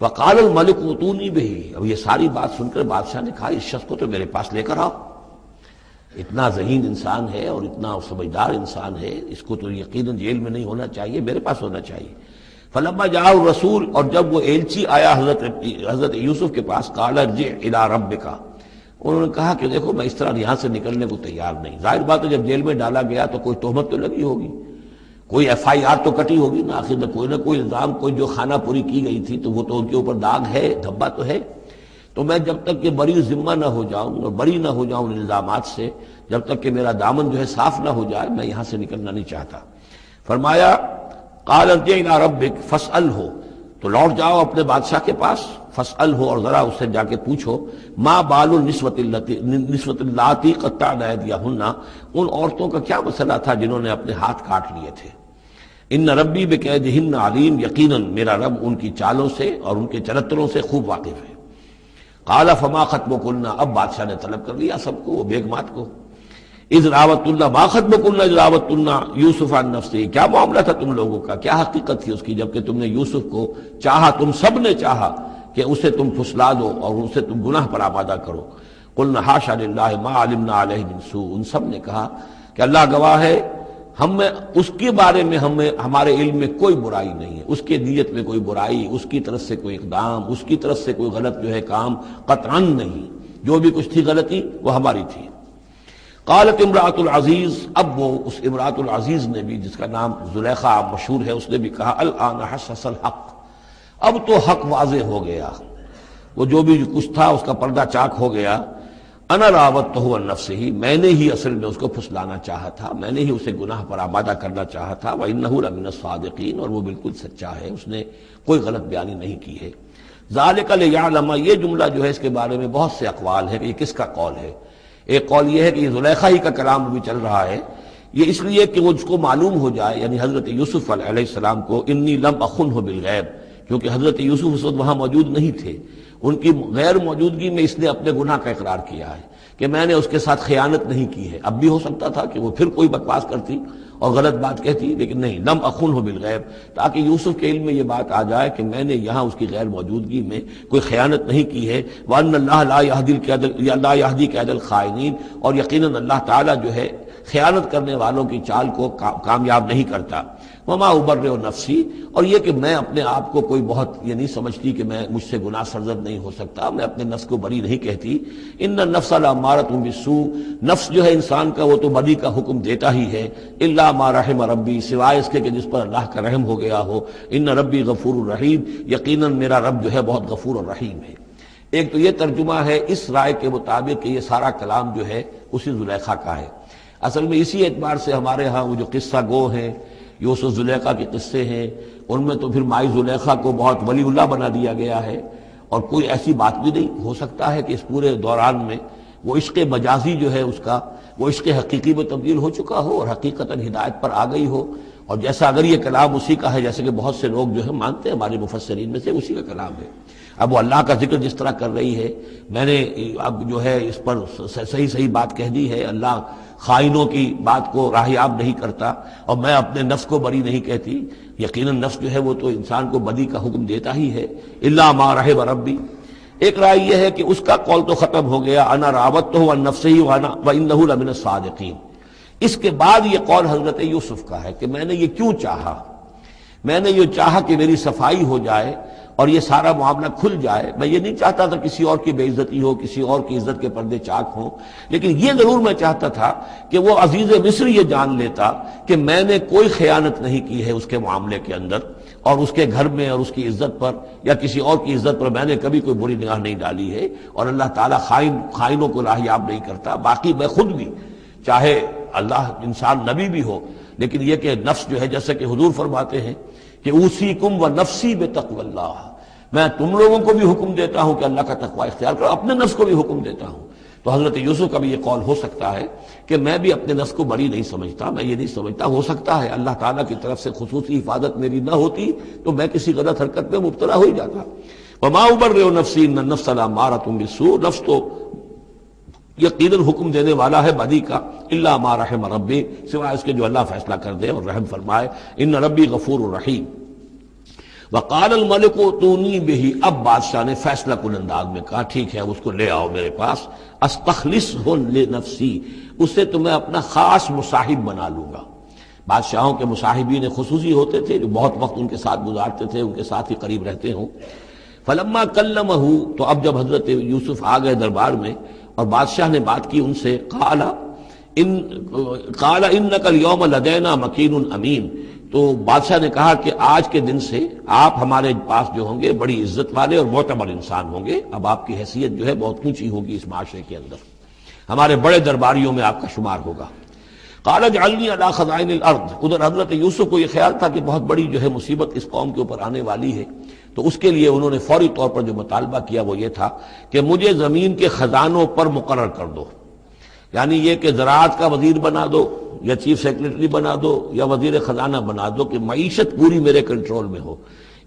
وقال الملک اوتونی بہ، اب یہ ساری بات سن کر بادشاہ نے کہا اس شخص کو تو میرے پاس لے کر آؤ، اتنا ذہین انسان ہے اور اتنا سمجھدار انسان ہے، اس کو تو یقیناً جیل میں نہیں ہونا چاہیے، میرے پاس ہونا چاہیے۔ فلما جاء الرسول، اور جب وہ ایلچی آیا حضرت یوسف کے پاس، قال ارجع الی ربک، انہوں نے کہا کہ دیکھو میں اس طرح یہاں سے نکلنے کو تیار نہیں۔ ظاہر بات ہے جب جیل میں ڈالا گیا تو کوئی تہمت تو لگی ہوگی، کوئی FIR تو کٹی ہوگی نا، آخر میں کوئی نہ کوئی الزام، کوئی جو خانہ پوری کی گئی تھی تو وہ تو ان کے اوپر داغ ہے، دھبا تو ہے۔ تو میں جب تک کہ بری ذمہ نہ ہو جاؤں اور بری نہ ہو جاؤں ان الزامات سے، جب تک کہ میرا دامن جو ہے صاف نہ ہو جائے، میں یہاں سے نکلنا نہیں چاہتا۔ فرمایا قال ارجع الی ربک فاسألہ، تو لوٹ جاؤ اپنے بادشاہ کے پاس، فاسألہ، اور ذرا اس سے جا کے پوچھو، ما بال النسوۃ اللاتی قطعن ایدیہن، ان عورتوں کا کیا مسئلہ تھا جنہوں نے اپنے ہاتھ کاٹ لیے تھے۔ ان ربی بکیدہن علیم، یقیناً میرا رب ان کی چالوں سے اور ان کے چرتروں سے خوب واقف ہے۔ قال فما خطبکن، اب بادشاہ نے طلب کر لیا سب کو، وہ بیگمات کو، اذ راوتن، ما خطبکن اذ راوتن یوسف عن نفسہ، کیا معاملہ تھا تم لوگوں کا، کیا حقیقت تھی اس کی جبکہ تم نے یوسف کو چاہا، تم سب نے چاہا کہ اسے تم پھسلا دو اور اسے تم گناہ پر آمادہ کرو۔ قلنا حاشا للہ ما علمنا علیہ من سوء، ان سب نے کہا کہ اللہ گواہ ہے ہم میں اس کے بارے میں ہمارے علم میں کوئی برائی نہیں ہے، اس کے نیت میں کوئی برائی، اس کی طرف سے کوئی اقدام، اس کی طرف سے کوئی غلط جو ہے کام قطعاً نہیں، جو بھی کچھ تھی غلطی وہ ہماری تھی۔ قالت امرأۃ العزیز، اب وہ اس امرأۃ العزیز نے بھی، جس کا نام زلیخا مشہور ہے، اس نے بھی کہا الآن حسس الحق، اب تو حق واضح ہو گیا، وہ جو بھی کچھ تھا اس کا پردہ چاک ہو گیا۔ انا راودتہ عن نفسہ، میں نے ہی اصل میں اس کو پھسلانا چاہا تھا، میں نے ہی اسے گناہ پر آمادہ کرنا چاہا تھا، وانہ لمن الصادقین، اور وہ بالکل سچا ہے، اس نے کوئی غلط بیانی نہیں کی ہے۔ ذالک لیعلم، یہ جملہ جو ہے اس کے بارے میں بہت سے اقوال ہے کہ یہ کس کا قول ہے۔ ایک قول یہ ہے کہ یہ زلیخا ہی کا کلام بھی چل رہا ہے، یہ اس لیے کہ وہ اس کو معلوم ہو جائے، یعنی حضرت یوسف علیہ السلام کو، انی لم اخنہ بالغیب، کیونکہ حضرت یوسف اس وقت وہاں موجود نہیں تھے، ان کی غیر موجودگی میں اس نے اپنے گناہ کا اقرار کیا ہے کہ میں نے اس کے ساتھ خیانت نہیں کی ہے۔ اب بھی ہو سکتا تھا کہ وہ پھر کوئی بکواس کرتی اور غلط بات کہتی، لیکن نہیں، لم اخنہ بالغیب، تاکہ یوسف کے علم میں یہ بات آ جائے کہ میں نے یہاں اس کی غیر موجودگی میں کوئی خیانت نہیں کی ہے۔ وَأَنَّ اللَّهَ لَا يَهْدِي كَيْدَ الْخَائِنِينَ، اور یقیناً اللہ تعالیٰ جو ہے خیانت کرنے والوں کی چال کو کامیاب نہیں کرتا۔ وما ابرئ نفسی، اور یہ کہ میں اپنے آپ کو کوئی بہت یہ نہیں سمجھتی کہ میں مجھ سے گناہ سرزد نہیں ہو سکتا، میں اپنے نفس کو بری نہیں کہتی۔ ان النفس لامارۃ بالسوء، نفس جو ہے انسان کا وہ تو بدی کا حکم دیتا ہی ہے، الا ما رحم ربی، سوائے اس کے کہ جس پر اللہ کا رحم ہو گیا ہو۔ ان ربی غفور الرحیم، یقیناً میرا رب جو ہے بہت غفور اور رحیم ہے۔ ایک تو یہ ترجمہ ہے اس رائے کے مطابق کہ یہ سارا کلام جو ہے اسی زلیخا کا ہے۔ اصل میں اسی اعتبار سے ہمارے ہاں وہ جو قصہ گو ہیں یوسف زلیخا کے قصے ہیں، ان میں تو پھر مائی زلیخا کو بہت ولی اللہ بنا دیا گیا ہے، اور کوئی ایسی بات بھی نہیں ہو سکتا ہے کہ اس پورے دوران میں وہ عشق مجازی جو ہے اس کا وہ عشق حقیقی میں تبدیل ہو چکا ہو اور حقیقتاً ہدایت پر آ گئی ہو، اور جیسا اگر یہ کلام اسی کا ہے جیسے کہ بہت سے لوگ جو ہے مانتے ہیں ہمارے مفسرین میں سے، اسی کا کلام ہے۔ اب وہ اللہ کا ذکر جس طرح کر رہی ہے، میں نے اب جو ہے اس پر صحیح بات کہہ دی ہے، اللہ خائنوں کی بات کو راہیاب نہیں کرتا، اور میں اپنے نفس کو بری نہیں کہتی، یقیناً نفس جو ہے وہ تو انسان کو بدی کا حکم دیتا ہی ہے، الا ما رحم ربی۔ ایک رائے یہ ہے کہ اس کا قول تو ختم ہو گیا، انا راودتہ عن نفسہ وانہ لمن الصادقین۔ اس کے بعد یہ قول حضرت یوسف کا ہے کہ میں نے یہ کیوں چاہا، میں نے یہ چاہا کہ میری صفائی ہو جائے اور یہ سارا معاملہ کھل جائے۔ میں یہ نہیں چاہتا تھا کسی اور کی بے عزتی ہو، کسی اور کی عزت کے پردے چاک ہوں، لیکن یہ ضرور میں چاہتا تھا کہ وہ عزیز مصر یہ جان لیتا کہ میں نے کوئی خیانت نہیں کی ہے اس کے معاملے کے اندر، اور اس کے گھر میں اور اس کی عزت پر یا کسی اور کی عزت پر میں نے کبھی کوئی بری نگاہ نہیں ڈالی ہے، اور اللہ تعالیٰ خائنوں کو راہیاب نہیں کرتا۔ باقی میں خود بھی، چاہے اللہ انسان نبی بھی ہو، لیکن یہ کہ نفس جو ہے جیسے کہ حضور فرماتے ہیں کہ اوصیکم و نفسی بتقوی اللہ، میں تم لوگوں کو بھی حکم دیتا ہوں کہ اللہ کا تقوی اختیار کرو، اپنے نفس کو بھی حکم دیتا ہوں۔ تو حضرت یوسف کا بھی یہ قول ہو سکتا ہے کہ میں بھی اپنے نفس کو بری نہیں سمجھتا، میں یہ نہیں سمجھتا، ہو سکتا ہے اللہ تعالیٰ کی طرف سے خصوصی حفاظت میری نہ ہوتی تو میں کسی غلط حرکت میں مبتلا ہو ہی جاتا۔ وما ابرئ نفسی ان النفس لامارۃ بالسوء، نفس تو یقیناً حکم دینے والا ہے بدی کا، الا ما رحم ربی، سوائے اس کے جو اللہ فیصلہ کر دے اور رحم فرمائے، ان ربی غفور الرحیم۔ وقال الملک اتونی بہ، اب بادشاہ نے فیصلہ کن انداز میں کہا ٹھیک ہے اس کو لے آؤ میرے پاس، استخلصہ لنفسی، اسے تو میں اپنا خاص مصاحب بنا لوں گا۔ بادشاہوں کے مصاحبین خصوصی ہوتے تھے جو بہت وقت ان کے ساتھ گزارتے تھے، ان کے ساتھ ہی قریب رہتے ہوں۔ فلما کلمہ، تو اب جب حضرت یوسف آ گئے دربار میں اور بادشاہ نے بات کی ان سے، قال انک اليوم لدینا مکین امین، تو بادشاہ نے کہا کہ آج کے دن سے آپ ہمارے پاس جو ہوں گے بڑی عزت والے اور معتبر انسان ہوں گے، اب آپ کی حیثیت جو ہے بہت اونچی ہوگی اس معاشرے کے اندر، ہمارے بڑے درباریوں میں آپ کا شمار ہوگا۔ قال اجعلنی علی خزائن الارض، ادھر حضرت یوسف کو یہ خیال تھا کہ بہت بڑی جو ہے مصیبت اس قوم کے اوپر آنے والی ہے، تو اس کے لیے انہوں نے فوری طور پر جو مطالبہ کیا وہ یہ تھا کہ مجھے زمین کے خزانوں پر مقرر کر دو، یعنی یہ کہ زراعت کا وزیر بنا دو یا چیف سیکرٹری بنا دو یا وزیر خزانہ بنا دو، کہ معیشت پوری میرے کنٹرول میں ہو،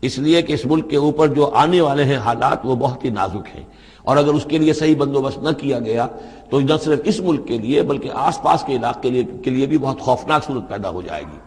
اس لیے کہ اس ملک کے اوپر جو آنے والے ہیں حالات وہ بہت ہی نازک ہیں، اور اگر اس کے لیے صحیح بندوبست نہ کیا گیا تو نہ صرف اس ملک کے لیے بلکہ آس پاس کے علاقے کے لیے بھی بہت خوفناک صورت پیدا ہو جائے گی۔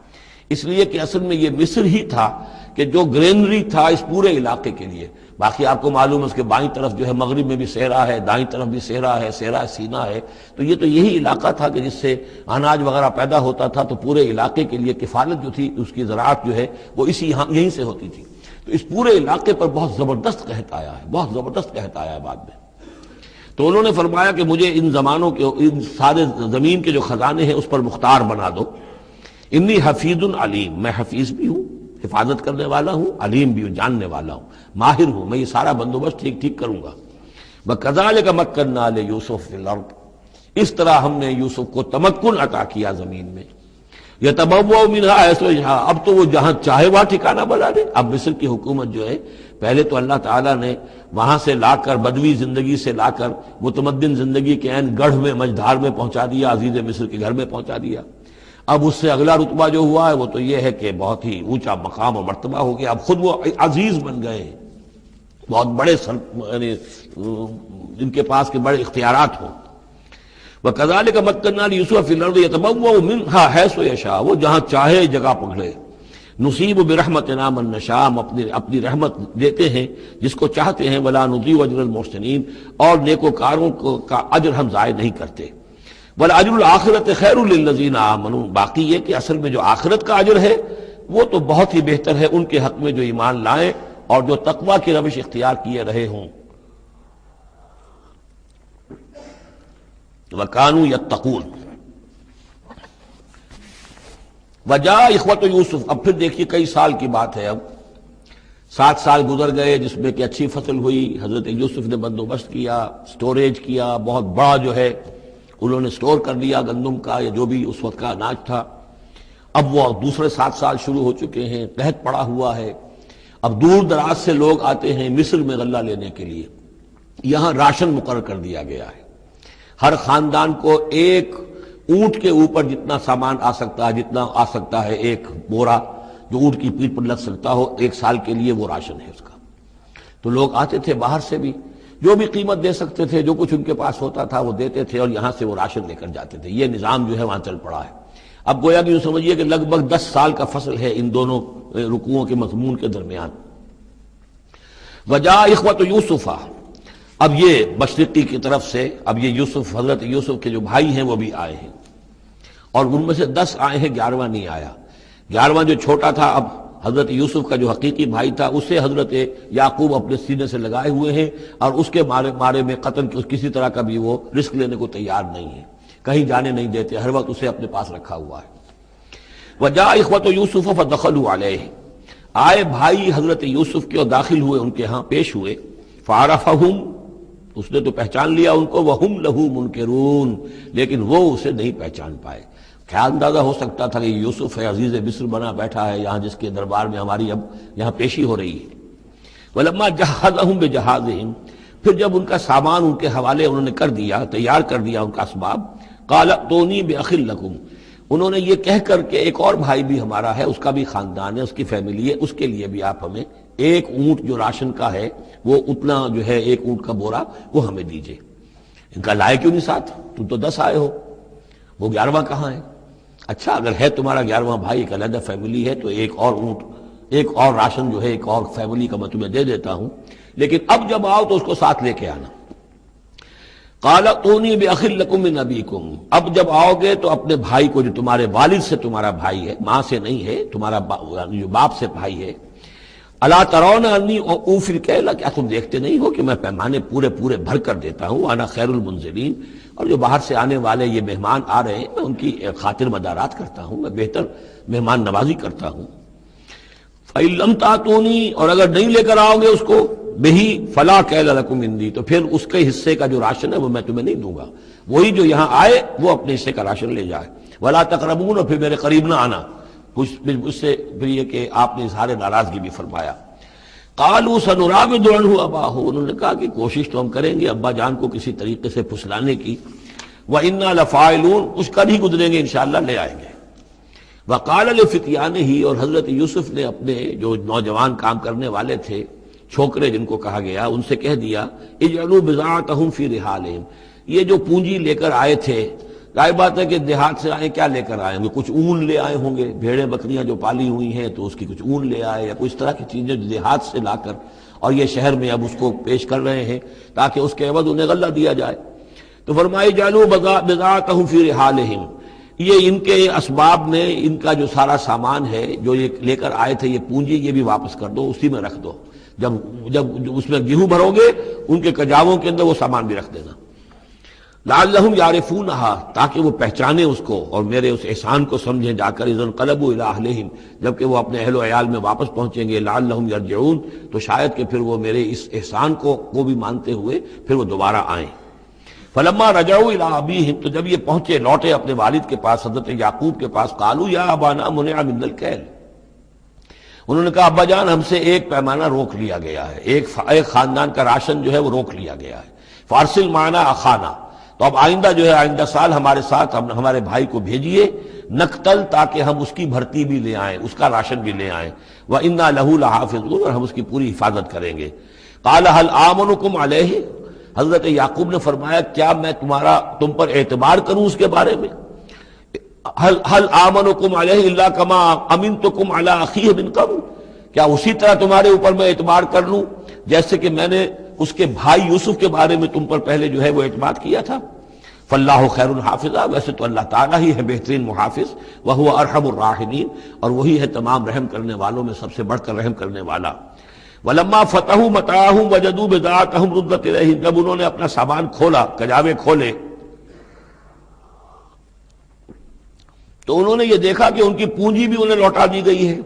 اس لیے کہ اصل میں یہ مصر ہی تھا کہ جو گرینری تھا اس پورے علاقے کے لیے، باقی آپ کو معلوم ہے اس کے بائیں طرف جو ہے مغرب میں بھی صحرا ہے، دائیں طرف بھی صحرا ہے، صحرا سینا ہے، تو یہ تو یہی علاقہ تھا کہ جس سے اناج وغیرہ پیدا ہوتا تھا، تو پورے علاقے کے لیے کفالت جو تھی اس کی زراعت جو ہے وہ یہیں سے ہوتی تھی، تو اس پورے علاقے پر بہت زبردست قحط آیا ہے، بہت زبردست قحط آیا ہے بعد میں۔ تو انہوں نے فرمایا کہ مجھے ان زمانوں کے ان سارے زمین کے جو خزانے ہیں اس پر مختار بنا دو، انی حفیظ علیم، میں حفیظ بھی ہوں، حفاظت کرنے والا ہوں، علیم بھی ہوں، جاننے والا ہوں، ماہر ہوں، میں یہ سارا بندوبست ٹھیک کروں گا۔ وَكَذَلِكَ مَكَّنَّا لِيُوسُفَ فِي الْأَرْضِ، اس طرح ہم نے یوسف کو تمکن عطا کیا زمین میں، يَتَبَوَّأُ مِنْهَا حَيْثُ يَشَاءُ، اب تو وہ جہاں چاہے وہاں ٹھکانہ بنا دے۔ اب مصر کی حکومت جو ہے پہلے تو اللہ تعالیٰ نے وہاں سے لا کر بدوی زندگی سے لا کر متمدن زندگی کے عین گڑھ میں مجدھار میں پہنچا دیا، عزیز مصر کے گھر میں پہنچا دیا۔ اب اس سے اگلا رتبہ جو ہوا ہے وہ تو یہ ہے کہ بہت ہی اونچا مقام اور مرتبہ ہو گیا، اب خود وہ عزیز بن گئے ہیں، بہت بڑے یعنی ان کے پاس کے بڑے اختیارات ہوں۔ وَكَذَلِكَ مَكَّنَّا لِيُوسُفَ فِي الْأَرْضِ يَتَبَوَّأُ مِنْهَا حَيْثُ يَشَاءُ، وہ جہاں چاہے جگہ پکڑے۔ نصیب برحمتنا من نشاء، ہم اپنی رحمت دیتے ہیں جس کو چاہتے ہیں، ولا نضيع اجر المحسنین، اور نیکوکاروں کا اجر ہم ضائع نہیں کرتے۔ وَالْأَجْرُ الْآخِرَةِ خَيْرٌ لِلَّذِينَ آمَنُوا، باقی یہ کہ اصل میں جو آخرت کا اجر ہے وہ تو بہت ہی بہتر ہے ان کے حق میں جو ایمان لائیں اور جو تقویٰ کی روش اختیار کیے رہے ہوں۔ وَكَانُوا يَتَّقُونَ۔ وجاء اخوت یوسف، اب پھر دیکھیے کئی سال کی بات ہے، اب 7 سال گزر گئے جس میں کہ اچھی فصل ہوئی، حضرت یوسف نے بندوبست کیا، سٹوریج کیا، بہت بڑا جو ہے انہوں نے سٹور کر لیا گندم کا یا جو بھی اس وقت کا اناج تھا۔ اب وہ دوسرے 7 سال شروع ہو چکے ہیں، قحط پڑا ہوا ہے، اب دور دراز سے لوگ آتے ہیں مصر میں غلہ لینے کے لیے، یہاں راشن مقرر کر دیا گیا ہے، ہر خاندان کو ایک اونٹ کے اوپر جتنا سامان آ سکتا ہے، جتنا آ سکتا ہے ایک بورا جو اونٹ کی پیٹھ پر لگ سکتا ہو، 1 سال کے لیے وہ راشن ہے اس کا۔ تو لوگ آتے تھے باہر سے بھی، جو بھی قیمت دے سکتے تھے، جو کچھ ان کے پاس ہوتا تھا وہ دیتے تھے اور یہاں سے وہ راشن لے کر جاتے تھے۔ یہ نظام جو ہے وہاں چل پڑا ہے۔ اب گویا کہ یوں سمجھیے کہ لگ بھگ 10 سال کا فصل ہے ان دونوں رکوعوں کے مضمون کے درمیان۔ وجاء اخوۃ یوسف، اب یہ مشرقی کی طرف سے اب یہ یوسف، حضرت یوسف کے جو بھائی ہیں وہ بھی آئے ہیں، اور ان میں سے 10 آئے ہیں، 11واں نہیں آیا۔ 11واں جو چھوٹا تھا، اب حضرت یوسف کا جو حقیقی بھائی تھا اسے حضرت یعقوب اپنے سینے سے لگائے ہوئے ہیں، اور اس کے مارے میں قتل کسی طرح کا بھی وہ رسک لینے کو تیار نہیں ہے، کہیں جانے نہیں دیتے، ہر وقت اسے اپنے پاس رکھا ہوا ہے۔ وجاء اخوۃ یوسف فدخلوا علیہ، آئے بھائی حضرت یوسف کے اور داخل ہوئے ان کے ہاں، پیش ہوئے۔ فعرفہم، اس نے تو پہچان لیا ان کو، وہم لہ منکرون، لیکن وہ اسے نہیں پہچان پائے۔ کیا اندازہ ہو سکتا تھا کہ یوسف ہے، عزیز مصر بنا بیٹھا ہے یہاں، جس کے دربار میں ہماری اب یہاں پیشی ہو رہی ہے۔ ولما جہزہم بجہازہم، پھر جب ان کا سامان ان کے حوالے انہوں نے کر دیا، تیار کر دیا ان کا اسباب، قال ائتونی باخ لکم، انہوں نے یہ کہہ کر کہ ایک اور بھائی بھی ہمارا ہے، اس کا بھی خاندان ہے، اس کی فیملی ہے، اس کے لیے بھی آپ ہمیں ایک اونٹ جو راشن کا ہے وہ اتنا جو ہے ایک اونٹ کا بورا وہ ہمیں دیجئے۔ ان کا لائے کیوں نہیں ساتھ؟ تم تو 10 آئے ہو، وہ 11واں کہاں ہے؟ اچھا اگر ہے تمہارا 11واں بھائی، ایک علیحدہ فیملی ہے، تو ایک اور اونٹ، ایک اور راشن جو ہے ایک اور فیملی کا میں تمہیں دے دیتا ہوں، لیکن اب جب آؤ تو اس کو ساتھ لے کے آنا۔ قال ائتونی باخ لکم من ابیکم، اب جب آؤ گے تو اپنے بھائی کو جو تمہارے والد سے تمہارا بھائی ہے، ماں سے نہیں ہے، تمہارا جو باپ سے بھائی ہے، الا ترون انی اوفی الکیل، کیا تم دیکھتے نہیں ہو کہ میں پیمانے پورے بھر کر دیتا ہوں، انا خیر المنزلین، اور جو باہر سے آنے والے یہ مہمان آ رہے ہیں میں ان کی خاطر مدارات کرتا ہوں، میں بہتر مہمان نوازی کرتا ہوں۔ فإن لم تأتونی، اور اگر نہیں لے کر آؤ گے اس کو، بہی فلا کیل لکم عندی، تو پھر اس کے حصے کا جو راشن ہے وہ میں تمہیں نہیں دوں گا، وہی جو یہاں آئے وہ اپنے حصے کا راشن لے جائے۔ ولا تقربون، اور پھر میرے قریب نہ آنا، اس سے پھر یہ کہ آپ نے اظہار ناراضگی بھی فرمایا۔ قالوا سنراود عنہ اباہ، انہوں نے کہا کہ کوشش تو ہم کریں گے ابا جان کو کسی طریقے سے پھسلانے کی، وَإِنَّا لَفَاعِلُونَ، کچھ کر ہی گزریں گے انشاءاللہ، لے آئیں گے۔ وَقَالَ لِفِتْيَانِهِ، اور حضرت یوسف نے اپنے جو نوجوان کام کرنے والے تھے، چھوکرے جن کو کہا گیا، ان سے کہہ دیا، اجعلوا بضاعتهم فی رحالہم، یہ جو پونجی لے کر آئے تھے، ظاہر بات ہے کہ دیہات سے آئے، کیا لے کر آئے ہوں گے؟ کچھ اون لے آئے ہوں گے، بھیڑیں بکریاں جو پالی ہوئی ہیں تو اس کی کچھ اون لے آئے، یا کچھ طرح کی چیزیں جو دیہات سے لا کر، اور یہ شہر میں اب اس کو پیش کر رہے ہیں تاکہ اس کے عوض انہیں غلہ دیا جائے۔ تو فرمائی جعلوا بضاعتهم فی رحالہم، یہ ان کے اسباب نے، ان کا جو سارا سامان ہے جو یہ لے کر آئے تھے، یہ پونجی، یہ بھی واپس کر دو، اسی میں رکھ دو، جب اس میں گیہوں بھرو گے ان کے کجاووں کے اندر وہ سامان بھی رکھ دینا۔ لعلہم یعرفونہا، تاکہ وہ پہچانے اس کو اور میرے اس احسان کو سمجھیں، جا کر اذا انقلبوا الی اہلہم، جبکہ وہ اپنے اہل و عیال میں واپس پہنچیں گے، لعلہم یرجعون، تو شاید کہ پھر وہ میرے اس احسان کو بھی مانتے ہوئے پھر وہ دوبارہ آئیں۔ فلما رجعوا الی ابیہم، تو جب یہ پہنچے، لوٹے اپنے والد کے پاس، حضرت یعقوب کے پاس، قالوا یا ابانا منع منا الکیل، انہوں نے کہا ابا جان ہم سے ایک پیمانہ روک لیا گیا ہے، ایک خاندان کا راشن جو ہے وہ روک لیا گیا ہے، فارسل معنا اخانا، تو اب آئندہ جو ہے آئندہ سال ہمارے ساتھ ہمارے بھائی کو بھیجیے، نقتل، تاکہ ہم اس کی بھرتی بھی لے آئیں، اس کا راشن بھی لے آئیں، وَإِنَّا لَهُ لَحَافِظُونَ، اور ہم اس کی پوری حفاظت کریں گے۔ قَالَ هَلْ آمَنُكُمْ عَلَيْهِ، حضرت یعقوب نے فرمایا کیا میں تم پر اعتبار کروں اس کے بارے میں؟ هَلْ آمَنُكُمْ عَلَيْهِ إِلَّا كَمَا أَمِنْتُكُمْ عَلَىٰ أَخِيهِ مِنْ قَبْلُ، کیا اسی طرح تمہارے اوپر میں اعتبار کر لوں جیسے کہ میں نے اس کے بھائی یوسف کے بارے میں تم پر پہلے جو ہے وہ اعتماد کیا تھا؟ فاللہ خیر حافظہ، ویسے تو اللہ تعالیٰ ہی ہے بہترین محافظ، وہو ارحم الراحمین، اور وہی ہے تمام رحم کرنے والوں میں سب سے بڑھ کر رحم کرنے والا۔ ولما فتحوا متاعهم وجدوا بضاعتهم ردت الیہم، جب انہوں نے اپنا سامان کھولا، کجاوے کھولے، تو انہوں نے یہ دیکھا کہ ان کی پونجی بھی انہیں لوٹا دی گئی ہے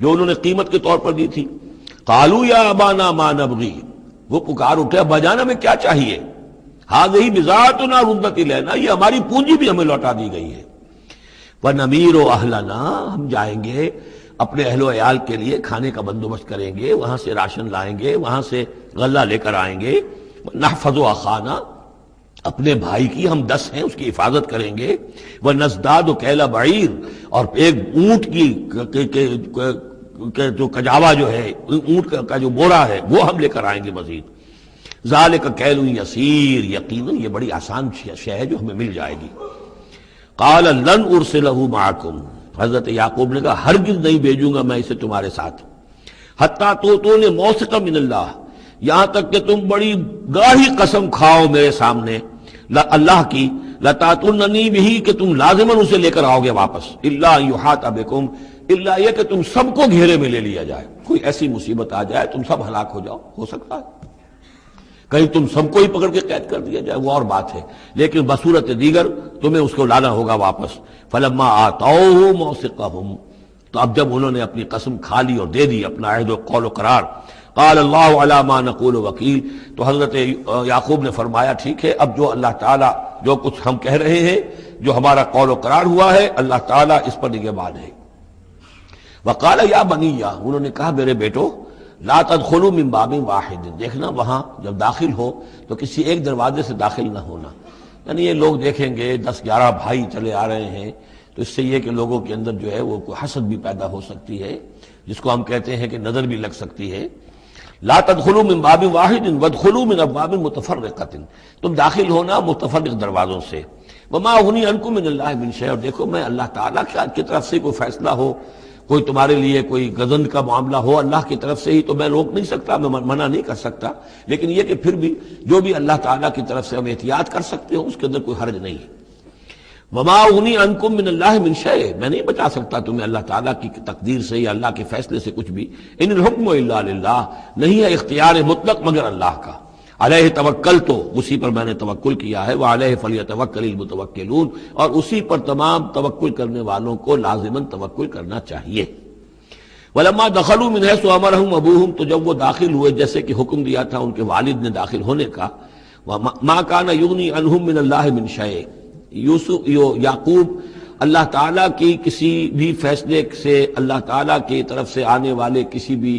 جو انہوں نے قیمت کے طور پر دی تھی۔ قالوا یا ابانا ما نبغی، وہ پکار اٹھے ابا جان ہمیں کیا چاہیے؟ هذه بضاعتنا ردت الینا، یہ ہماری پونجی بھی ہمیں لوٹا دی گئی ہے۔ وَنَمِيرُ أَهْلَنَا، ہم جائیں گے اپنے اہل و عیال کے لیے کھانے کا بندوبست کریں گے، وہاں سے راشن لائیں گے، وہاں سے غلہ لے کر آئیں گے، نحفظ أَخَانَا، اپنے بھائی کی ہم 10 ہیں اس کی حفاظت کریں گے، وَنَزْدَادُ كَيْلَ بَعِيرٍ، اور ایک اونٹ کی جو کجاوا جو ہے، اونٹ کا جو بورا ہے وہ ہم لے کر آئیں گے مزید۔ ذَلِكَ كَيْلٌ يَسِيرٌ، یقیناً یہ بڑی آسان شے ہے جو ہمیں مل جائے گی۔ قال لن ارسلہ معکم، حضرت یعقوب نے کہا ہرگز نہیں بھیجوں گا میں اسے تمہارے ساتھ، حتیٰ تو نے موثقا من اللہ، یہاں تک کہ تم بڑی گاڑی قسم کھاؤ میرے سامنے اللہ کی، لتاتوننی بہ، کہ تم لازماً اسے لے کر آؤ گے واپس، الا ان یحاط بکم، الا یہ کہ تم سب کو گھیرے میں لے لیا جائے، کوئی ایسی مصیبت آ جائے تم سب ہلاک ہو جاؤ، ہو سکتا ہے کہیں تم سب کو ہی پکڑ کے قید کر دیا جائے، وہ اور بات ہے، لیکن بصورت دیگر تمہیں اس کو لانا ہوگا واپس۔ فلما آتوہ موثقہم، تو اب جب انہوں نے اپنی قسم کھا لی اور دے دی اپنا عہد و قول و قرار، قال اللہ علی ما نقول وکیل، تو حضرت یعقوب نے فرمایا ٹھیک ہے، اب جو اللہ تعالیٰ جو کچھ ہم کہہ رہے ہیں، جو ہمارا قول و قرار ہوا ہے، اللہ تعالیٰ اس پر نگہبان ہے۔ وقال یا بنیہ، انہوں نے کہا میرے بیٹو، لا تدخلوا من باب واحد، دیکھنا وہاں جب داخل ہو تو کسی ایک دروازے سے داخل نہ ہونا، یعنی یہ لوگ دیکھیں گے 10-11 بھائی چلے آ رہے ہیں تو اس سے یہ کہ لوگوں کے اندر جو ہے وہ کوئی حسد بھی پیدا ہو سکتی ہے، جس کو ہم کہتے ہیں کہ نظر بھی لگ سکتی ہے۔ لا تدخلوا من باب واحد وادخلوا من ابواب متفرقۃ، تم داخل ہونا متفرق دروازوں سے۔ وما اغنی عنکم من اللہ من شیء، اور دیکھو میں اللہ تعالیٰ کی طرف سے کوئی فیصلہ ہو، کوئی تمہارے لیے کوئی غضب کا معاملہ ہو اللہ کی طرف سے ہی، تو میں روک نہیں سکتا، میں منع نہیں کر سکتا، لیکن یہ کہ پھر بھی جو بھی اللہ تعالیٰ کی طرف سے ہم احتیاط کر سکتے ہوں اس کے اندر کوئی حرج نہیں ہے۔ وما اغنی عنکم من اللہ من شیء، میں نہیں بچا سکتا تمہیں اللہ تعالیٰ کی تقدیر سے یا اللہ کے فیصلے سے کچھ بھی۔ ان الحکم الا للہ، نہیں ہے اختیار مطلق مگر اللہ کا۔ علیہ توکلت، اسی پر میں نے توکل کیا ہے، وعلیہ فلیتوکل المتوکلون، اور اسی پر تمام توکل کرنے والوں کو لازماً توکل کرنا چاہیے۔ ولما دخلوا من حيث امرهم ابوهم، تو جب وہ داخل ہوئے جیسے کہ حکم دیا تھا ان کے والد نے داخل ہونے کا، ما كان يغني عنهم من الله من شيء، یعقوب اللہ تعالیٰ کی کسی بھی فیصلے سے، اللہ تعالیٰ کی طرف سے آنے والے کسی بھی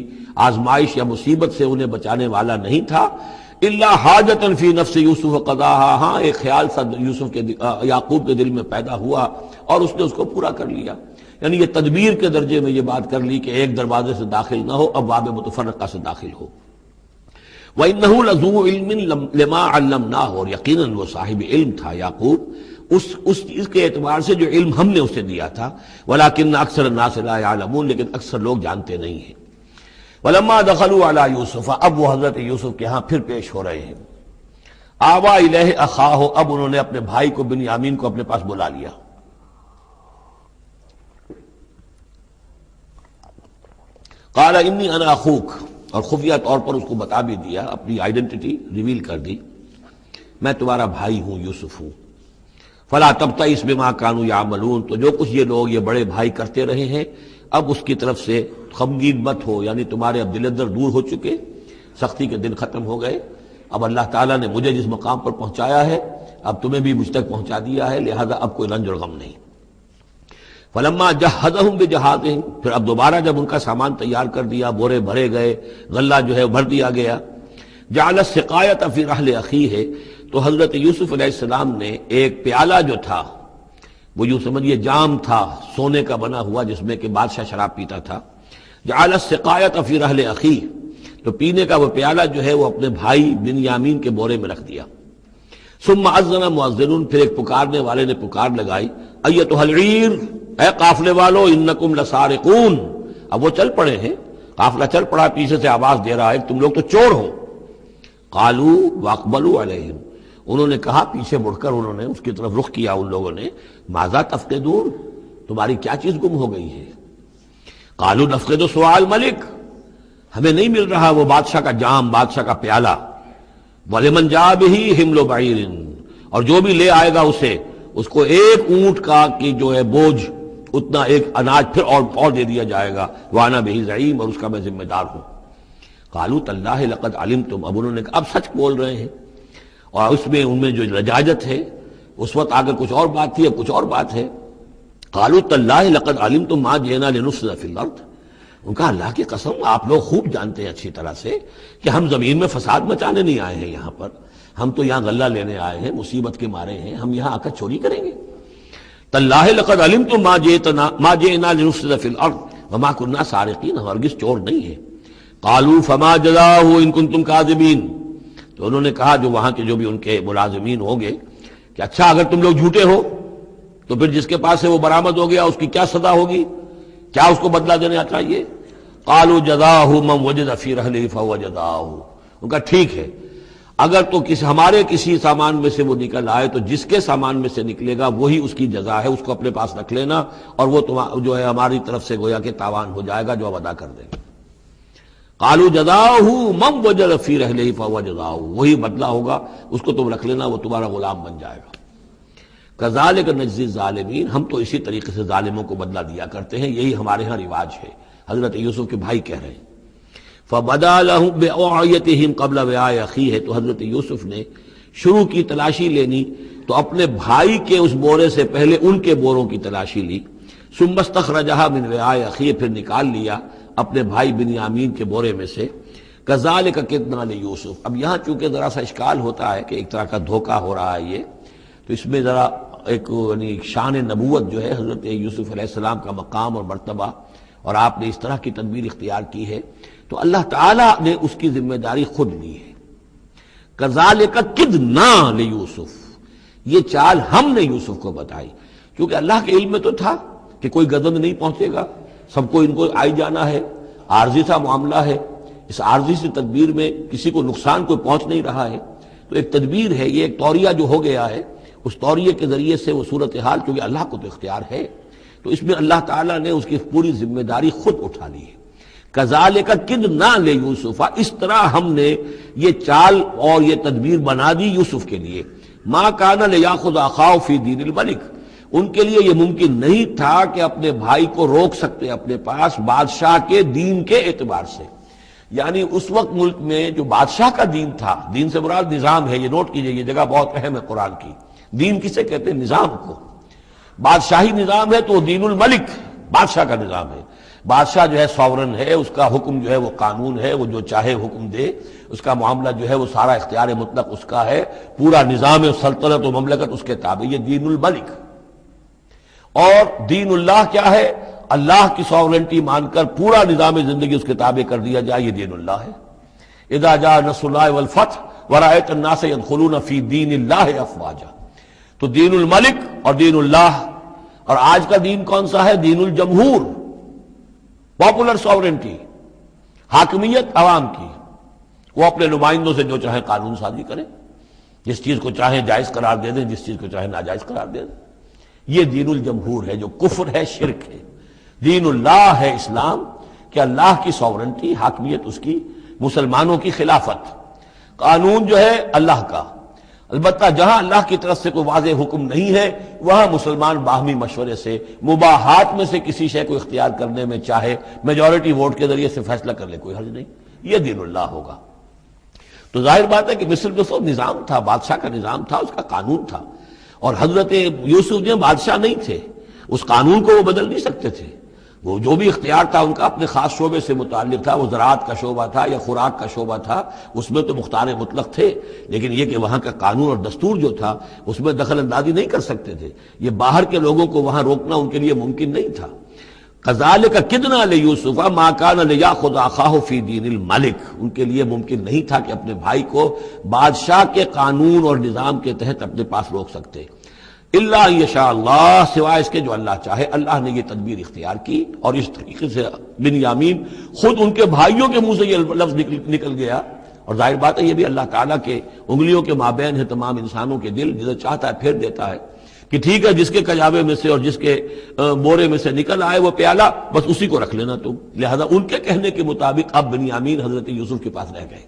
آزمائش یا مصیبت سے انہیں بچانے والا نہیں تھا، الا حاجۃ فی نفس یوسف قضاها، ہاں ایک خیال سا یوسف کے یعقوب کے دل میں پیدا ہوا اور اس نے اس کو پورا کر لیا، یعنی یہ تدبیر کے درجے میں یہ بات کر لی کہ ایک دروازے سے داخل نہ ہو، اب باب متفرقہ سے داخل ہو۔ وَإِنَّهُ لَذُو عِلْمٍ لِمَا عَلَّمْنَاهُ، اور یقیناً وہ صاحب علم تھا یعقوب اس چیز کے اعتبار سے جو علم ہم نے اسے دیا تھا، وَلَكِنَّ أَكْثَرَ النَّاسِ لَا يَعْلَمُونَ، لیکن اکثر لوگ جانتے نہیں ہیں۔ وَلَمَّا دَخَلُوا عَلَى يُوسُفَ، اب وہ حضرت یوسف کے ہاں پھر پیش ہو رہے ہیں۔ آوَى إِلَيْهِ أَخَاهُ، اب انہوں نے اپنے بھائی کو بنیامین کو اپنے پاس بلا لیا۔ قال انی انا اخوک، اور خفیہ طور پر اس کو بتا بھی دیا، اپنی آئیڈینٹی ریویل کر دی، میں تمہارا بھائی ہوں، یوسف ہوں۔ فلا تبتئس بما كانوا يعملون، تو جو کچھ یہ لوگ یہ بڑے بھائی کرتے رہے ہیں اب اس کی طرف سے غمگین مت ہو، یعنی تمہارے اب دل اندر دور ہو چکے، سختی کے دن ختم ہو گئے، اب اللہ تعالیٰ نے مجھے جس مقام پر پہنچایا ہے اب تمہیں بھی مجھ تک پہنچا دیا ہے، لہذا اب کوئی رنج اور غم نہیں۔ فلما جہزہم بجہازہم، پھر اب دوبارہ جب ان کا سامان تیار کر دیا، بورے بھرے گئے، غلہ جو ہے بھر دیا گیا، جعل السقایۃ فی رحل اخیہ، تو حضرت یوسف علیہ السلام نے ایک پیالہ جو تھا، وہ یوں سمجھیے جام تھا سونے کا بنا ہوا جس میں کہ بادشاہ شراب پیتا تھا، جعل السقایۃ فی رحل اخیہ، تو پینے کا وہ پیالہ جو ہے وہ اپنے بھائی بنیامین کے بورے میں رکھ دیا۔ ثم اذن مؤذن، پھر ایک پکارنے والے نے پکار لگائی، ایتھا العیر، اے قافلے والو، انکم لسارقون، اب وہ چل پڑے ہیں، قافلہ چل پڑا، پیچھے سے آواز دے رہا ہے تم لوگ تو چور ہو۔ قالوا واقبلوا علیہم، انہوں نے کہا، پیچھے مڑ کر انہوں نے اس کی طرف رخ کیا ان لوگوں نے، ماذا تفقدون، تمہاری کیا چیز گم ہو گئی ہے؟ قالوا نفقد سؤال ملک، ہمیں نہیں مل رہا وہ بادشاہ کا جام، بادشاہ کا پیالہ، وَلِمَنْ جَاءَ بِهِ حِمْلُ بَعِيرٍ، اور جو بھی لے آئے گا اسے، اس کو ایک اونٹ کا کی جو ہے بوجھ، اتنا ایک اناج پھر اور دے دیا جائے گا، وَأَنَا بِهِ زَعِيمٌ، اور اس کا میں ذمہ دار ہوں۔ قَالُوا تَاللَّهِ لَقَدْ عَلِمْتُمْ، اب انہوں نے کہا اب سچ بول رہے ہیں، اور اس میں ان میں جو لجاجت ہے، اس وقت اگر کچھ اور بات تھی اب کچھ اور بات ہے۔ قالوا تاللہ لقد علمتم ما جئنا لنفسد فی الارض، ان کا اللہ کی قسم آپ لوگ خوب جانتے ہیں اچھی طرح سے کہ ہم زمین میں فساد مچانے نہیں آئے ہیں، یہاں پر ہم تو یہاں غلہ لینے آئے ہیں، مصیبت کے مارے ہیں، ہم یہاں آ کر چوری کریں گے؟ تاللہ لقد علمتم ما جئنا لنفسد فی الارض وما كنا سارقین، ہم ہرگز چور نہیں ہیں۔ قالوا فما جزاؤہ ان کنتم کاذبین، تو انہوں نے کہا جو وہاں کے جو بھی ان کے ملازمین ہوں گے کہ اچھا اگر تم لوگ جھوٹے ہو تو پھر جس کے پاس سے وہ برآمد ہو گیا اس کی کیا سزا ہوگی، کیا اس کو بدلہ دینا چاہیے؟ قالوا جزاؤہ من وجد فی رحلہ فہو جزاؤہ، ان کا ٹھیک ہے اگر تو ہمارے کسی سامان میں سے وہ نکل آئے تو جس کے سامان میں سے نکلے گا وہی اس کی جزا ہے، اس کو اپنے پاس رکھ لینا اور وہ جو ہے ہماری طرف سے گویا کہ تاوان ہو جائے گا جو اب ادا کر دیں گے۔ قالوا جزاؤہ من وجد فی رحلہ فہو جزاؤہ، وہی بدلہ ہوگا، اس کو تم رکھ لینا، وہ تمہارا غلام بن جائے گا۔ کذالک نجزی الظالمین، ہم تو اسی طریقے سے ظالموں کو بدلہ دیا کرتے ہیں، یہی ہمارے ہاں رواج ہے۔ حضرت یوسف کے بھائی کہہ رہے ہیں فبدا لهم بأوعیتهم قبل وعاء اخیہ، تو حضرت یوسف نے شروع کی تلاشی لینی تو اپنے بھائی کے اس بورے سے پہلے ان کے بوروں کی تلاشی لی، ثم استخرجها من وعاء اخیہ، پھر نکال لیا اپنے بھائی بنیامین کے بورے میں سے۔ کذالک کدنا لیوسف، اب یہاں چونکہ ذرا سا اشکال ہوتا ہے کہ ایک طرح کا دھوکہ ہو رہا ہے یہ، تو اس میں ذرا ایک یعنی شان نبوت جو ہے حضرت یوسف علیہ السلام کا مقام اور مرتبہ، اور آپ نے اس طرح کی تدبیر اختیار کی ہے تو اللہ تعالیٰ نے اس کی ذمہ داری خود لی ہے۔ کذالک کدنا لیوسف، یہ چال ہم نے یوسف کو بتائی، کیونکہ اللہ کے علم میں تو تھا کہ کوئی گزند نہیں پہنچے گا، سب کو ان کو آئی جانا ہے، عارضی سا معاملہ ہے، اس عارضی سی تدبیر میں کسی کو نقصان کوئی پہنچ نہیں رہا ہے، تو ایک تدبیر ہے، یہ ایک توریہ جو ہو گیا ہے، اس توریہ کے ذریعے سے وہ صورتحال، کیونکہ اللہ کو تو اختیار ہے، تو اس میں اللہ تعالیٰ نے اس کی پوری ذمہ داری خود اٹھا لی ہے۔ کذالک کدنا لیوسف، اس طرح ہم نے یہ چال اور یہ تدبیر بنا دی یوسف کے لیے۔ ما کان لیاخذ اخاہ فی دین الملک، ان کے لیے یہ ممکن نہیں تھا کہ اپنے بھائی کو روک سکتے اپنے پاس بادشاہ کے دین کے اعتبار سے، یعنی اس وقت ملک میں جو بادشاہ کا دین تھا، دین سے مراد نظام ہے، یہ نوٹ کیجئے، یہ جگہ بہت اہم ہے قرآن کی۔ دین کسے کہتے ہیں؟ نظام کو۔ بادشاہی نظام ہے تو وہ دین الملک، بادشاہ کا نظام ہے۔ بادشاہ جو ہے ساورن ہے، اس کا حکم جو ہے وہ قانون ہے، وہ جو چاہے حکم دے، اس کا معاملہ جو ہے وہ سارا اختیار مطلق اس کا ہے، پورا نظام سلطنت و مملکت اس کے تابع، یہ دین الملک۔ اور دین اللہ کیا ہے؟ اللہ کی ساورنٹی مان کر پورا نظام زندگی اس کے تابع کر دیا جائے، یہ دین اللہ ہے۔ اذا جاء نصر اللہ والفتح ورأیت الناس يدخلون فی دین اللہ افواجا، تو دین الملک اور دین اللہ۔ اور آج کا دین کون سا ہے؟ دین الجمہور، پاپولر ساورنٹی، حاکمیت عوام کی، وہ اپنے نمائندوں سے جو چاہیں قانون سازی کریں، جس چیز کو چاہیں جائز قرار دے دیں، جس چیز کو چاہیں ناجائز قرار دے دیں۔ یہ دین الجمہور ہے جو کفر ہے، شرک ہے۔ دین اللہ ہے اسلام، کہ اللہ کی ساورنٹی، حاکمیت اس کی، مسلمانوں کی خلافت، قانون جو ہے اللہ کا۔ البتہ جہاں اللہ کی طرف سے کوئی واضح حکم نہیں ہے وہاں مسلمان باہمی مشورے سے مباحات میں سے کسی شے کو اختیار کرنے میں چاہے میجورٹی ووٹ کے ذریعے سے فیصلہ کر لے، کوئی حرج نہیں، یہ دین اللہ ہوگا۔ تو ظاہر بات ہے کہ مصر جو سو نظام تھا، بادشاہ کا نظام تھا، اس کا قانون تھا، اور حضرت یوسف جو بادشاہ نہیں تھے، اس قانون کو وہ بدل نہیں سکتے تھے۔ وہ جو بھی اختیار تھا ان کا اپنے خاص شعبے سے متعلق تھا، وہ زراعت کا شعبہ تھا یا خوراک کا شعبہ تھا، اس میں تو مختار مطلق تھے، لیکن یہ کہ وہاں کا قانون اور دستور جو تھا اس میں دخل اندازی نہیں کر سکتے تھے، یہ باہر کے لوگوں کو وہاں روکنا ان کے لیے ممکن نہیں تھا۔ کذالک کدنا لیوسف ما کان لیاخذ اخاہ فی دین الملک، ان کے لیے ممکن نہیں تھا کہ اپنے بھائی کو بادشاہ کے قانون اور نظام کے تحت اپنے پاس روک سکتے، الا ان یشاء اللہ، سوائے اس کے جو اللہ چاہے۔ اللہ نے یہ تدبیر اختیار کی اور اس طریقے سے بنیامین خود ان کے بھائیوں کے منہ سے یہ لفظ نکل گیا، اور ظاہر بات ہے یہ بھی اللہ تعالیٰ کے انگلیوں کے مابین ہے تمام انسانوں کے دل، جسے چاہتا ہے پھیر دیتا ہے کہ ٹھیک ہے جس کے کجاوے میں سے اور جس کے بورے میں سے نکل آئے وہ پیالہ، بس اسی کو رکھ لینا تم۔ لہذا ان کے کہنے کے مطابق اب بنیامین حضرت یوسف کے پاس رہ گئے۔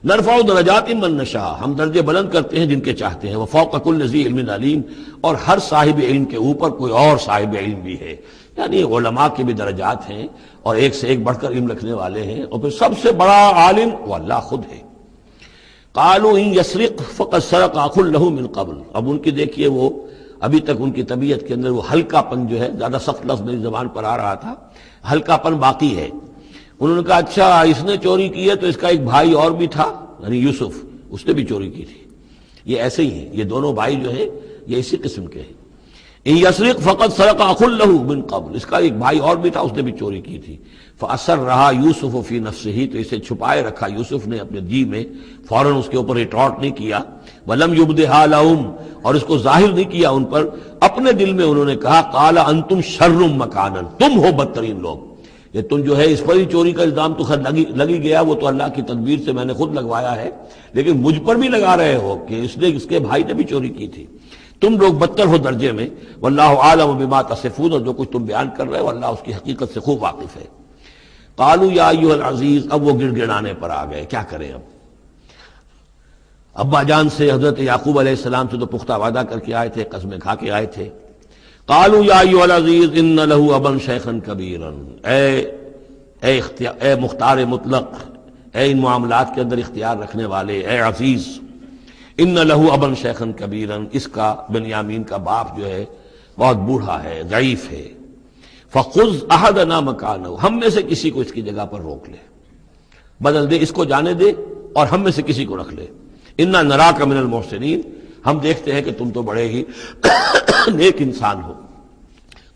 نرفع درجات من نشاء، ہم درجے بلند کرتے ہیں جن کے چاہتے ہیں، وفوق کل ذی علم علیم، اور ہر صاحب علم کے اوپر کوئی اور صاحب علم بھی ہے، یعنی علماء کے بھی درجات ہیں اور ایک سے ایک بڑھ کر علم رکھنے والے ہیں، اور پھر سب سے بڑا عالم وہ اللہ خود ہے۔ قالوا ان یسرق فقد سرق اخ له من قبل، اب ان کی دیکھیے وہ ابھی تک ان کی طبیعت کے اندر وہ ہلکا پن جو ہے، زیادہ سخت لفظ میری زبان پر آ رہا تھا، ہلکا پن باقی ہے۔ انہوں نے کہا اچھا اس نے چوری کی ہے تو اس کا ایک بھائی اور بھی تھا، یعنی یوسف، اس نے بھی چوری کی تھی۔ یہ ایسے ہی ہیں، یہ دونوں بھائی جو ہیں یہ اسی قسم کے ہیں۔ ان یسرق فقط سرق اخ له من قبل، اس کا ایک بھائی اور بھی تھا، اس نے بھی چوری کی تھی۔ فاصرها یوسف فی نفسہ، تو اسے چھپائے رکھا یوسف نے اپنے جی میں، فوراً اس کے اوپر ریٹارٹ نہیں کیا۔ ولم یبدھا لهم، اور اس کو ظاہر نہیں کیا ان پر، اپنے دل میں انہوں نے کہا قال انتم شر مکانا، تم ہو بدترین لوگ، یہ تم جو ہے اس پر ہی چوری کا الزام تو خیر لگی گیا، وہ تو اللہ کی تدبیر سے میں نے خود لگوایا ہے، لیکن مجھ پر بھی لگا رہے ہو کہ اس کے بھائی نے بھی چوری کی تھی، تم لوگ بدتر ہو درجے میں۔ واللہ عالم بما تصفون، اور جو کچھ تم بیان کر رہے ہو اللہ اس کی حقیقت سے خوب واقف ہے۔ قالوا یا ایھا العزیز، اب وہ گڑ گڑانے پر آ گئے، کیا کریں اب؟ ابا جان سے حضرت یعقوب علیہ السلام سے تو پختہ وعدہ کر کے آئے تھے، قسمیں کھا کے آئے تھے۔ قالوا یا ایھا العزیز ان له ابا شیخا کبیرا، اے مختار مطلق، اے ان معاملات کے اندر اختیار رکھنے والے، اے عزیز، ان له ابا شیخا کبیرا، اس کا بنیامین کا باپ جو ہے بہت بوڑھا ہے، ضعیف ہے۔ فخذ احدنا مکانہ، ہم میں سے کسی کو اس کی جگہ پر روک لے، بدل دے، اس کو جانے دے اور ہم میں سے کسی کو رکھ لے۔ انا نراک من المحسنین، ہم دیکھتے ہیں کہ تم تو بڑے ہی نیک انسان ہو۔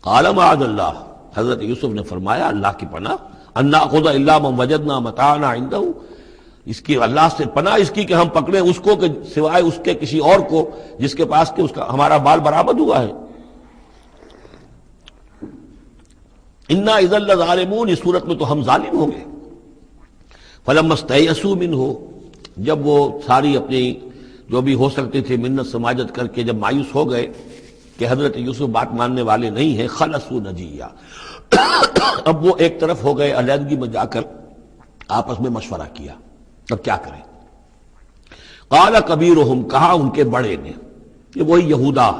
قال معاذ اللہ، حضرت یوسف نے فرمایا اللہ کی پناہ، ان ناخذ الا من وجدنا متاعنا عنده، اس کی اللہ سے پناہ اس کی کہ ہم پکڑیں اس کو کہ سوائے اس کے کسی اور کو جس کے پاس کہ اس کا ہمارا مال برآمد ہوا ہے۔ انا اذا لظالمون، اس صورت میں تو ہم ظالم ہوں گے۔ فلما استيئسوا منه، جب وہ ساری اپنی جو بھی ہو سکتی تھی منت سماجت کر کے جب مایوس ہو گئے کہ حضرت یوسف بات ماننے والے نہیں ہیں، خلصوا نجیہ، اب وہ ایک طرف ہو گئے، علیحدگی میں جا کر آپس میں مشورہ کیا اب کیا کریں۔ قال کبیرہم، کہا ان کے بڑے نے، یہ وہی یہودا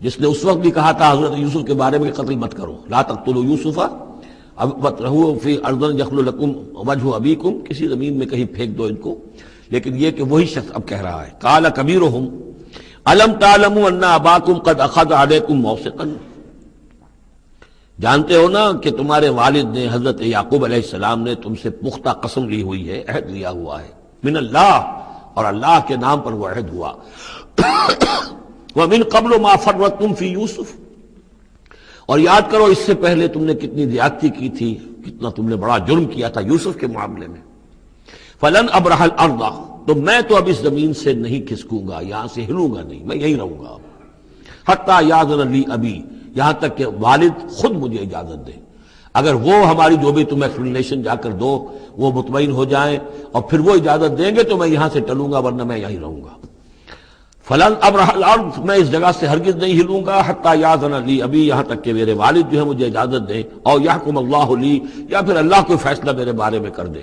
جس نے اس وقت بھی کہا تھا حضرت یوسف کے بارے میں کہ قتل مت کرو، لا تقتلوا یوسف وَاطْرَحُوهُ فِي أَرْضٍ يَخْلُ لَكُمْ وَجْهُ أَبِيكُمْ، کسی زمین میں کہیں پھینک دو ان کو، لیکن یہ کہ وہی شخص اب کہہ رہا ہے قال کبیرہم أَلَمْ تَعْلَمُوا أَنَّ أَبَاكُمْ قَدْ أَخَذَ عَلَيْكُمْ مَوْثِقًا، جانتے ہو نا کہ تمہارے والد نے حضرت یعقوب علیہ السلام نے تم سے پختہ قسم لی ہوئی ہے، عہد لیا ہوا ہے، من اللہ، اور اللہ کے نام پر وہ عہد ہوا۔ وَمِن قَبْلُ مَا فَرَّطْتُمْ فِي يُوسُف، اور یاد کرو اس سے پہلے تم نے کتنی زیادتی کی تھی، کتنا تم نے بڑا جرم کیا تھا یوسف کے معاملے میں۔ فلن ابرح الارض، تو میں تو اب اس زمین سے نہیں کھسکوں گا، یہاں سے ہلوں گا نہیں، میں یہیں رہوں گا حتی یاذن لی ابی، یہاں تک کہ والد خود مجھے اجازت دے، اگر وہ ہماری جو بھی تم ایکسپلینیشن جا کر دو وہ مطمئن ہو جائیں اور پھر وہ اجازت دیں گے تو میں یہاں سے ٹلوں گا، ورنہ میں یہیں رہوں گا۔ فلن ابرح الارض، میں اس جگہ سے ہرگز نہیں ہلوں گا، حتی یاذن لی ابی، یہاں تک کہ میرے والد جو ہے مجھے اجازت دیں، اور یحکم اللہ لی، یا پھر اللہ کوئی فیصلہ میرے بارے میں کر دے،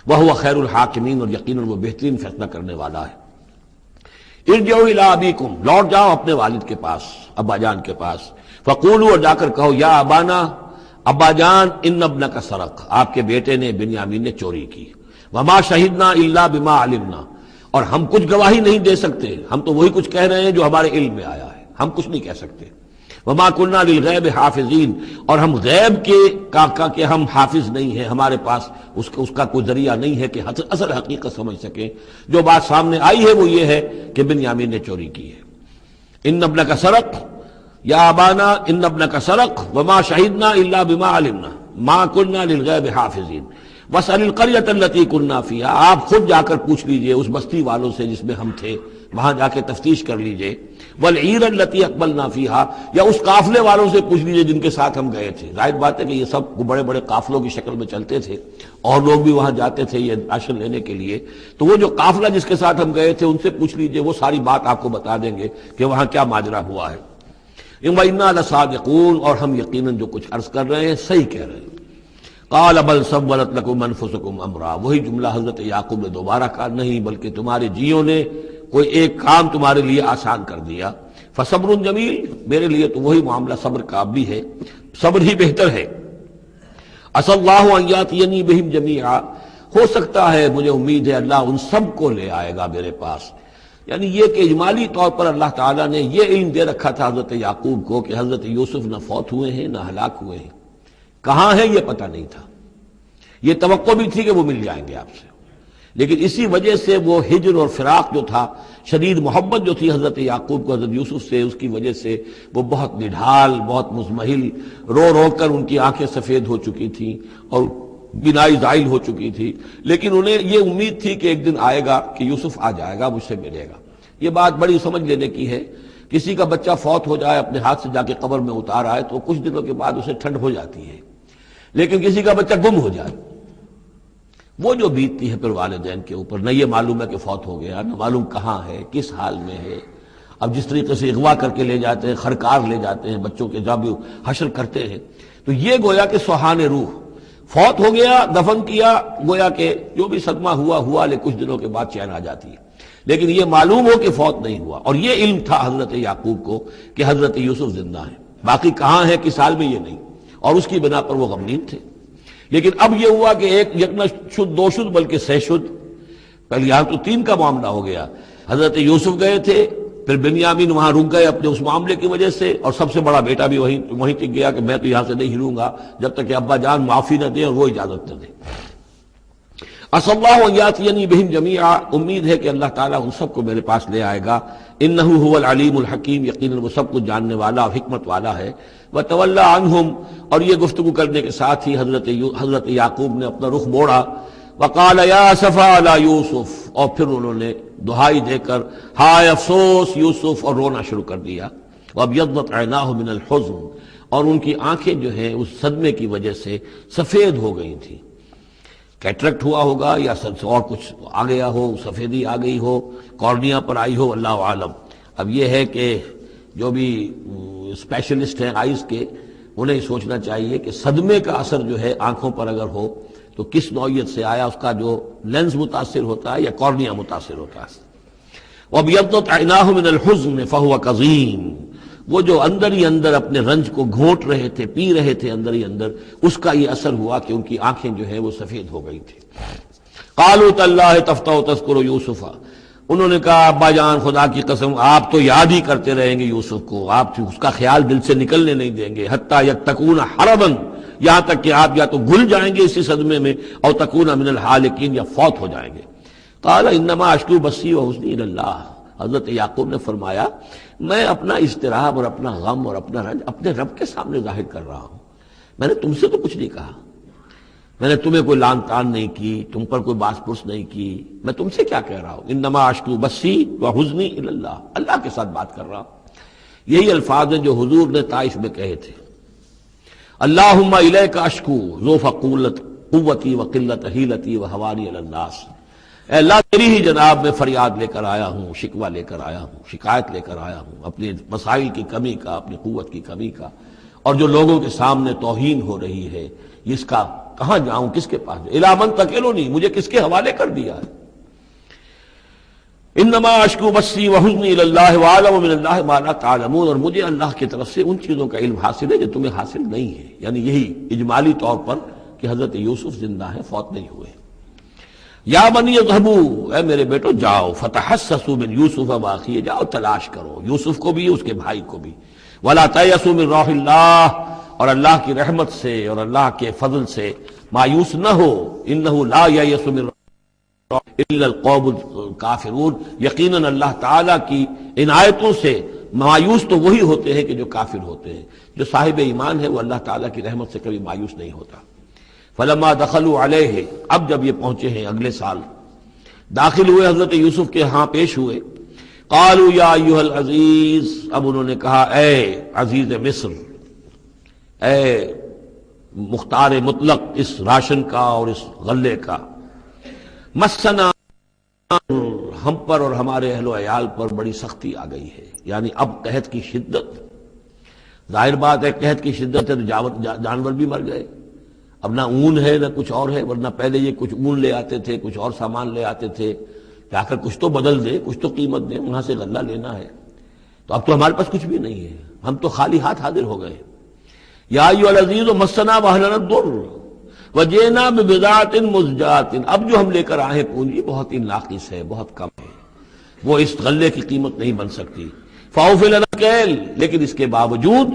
وہو خیر الحاکمین، اور یقیناً وہ بہترین فیصلہ کرنے والا ہے۔ ارجعوا الی ابیکم، لوٹ جاؤ اپنے والد کے پاس، ابا جان کے پاس، فقولوا، اور جا کر کہو، یا ابانا، ابا جان، ان ابنک سرق، آپ کے بیٹے نے بنیامین نے چوری کی، وما شہدنا الا بما علمنا، اور ہم کچھ گواہی نہیں دے سکتے، ہم تو وہی کچھ کہہ رہے ہیں جو ہمارے علم میں آیا ہے، ہم کچھ نہیں کہہ سکتے۔ وما كنا للغیب حافظین، اور ہم غیب کے ہم حافظ نہیں ہیں، ہمارے پاس اس کا کوئی ذریعہ نہیں ہے کہ اصل حقیقت سمجھ سکیں، جو بات سامنے آئی ہے وہ یہ ہے کہ بنیامین نے چوری کی ہے۔ ان ابنک سرق، یا ابانا ان ابنک سرق وما شہدنا الا بما علمنا ما كنا للغیب حافظین واسأل القریۃ التی كنا فیہا، آپ خود جا کر پوچھ لیجئے اس بستی والوں سے جس میں ہم تھے، وہاں جا کے تفتیش کر لیجئے، والعیر التی اقبلنا فیہا، یا اس قافلے والوں سے پوچھ لیجئے جن کے ساتھ ہم گئے تھے۔ ظاہر بات ہے کہ یہ سب بڑے بڑے قافلوں کی شکل میں چلتے تھے اور لوگ بھی وہاں جاتے تھے یہ راشن لینے کے لیے، تو وہ جو قافلہ جس کے ساتھ ہم گئے تھے ان سے پوچھ لیجئے، وہ ساری بات آپ کو بتا دیں گے کہ وہاں کیا ماجرا ہوا ہے۔ وَإِنَّا لَصَادِقُونَ، اور ہم یقیناً جو کچھ عرض کر رہے ہیں صحیح کہہ رہے ہیں۔ قال بل سولت لكم انفسكم امرا، وہی جملہ حضرت یعقوب نے دوبارہ کہا، نہیں بلکہ تمہارے جیوں نے کوئی ایک کام تمہارے لیے آسان کر دیا، فصبر جمیل، میرے لیے تو وہی معاملہ صبر کا بھی ہے، صبر ہی بہتر ہے۔ عسى الله ان ياتيني بهم جميعا، ہو سکتا ہے، مجھے امید ہے اللہ ان سب کو لے آئے گا میرے پاس، یعنی یہ کہ اجمالی طور پر اللہ تعالیٰ نے یہ علم دے رکھا تھا حضرت یعقوب کو کہ حضرت یوسف نہ فوت ہوئے ہیں نہ ہلاک ہوئے ہیں، کہاں ہیں یہ پتہ نہیں تھا، یہ توقع بھی تھی کہ وہ مل جائیں گے آپ سے، لیکن اسی وجہ سے وہ ہجر اور فراق جو تھا، شدید محبت جو تھی حضرت یعقوب کو حضرت یوسف سے، اس کی وجہ سے وہ بہت نڈھال، بہت مزمحل، رو رو کر ان کی آنکھیں سفید ہو چکی تھیں اور بینائی زائل ہو چکی تھی، لیکن انہیں یہ امید تھی کہ ایک دن آئے گا کہ یوسف آ جائے گا، مجھ سے ملے گا۔ یہ بات بڑی سمجھ لینے کی ہے، کسی کا بچہ فوت ہو جائے، اپنے ہاتھ سے جا کے قبر میں اتار آئے تو کچھ دنوں کے بعد اسے ٹھنڈ ہو جاتی ہے، لیکن کسی کا بچہ گم ہو جائے، وہ جو بیتتی ہے پھر والدین کے اوپر، نہ یہ معلوم ہے کہ فوت ہو گیا، نہ معلوم کہاں ہے، کس حال میں ہے۔ اب جس طریقے سے اغوا کر کے لے جاتے ہیں، خرکار لے جاتے ہیں بچوں کے، جب حشر کرتے ہیں، تو یہ گویا کہ سوہان روح، فوت ہو گیا، دفن کیا، گویا کہ جو بھی صدمہ ہوا لیکن کچھ دنوں کے بعد چین آ جاتی ہے، لیکن یہ معلوم ہو کہ فوت نہیں ہوا، اور یہ علم تھا حضرت یعقوب کو کہ حضرت یوسف زندہ ہیں، باقی کہاں ہے کس حال میں یہ نہیں، اور اس کی بنا پر وہ غمگین تھے۔ لیکن اب یہ ہوا کہ ایک یک نہ شد دو شد بلکہ سہ شد، پہلے یہاں تو تین کا معاملہ ہو گیا، حضرت یوسف گئے تھے، پھر بنیامین وہاں رک گئے اپنے اس معاملے کی وجہ سے، اور سب سے بڑا بیٹا بھی وہیں ٹک گیا کہ میں تو یہاں سے نہیں ہلوں گا جب تک کہ ابا جان معافی نہ دیں اور وہ اجازت نہ دیں۔ عسى الله ان ياتيني بهم جميعا، امید ہے کہ اللہ تعالیٰ ان سب کو میرے پاس لے آئے گا، انه هو العلیم الحکیم، یقیناً وہ سب کچھ جاننے والا اور حکمت والا ہے۔ وتولى عنهم، اور یہ گفتگو کرنے کے ساتھ ہی حضرت یعقوب نے اپنا رخ موڑا، وقال یا اسفا علی یوسف، اور پھر انہوں نے دہائی دے کر ہائے افسوس یوسف، اور رونا شروع کر دیا۔ وابيضت عیناہ من الحزن، اور ان کی آنکھیں جو ہیں اس صدمے کی وجہ سے سفید ہو گئی تھیں، کیٹریکٹ ہوا ہوگا یا اور کچھ آ گیا ہو، سفیدی آ گئی ہو، کارنیا پر آئی ہو، اللہ عالم۔ اب یہ ہے کہ جو بھی اسپیشلسٹ ہیں آئیز کے، انہیں سوچنا چاہیے کہ صدمے کا اثر جو ہے آنکھوں پر اگر ہو تو کس نوعیت سے آیا، اس کا جو لینز متاثر ہوتا ہے یا کارنیا متاثر ہوتا ہے۔ وَابْيَضَّتْ عَيْنَاهُ مِنَ الْحُزْنِ فَهُوَ كَظِيمٌ، وہ جو اندر ہی اندر اپنے رنج کو گھونٹ رہے تھے، پی رہے تھے اندر ہی اندر، اس کا یہ اثر ہوا کہ ان کی آنکھیں جو ہے وہ سفید ہو گئی تھی۔ قالوا تاللہ تفتح تذکر یوسف، انہوں نے کہا ابا جان خدا کی قسم آپ تو یاد ہی کرتے رہیں گے یوسف کو، آپ اس کا خیال دل سے نکلنے نہیں دیں گے، حتی یتکون حربا، یہاں تک کہ آپ یا تو گھل جائیں گے اسی صدمے میں، اور تکون من الحالکین، یا فوت ہو جائیں گے۔ قال انما اشکو بثی وحزنی الی اللہ، حضرت یعقوب نے فرمایا میں اپنا اضطراب اور اپنا غم اور اپنا رنج اپنے رب کے سامنے ظاہر کر رہا ہوں، میں نے تم سے تو کچھ نہیں کہا، میں نے تمہیں کوئی لان تان نہیں کی، تم پر کوئی باس پرس نہیں کی، میں تم سے کیا کہہ رہا ہوں، انما اشکو بثی وحزنی الی اللہ، اللہ کے ساتھ بات کر رہا ہوں۔ یہی الفاظ ہیں جو حضور نے طائف میں کہے تھے، اللہم الیک اشکو ضعف قوتی وقلت حیلتی وہوانی علی الناس، اے اللہ تیری ہی جناب میں فریاد لے کر آیا ہوں، شکوہ لے کر آیا ہوں، شکایت لے کر آیا ہوں اپنے مسائل کی کمی کا، اپنی قوت کی کمی کا، اور جو لوگوں کے سامنے توہین ہو رہی ہے اس کا کہاں جاؤں، کس کے پاس جاؤں، الی من تکلنی، مجھے کس کے حوالے کر دیا ہے۔ انما اشکو بثی وحزنی الی اللہ واعلم من اللہ ما لا تعلمون، اور مجھے اللہ کی طرف سے ان چیزوں کا علم حاصل ہے جو تمہیں حاصل نہیں ہے، یعنی یہی اجمالی طور پر کہ حضرت یوسف زندہ ہیں، فوت نہیں ہوئے۔ یا بنی اذهبوا، اے میرے بیٹو جاؤ، فتحسسوا من یوسف واخیہ، جاؤ تلاش کرو یوسف کو بھی اس کے بھائی کو بھی، ولا تیأسوا من روح اللہ، اور اللہ کی رحمت سے اور اللہ کے فضل سے مایوس نہ ہو، انہ لا ییأس من الا القوم الکافرون، یقیناً اللہ تعالیٰ کی عنایتوں سے مایوس تو وہی ہوتے ہیں کہ جو کافر ہوتے ہیں، جو صاحب ایمان ہے وہ اللہ تعالیٰ کی رحمت سے کبھی مایوس نہیں ہوتا۔ فلما دخلوا علیہ، اب جب یہ پہنچے ہیں اگلے سال، داخل ہوئے حضرت یوسف کے ہاں پیش ہوئے، قالوا یا ایھا العزیز، اب انہوں نے کہا اے عزیز مصر، اے مختار مطلق اس راشن کا اور اس غلے کا، مسنا، ہم پر اور ہمارے اہل و عیال پر بڑی سختی آ گئی ہے، یعنی اب قحط کی شدت، ظاہر بات ہے قحط کی شدت ہے تو جانور بھی مر گئے، اب نہ اون ہے نہ کچھ اور ہے، ورنہ پہلے یہ کچھ اون لے آتے تھے، کچھ اور سامان لے آتے تھے کہ آ کر کچھ تو بدل دے، کچھ تو قیمت دے، وہاں سے غلہ لینا ہے، تو اب تو ہمارے پاس کچھ بھی نہیں ہے، ہم تو خالی ہاتھ حاضر ہو گئے۔ یا ایھا العزیز مسنا واہلنا الضر وجئنا ببضاعۃ مزجاۃ، اب جو ہم لے کر آئے ہیں پونجی بہت ہی ناقص ہے، بہت کم ہے، وہ اس غلے کی قیمت نہیں بن سکتی. فَأَوْفِ لَنَا الْكَيْلَ، لیکن اس کے باوجود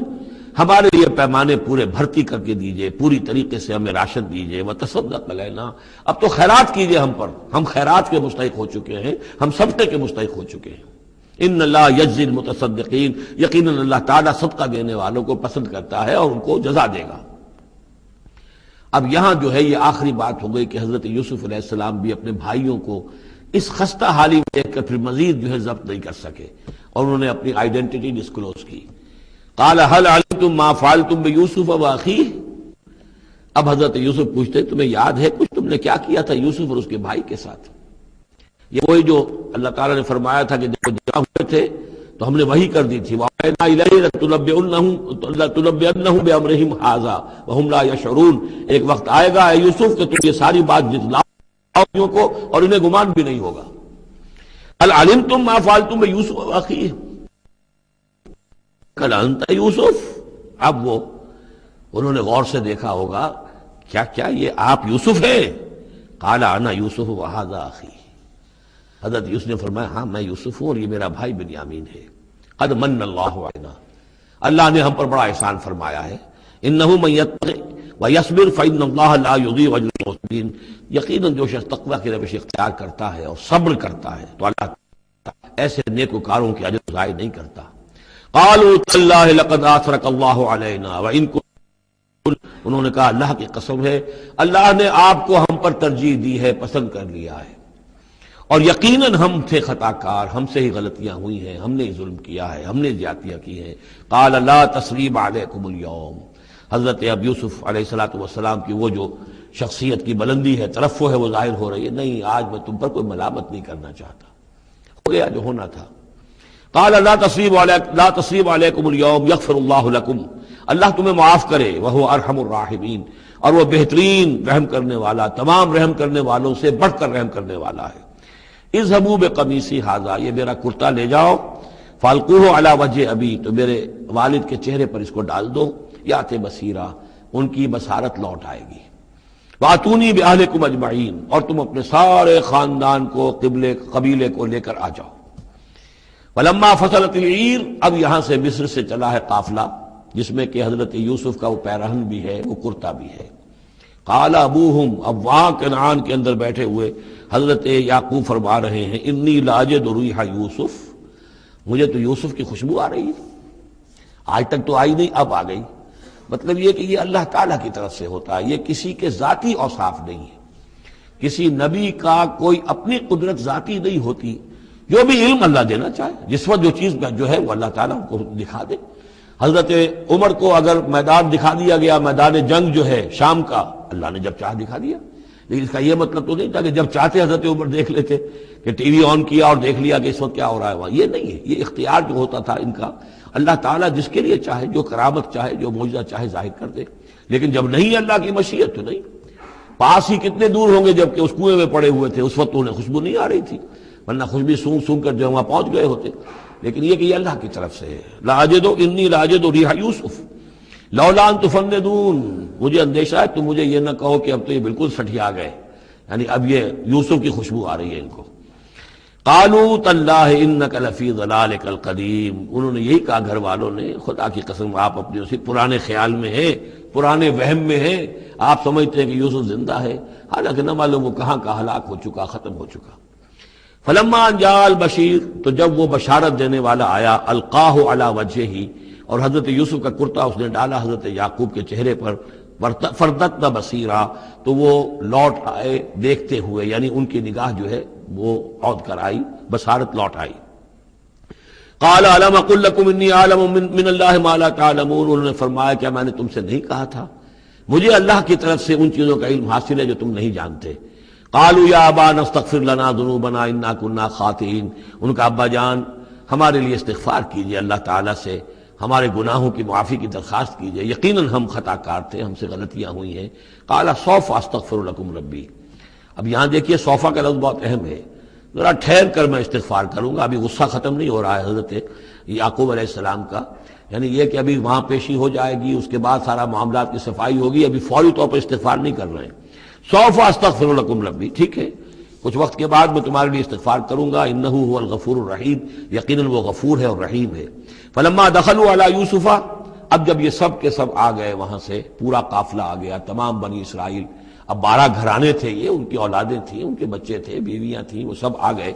ہمارے لیے پیمانے پورے بھرتی کر کے دیجئے، پوری طریقے سے ہمیں راشن دیجئے. وَتَصَدَّقْ عَلَيْنَا، اب تو خیرات کیجئے ہم پر، ہم خیرات کے مستحق ہو چکے ہیں، ہم صدقے کے مستحق ہو چکے ہیں. ان اللہ یجزی المتصدقین، یقیناً اللہ تعالیٰ صدقہ دینے والوں کو پسند کرتا ہے اور ان کو جزا دے گا. اب یہاں جو ہے یہ آخری بات ہو گئی کہ حضرت یوسف علیہ السلام بھی اپنے بھائیوں کو اس خستہ حالی میں دیکھ کر پھر مزید جو ہے ضبط نہیں کر سکے اور انہوں نے اپنی آئیڈینٹی ڈسکلوز کی. قال هل علمتم ما فعلتم بيوسف واخيه، اب حضرت یوسف پوچھتے تمہیں یاد ہے کچھ تم نے کیا کیا تھا یوسف اور اس کے بھائی کے ساتھ؟ یہ وہی جو اللہ تعالیٰ نے فرمایا تھا کہ جب جمع ہوئے تھے تو ہم نے وہی کر دی تھی. وَأَوْحَيْنَا إِلَيْهِ لَتُنَبِّئَنَّهُم بِأَمْرِهِمْ هَٰذَا وَهُمْ لَا يَشْعُرُونَ، ایک وقت آئے گا اے یوسف کہ تم یہ ساری بات جتلاؤ کو اور انہیں گمان بھی نہیں ہوگا. هل علمتم ما فعلتم بيوسف واخيه قال انت یوسف، اب وہ انہوں نے غور سے دیکھا ہوگا کیا یہ آپ یوسف ہیں؟ قال انا یوسف وهذا اخی، حضرت یوسف نے فرمایا ہاں میں یوسف ہوں اور یہ میرا بھائی بنیامین ہے. قد من اللہ علینا، اللہ نے ہم پر بڑا احسان فرمایا ہے. انہ من یتق ویصبر فإن اللہ لا یضیع اجر المحسنین، یقیناً جو شخص تقوی کی روش اختیار کرتا ہے اور صبر کرتا ہے تو اللہ ایسے نیکوکاروں کے اجر ضائع نہیں کرتا. قالوا تاللہ لقد آثرک اللہ علینا وإن كنت، انہوں نے کہا اللہ کی قسم ہے اللہ نے آپ کو ہم پر ترجیح دی ہے، پسند کر لیا ہے، اور یقیناً ہم تھے خطا کار، ہم سے ہی غلطیاں ہوئی ہیں، ہم نے ظلم کیا ہے، ہم نے زیادتیاں کی ہیں. قال لا تثریب علیکم اليوم، حضرت اب یوسف علیہ السلام کی وہ جو شخصیت کی بلندی ہے، ترفع ہے، وہ ظاہر ہو رہی ہے. نہیں، آج میں تم پر کوئی ملامت نہیں کرنا چاہتا، ہو گیا جو ہونا تھا. قال لا تثریب علیکم اليوم یغفر اللہ لکم، اللہ تمہیں معاف کرے. وہو ارحم الراحمین، اور وہ بہترین رحم کرنے والا، تمام رحم کرنے والوں سے بڑھ کر رحم کرنے والا ہے. اذهبوا بقمیصی ھذا، یہ میرا کرتا لے جاؤ، فالقوہ علی وجہ ابی، تو میرے والد کے چہرے پر اس کو ڈال دو، یات بصیرہ، ان کی بصارت لوٹ آئے گی. واتونی باہلکم اجمعین، اور تم اپنے سارے خاندان کو، قبیلے کو لے کر آ جاؤ. ولما فصلت العیر، اب یہاں سے مصر سے چلا ہے قافلہ جس میں کہ حضرت یوسف کا وہ پیرہن بھی ہے، وہ کرتا بھی ہے. قال ابوہم، اب وہاں کنعان کے اندر بیٹھے ہوئے حضرت یعقوب فرما رہے ہیں انی لاجد ریح یوسف، مجھے تو یوسف کی خوشبو آ رہی ہے، آج تک تو آئی نہیں، اب آ گئی. مطلب یہ کہ یہ اللہ تعالیٰ کی طرف سے ہوتا ہے، یہ کسی کے ذاتی اوصاف نہیں ہے. کسی نبی کا کوئی اپنی قدرت ذاتی نہیں ہوتی، جو بھی علم اللہ دینا چاہے، جس وقت جو چیز جو ہے وہ اللہ تعالیٰ کو دکھا دے. حضرت عمر کو اگر میدان دکھا دیا گیا، میدان جنگ جو ہے شام کا، اللہ نے جب چاہ دکھا دیا. لیکن اس کا یہ مطلب تو نہیں تھا کہ جب چاہتے حضرت عمر دیکھ لیتے، کہ ٹی وی آن کیا اور دیکھ لیا کہ اس وقت کیا ہو رہا ہے وہاں. یہ نہیں ہے، یہ اختیار جو ہوتا تھا ان کا، اللہ تعالیٰ جس کے لیے چاہے، جو کرامت چاہے، جو معجزہ چاہے ظاہر کر دے. لیکن جب نہیں اللہ کی مشیت تو نہیں. پاس ہی کتنے دور ہوں گے جب کہ اس کنویں میں پڑے ہوئے تھے، اس وقت انہیں خوشبو نہیں آ رہی تھی، ورنہ خوشبو سونگ سونگ کر جو وہاں پہنچ گئے ہوتے. لیکن یہ کہ یہ اللہ کی طرف سے ہے. لاجد انی لاجد ریح یوسف لولا ان تفندون، مجھے اندیشہ ہے تم مجھے یہ نہ کہو کہ اب تو یہ بالکل سٹھیا گئے، یعنی اب یہ یوسف کی خوشبو آ رہی ہے ان کو. قالوا تاللہ انک لفی ضلالک القدیم، انہوں نے یہی کہا گھر والوں نے، خدا کی قسم آپ اپنے اسی پرانے خیال میں ہیں، پرانے وہم میں ہیں، آپ سمجھتے ہیں کہ یوسف زندہ ہے، حالانکہ نہ معلوم وہ کہاں کا ہلاک ہو چکا، ختم ہو چکا. فلما جاء البشیر، تو جب وہ بشارت دینے والا آیا، القاہ علی وجہہ، اور حضرت یوسف کا کرتا اس نے ڈالا حضرت یعقوب کے چہرے پر، فردتنا بصیرا، تو وہ لوٹ آئے دیکھتے ہوئے، یعنی ان کی نگاہ جو ہے وہ عود کر آئی، بصارت لوٹ آئی. قال الم اقل لکم انی اعلم من اللہ ما لا تعلمون، انہوں نے فرمایا کیا میں نے تم سے نہیں کہا تھا مجھے اللہ کی طرف سے ان چیزوں کا علم حاصل ہے جو تم نہیں جانتے. قالوا یا ابانا استغفر لنا ذنوبنا انا كنا خاطئین، ان کا ابا جان ہمارے لیے استغفار کیجئے اللہ تعالیٰ سے، ہمارے گناہوں کی معافی کی درخواست کیجئے، یقیناً ہم خطا کار تھے، ہم سے غلطیاں ہوئی ہیں. قال سوف استغفر لکم ربی، اب یہاں دیکھیے صوفہ کا لفظ بہت اہم ہے، ذرا ٹھہر کر میں استغفار کروں گا. ابھی غصہ ختم نہیں ہو رہا ہے حضرت یعقوب علیہ السلام کا، یعنی یہ کہ ابھی وہاں پیشی ہو جائے گی، اس کے بعد سارا معاملات کی صفائی ہوگی، ابھی فوری طور پر استغفار نہیں کر رہے ہیں. سوف استغفر لکم ربی، ٹھیک ہے، کچھ وقت کے بعد میں تمہارے لیے استغفار کروں گا، انہ هو الغفور الرحیم، یقیناً وہ غفور ہے اور رحیم ہے۔ فلما دخلوا علی یوسف، اب جب یہ سب کے سب آ گئے وہاں سے، پورا قافلہ آ گیا، تمام بنی اسرائیل، اب 12 گھرانے تھے یہ، ان کی اولادیں تھیں، ان کے بچے تھے، بیویاں تھیں، وہ سب آ گئے۔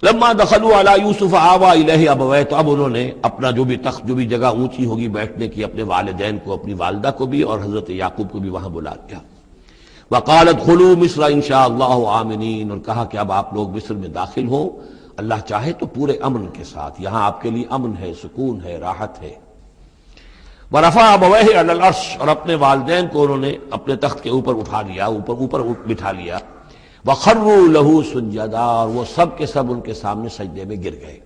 لما دخلوا علی یوسف آویٰ الیہ ابویہ، تو اب انہوں نے اپنا جو بھی تخت، جو بھی جگہ اونچی ہوگی بیٹھنے کی، اپنے والدین کو، اپنی والدہ کو بھی اور حضرت یعقوب کو بھی وہاں بلا لیا۔ وقال ادخلوا مصر ان شاء اللہ آمنین، اور کہا کہ اب آپ لوگ مصر میں داخل ہوں اللہ چاہے تو پورے امن کے ساتھ، یہاں آپ کے لیے امن ہے، سکون ہے، راحت ہے۔ ورفع ابویہ علی العرش، اور اپنے والدین کو انہوں نے اپنے تخت کے اوپر اٹھا لیا، اوپر بٹھا لیا۔ وخروا لہ سجدا، اور وہ سب کے سب ان کے سامنے سجدے میں گر گئے۔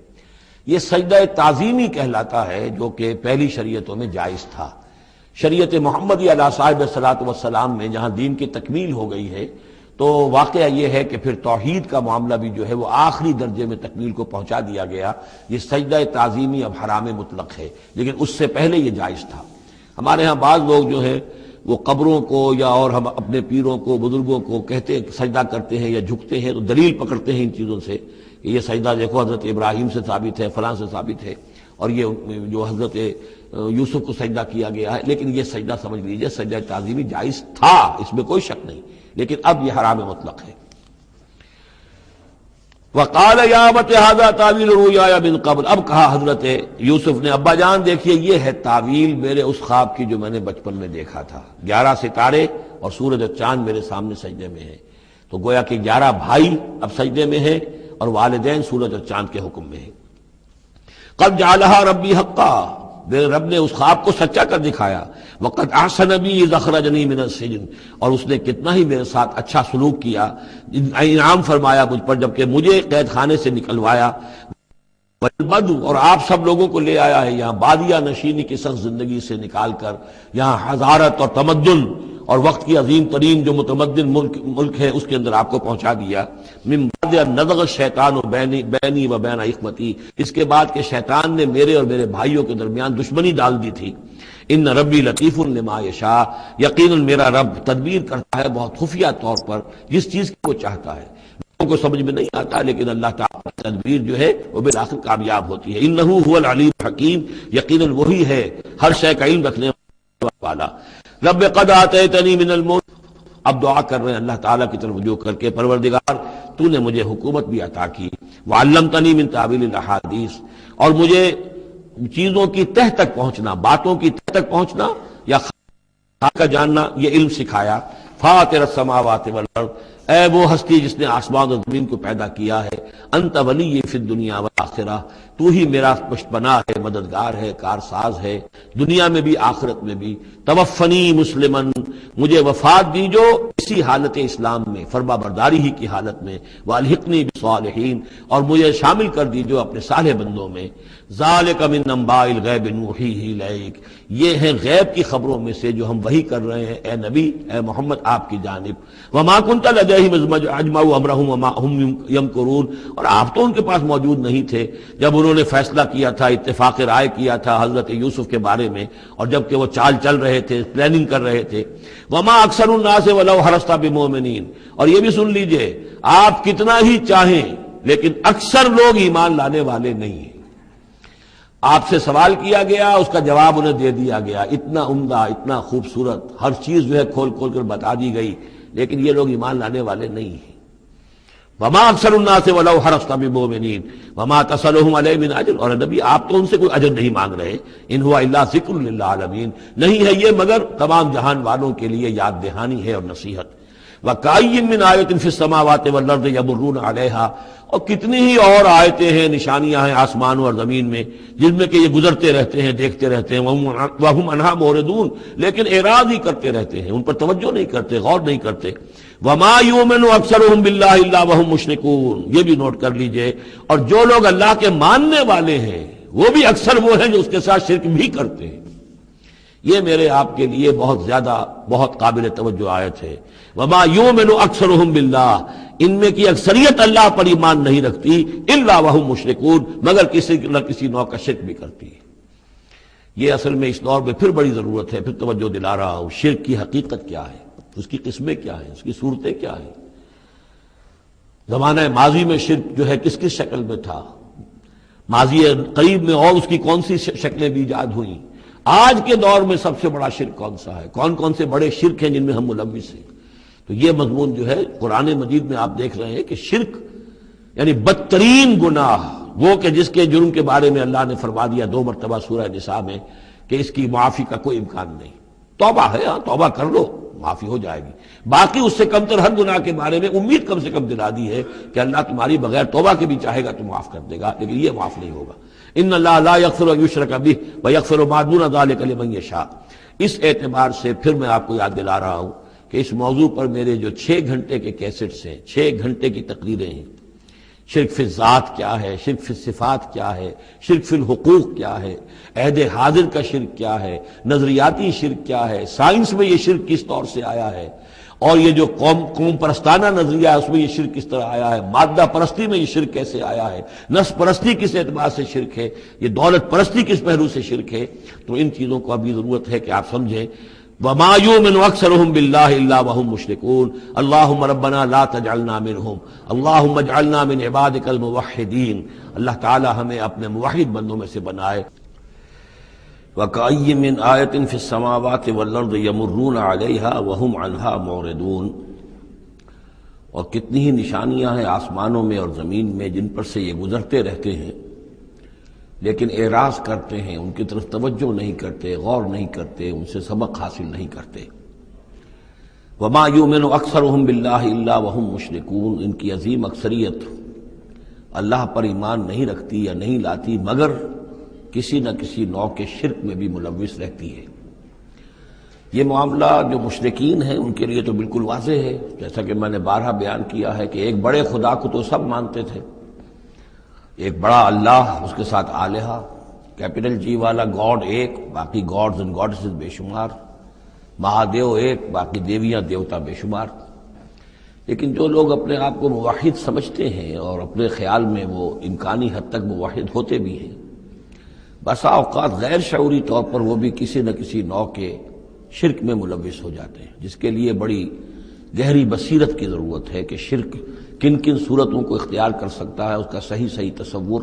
یہ سجدہ تعظیمی کہلاتا ہے، جو کہ پہلی شریعتوں میں جائز تھا۔ شریعت محمدی علیہ صاحب الصلاۃ والسلام میں جہاں دین کی تکمیل ہو گئی ہے، تو واقعہ یہ ہے کہ پھر توحید کا معاملہ بھی جو ہے وہ آخری درجے میں تکمیل کو پہنچا دیا گیا۔ یہ سجدہ تعظیمی اب حرام مطلق ہے، لیکن اس سے پہلے یہ جائز تھا۔ ہمارے ہاں بعض لوگ جو ہے وہ قبروں کو یا اور ہم اپنے پیروں کو، بزرگوں کو کہتے سجدہ کرتے ہیں یا جھکتے ہیں، تو دلیل پکڑتے ہیں ان چیزوں سے کہ یہ سجدہ دیکھو حضرت ابراہیم سے ثابت ہے، فلاں سے ثابت ہے، اور یہ جو حضرت یوسف کو سجدہ کیا گیا ہے۔ لیکن یہ سجدہ سمجھ لیجئے سجدہ تعظیمی جائز تھا، اس میں کوئی شک نہیں، لیکن اب یہ حرام مطلق ہے۔ وقال یا ابت ھذا تعویل رؤیایا من قبل، اب کہا حضرت یوسف نے، ابا جان دیکھیے یہ ہے تعویل میرے اس خواب کی جو میں نے بچپن میں دیکھا تھا، 11 ستارے اور سورج اور چاند میرے سامنے سجدے میں ہیں۔ تو گویا کہ 11 بھائی اب سجدے میں ہیں اور والدین سورج اور چاند کے حکم میں ہیں۔ قد جعلها ربی حقا، میرے رب نے اس خواب کو سچا کر دکھایا۔ وقد احسن بی اذ اخرجنی من السجن، اور اس نے کتنا ہی میرے ساتھ اچھا سلوک کیا، انعام فرمایا مجھ پر جبکہ مجھے قید خانے سے نکلوایا۔ والبدو، اور آپ سب لوگوں کو لے آیا ہے یہاں بادیہ نشینی کی سخت زندگی سے نکال کر یہاں حضارت اور تمدن اور وقت کی عظیم ترین جو متمدن ملک ہے اس کے اندر آپ کو پہنچا دیا۔ من بعد ان نزغ الشیطان بینی و بین اخوتی، اس کے بعد کہ شیطان نے میرے اور میرے بھائیوں کے درمیان دشمنی ڈال دی تھی۔ ان ربی لطیف لما یشاء، یقیناً میرا رب تدبیر کرتا ہے بہت خفیہ طور پر جس چیز کی وہ چاہتا ہے، لوگوں کو سمجھ میں نہیں آتا، لیکن اللہ تعالیٰ کی تدبیر جو ہے وہ بالآخر کامیاب ہوتی ہے۔ انہ هو العلیم الحکیم، یقیناً وہی ہے ہر شے کا علم رکھنے والا۔ رب قد آتیتنی من الملک، اب دعا کر رہے ہیں اللہ تعالیٰ کی طرف رجوع کر کے، پروردگار تو نے مجھے حکومت بھی عطا کی، وعلمتنی من تعویل الاحادیث، اور مجھے چیزوں کی تہ تک پہنچنا، باتوں کی تہ تک پہنچنا یا خاص کا جاننا، یہ علم سکھایا۔ فاطر السماوات والارض، اے وہ ہستی جس نے آسمان اور زمین کو پیدا کیا ہے، انت ولی فی الدنیا والآخرہ، تو ہی میرا پشتپناہ ہے، مددگار ہے، کارساز ہے، دنیا میں بھی آخرت میں بھی۔ توفنی مسلمن، مجھے وفات دیجو اسی حالت اسلام میں، فرما برداری ہی کی حالت میں، والحقنی بالصالحین، اور مجھے شامل کر دیجو اپنے صالح بندوں میں۔ ذالک من انباء الغیب نوحیہ الیک، یہ ہیں غیب کی خبروں میں سے جو ہم وحی کر رہے ہیں اے نبی، اے محمد آپ کی جانب۔ وما کنت لدیہم اذ اجمعوا امرہم وما ہم یمکرون، اور آپ تو ان کے پاس موجود نہیں تھے جب انہوں نے فیصلہ کیا تھا، اتفاق رائے کیا تھا حضرت یوسف کے بارے میں، اور جب کہ وہ چال چل رہے تھے، پلاننگ کر رہے تھے۔ وما اکثر الناس ولو حرصت بمؤمنین، اور یہ بھی سن لیجئے آپ کتنا ہی چاہیں لیکن اکثر لوگ ایمان لانے والے نہیں ہیں۔ آپ سے سوال کیا گیا، اس کا جواب انہیں دے دیا گیا، اتنا عمدہ، اتنا خوبصورت، ہر چیز جو ہے کھول کھول کر بتا دی گئی، لیکن یہ لوگ ایمان لانے والے نہیں ہیں۔ وما اکثر الناس ولو حرصت بمؤمنین وما تصلهم علیہ من اجر، اور نبی آپ تو ان سے کوئی اجر نہیں مانگ رہے، ان هو الا ذکر للعالمین، نہیں ہے یہ مگر تمام جہان والوں کے لیے یاد دہانی ہے اور نصیحت۔ وَكَأَيٍّ مِّنْ آیَةٍ فِي السَّمَاوَاتِ وَالْأَرْضِ يَمُرُّونَ عَلَيْهَا، اور کتنی ہی اور آیتیں ہیں، نشانیاں ہیں آسمانوں اور زمین میں جن میں کہ یہ گزرتے رہتے ہیں، دیکھتے رہتے ہیں، وَهُمْ عَنْهَا مُعْرِضُونَ، لیکن اعراض ہی کرتے رہتے ہیں، ان پر توجہ نہیں کرتے، غور نہیں کرتے۔ وَمَا يُؤْمِنُ أَكْثَرُهُم بِاللَّهِ إِلَّا وَهُمْ مُشْرِكُونَ، یہ بھی نوٹ کر لیجئے، اور جو لوگ اللہ کے ماننے والے ہیں وہ بھی اکثر وہ ہیں جو اس کے ساتھ شرک بھی کرتے ہیں۔ یہ میرے آپ کے لیے بہت زیادہ، بہت قابل توجہ آیت ہے۔ وما یؤمن اکثرهم باللہ، ان میں کی اکثریت اللہ پر ایمان نہیں رکھتی، الا وهم مشرکون، مگر کسی نہ کسی نوع کا شرک بھی کرتی ہے۔ یہ اصل میں اس دور میں پھر بڑی ضرورت ہے، پھر توجہ دلا رہا ہوں، شرک کی حقیقت کیا ہے، اس کی قسمیں کیا ہیں، اس کی صورتیں کیا ہیں، زمانہ ماضی میں شرک جو ہے کس کس شکل میں تھا، ماضی قریب میں اور اس کی کون سی شکلیں بھی ایجاد ہوئیں، آج کے دور میں سب سے بڑا شرک کون سا ہے، کون کون سے بڑے شرک ہیں جن میں ہم ملوث ہیں۔ تو یہ مضمون جو ہے قرآن مجید میں آپ دیکھ رہے ہیں کہ شرک یعنی بدترین گناہ وہ کہ جس کے جرم کے بارے میں اللہ نے فرما دیا 2 مرتبہ سورہ نساء میں کہ اس کی معافی کا کوئی امکان نہیں۔ توبہ ہے، ہاں توبہ کر لو معافی ہو جائے گی، باقی اس سے کم تر ہر گناہ کے بارے میں امید کم سے کم دلا دی ہے کہ اللہ تمہاری بغیر توبہ کے بھی چاہے گا تو معاف کر دے گا، لیکن یہ معاف نہیں ہوگا۔ ان اللہ لا یغفر ان یشرک بہ ویغفر ما دون ذلک لمن یشاء۔ اس اعتبار سے پھر میں آپ کو یاد دلا رہا ہوں کہ اس موضوع پر میرے جو 6 گھنٹے کے کیسٹس ہیں، 6 گھنٹے کی تقریریں ہیں، شرک فی الذات کیا ہے، شرک فی الصفات کیا ہے، شرک فی الحقوق کیا ہے، عہد حاضر کا شرک کیا ہے، نظریاتی شرک کیا ہے، سائنس میں یہ شرک کس طور سے آیا ہے، اور یہ جو قوم پرستانہ نظریہ ہے اس میں یہ شرک کس طرح آیا ہے، مادہ پرستی میں یہ شرک کیسے آیا ہے، نفس پرستی کس اعتبار سے شرک ہے، یہ دولت پرستی کس پہلو سے شرک ہے۔ تو ان چیزوں کو ابھی ضرورت ہے کہ آپ سمجھیں۔ وما يؤمن اكثرهم بالله الا وهم مشركون اللهم ربنا لا تجعلنا منهم اللهم اجعلنا من عبادك الموحدين۔ اللہ تعالی ہمیں اپنے موحد بندوں میں سے بنائے۔ وكأي من آية في السماوات والأرض يمرون عليها وهم عنها معرضون۔ اور کتنی ہی نشانیاں ہیں آسمانوں میں اور زمین میں جن پر سے یہ گزرتے رہتے ہیں لیکن اعراض کرتے ہیں، ان کی طرف توجہ نہیں کرتے، غور نہیں کرتے، ان سے سبق حاصل نہیں کرتے۔ وما یؤمن اکثرهم باللہ الا وهم مشرکون۔ ان کی عظیم اکثریت اللہ پر ایمان نہیں رکھتی یا نہیں لاتی مگر کسی نہ کسی نوع کے شرک میں بھی ملوث رہتی ہے۔ یہ معاملہ جو مشرکین ہیں ان کے لیے تو بالکل واضح ہے، جیسا کہ میں نے بارہا بیان کیا ہے کہ ایک بڑے خدا کو تو سب مانتے تھے، ایک بڑا اللہ، اس کے ساتھ آلہہ، کیپٹل جی والا گاڈ ایک، باقی گاڈز اینڈ گاڈسز بے شمار، مہادیو ایک، باقی دیویاں دیوتا بے شمار۔ لیکن جو لوگ اپنے آپ کو موحد سمجھتے ہیں اور اپنے خیال میں وہ امکانی حد تک موحد ہوتے بھی ہیں، بسا اوقات غیر شعوری طور پر وہ بھی کسی نہ کسی نوع کے شرک میں ملوث ہو جاتے ہیں، جس کے لیے بڑی گہری بصیرت کی ضرورت ہے کہ شرک کن کن صورتوں کو اختیار کر سکتا ہے، اس کا صحیح تصور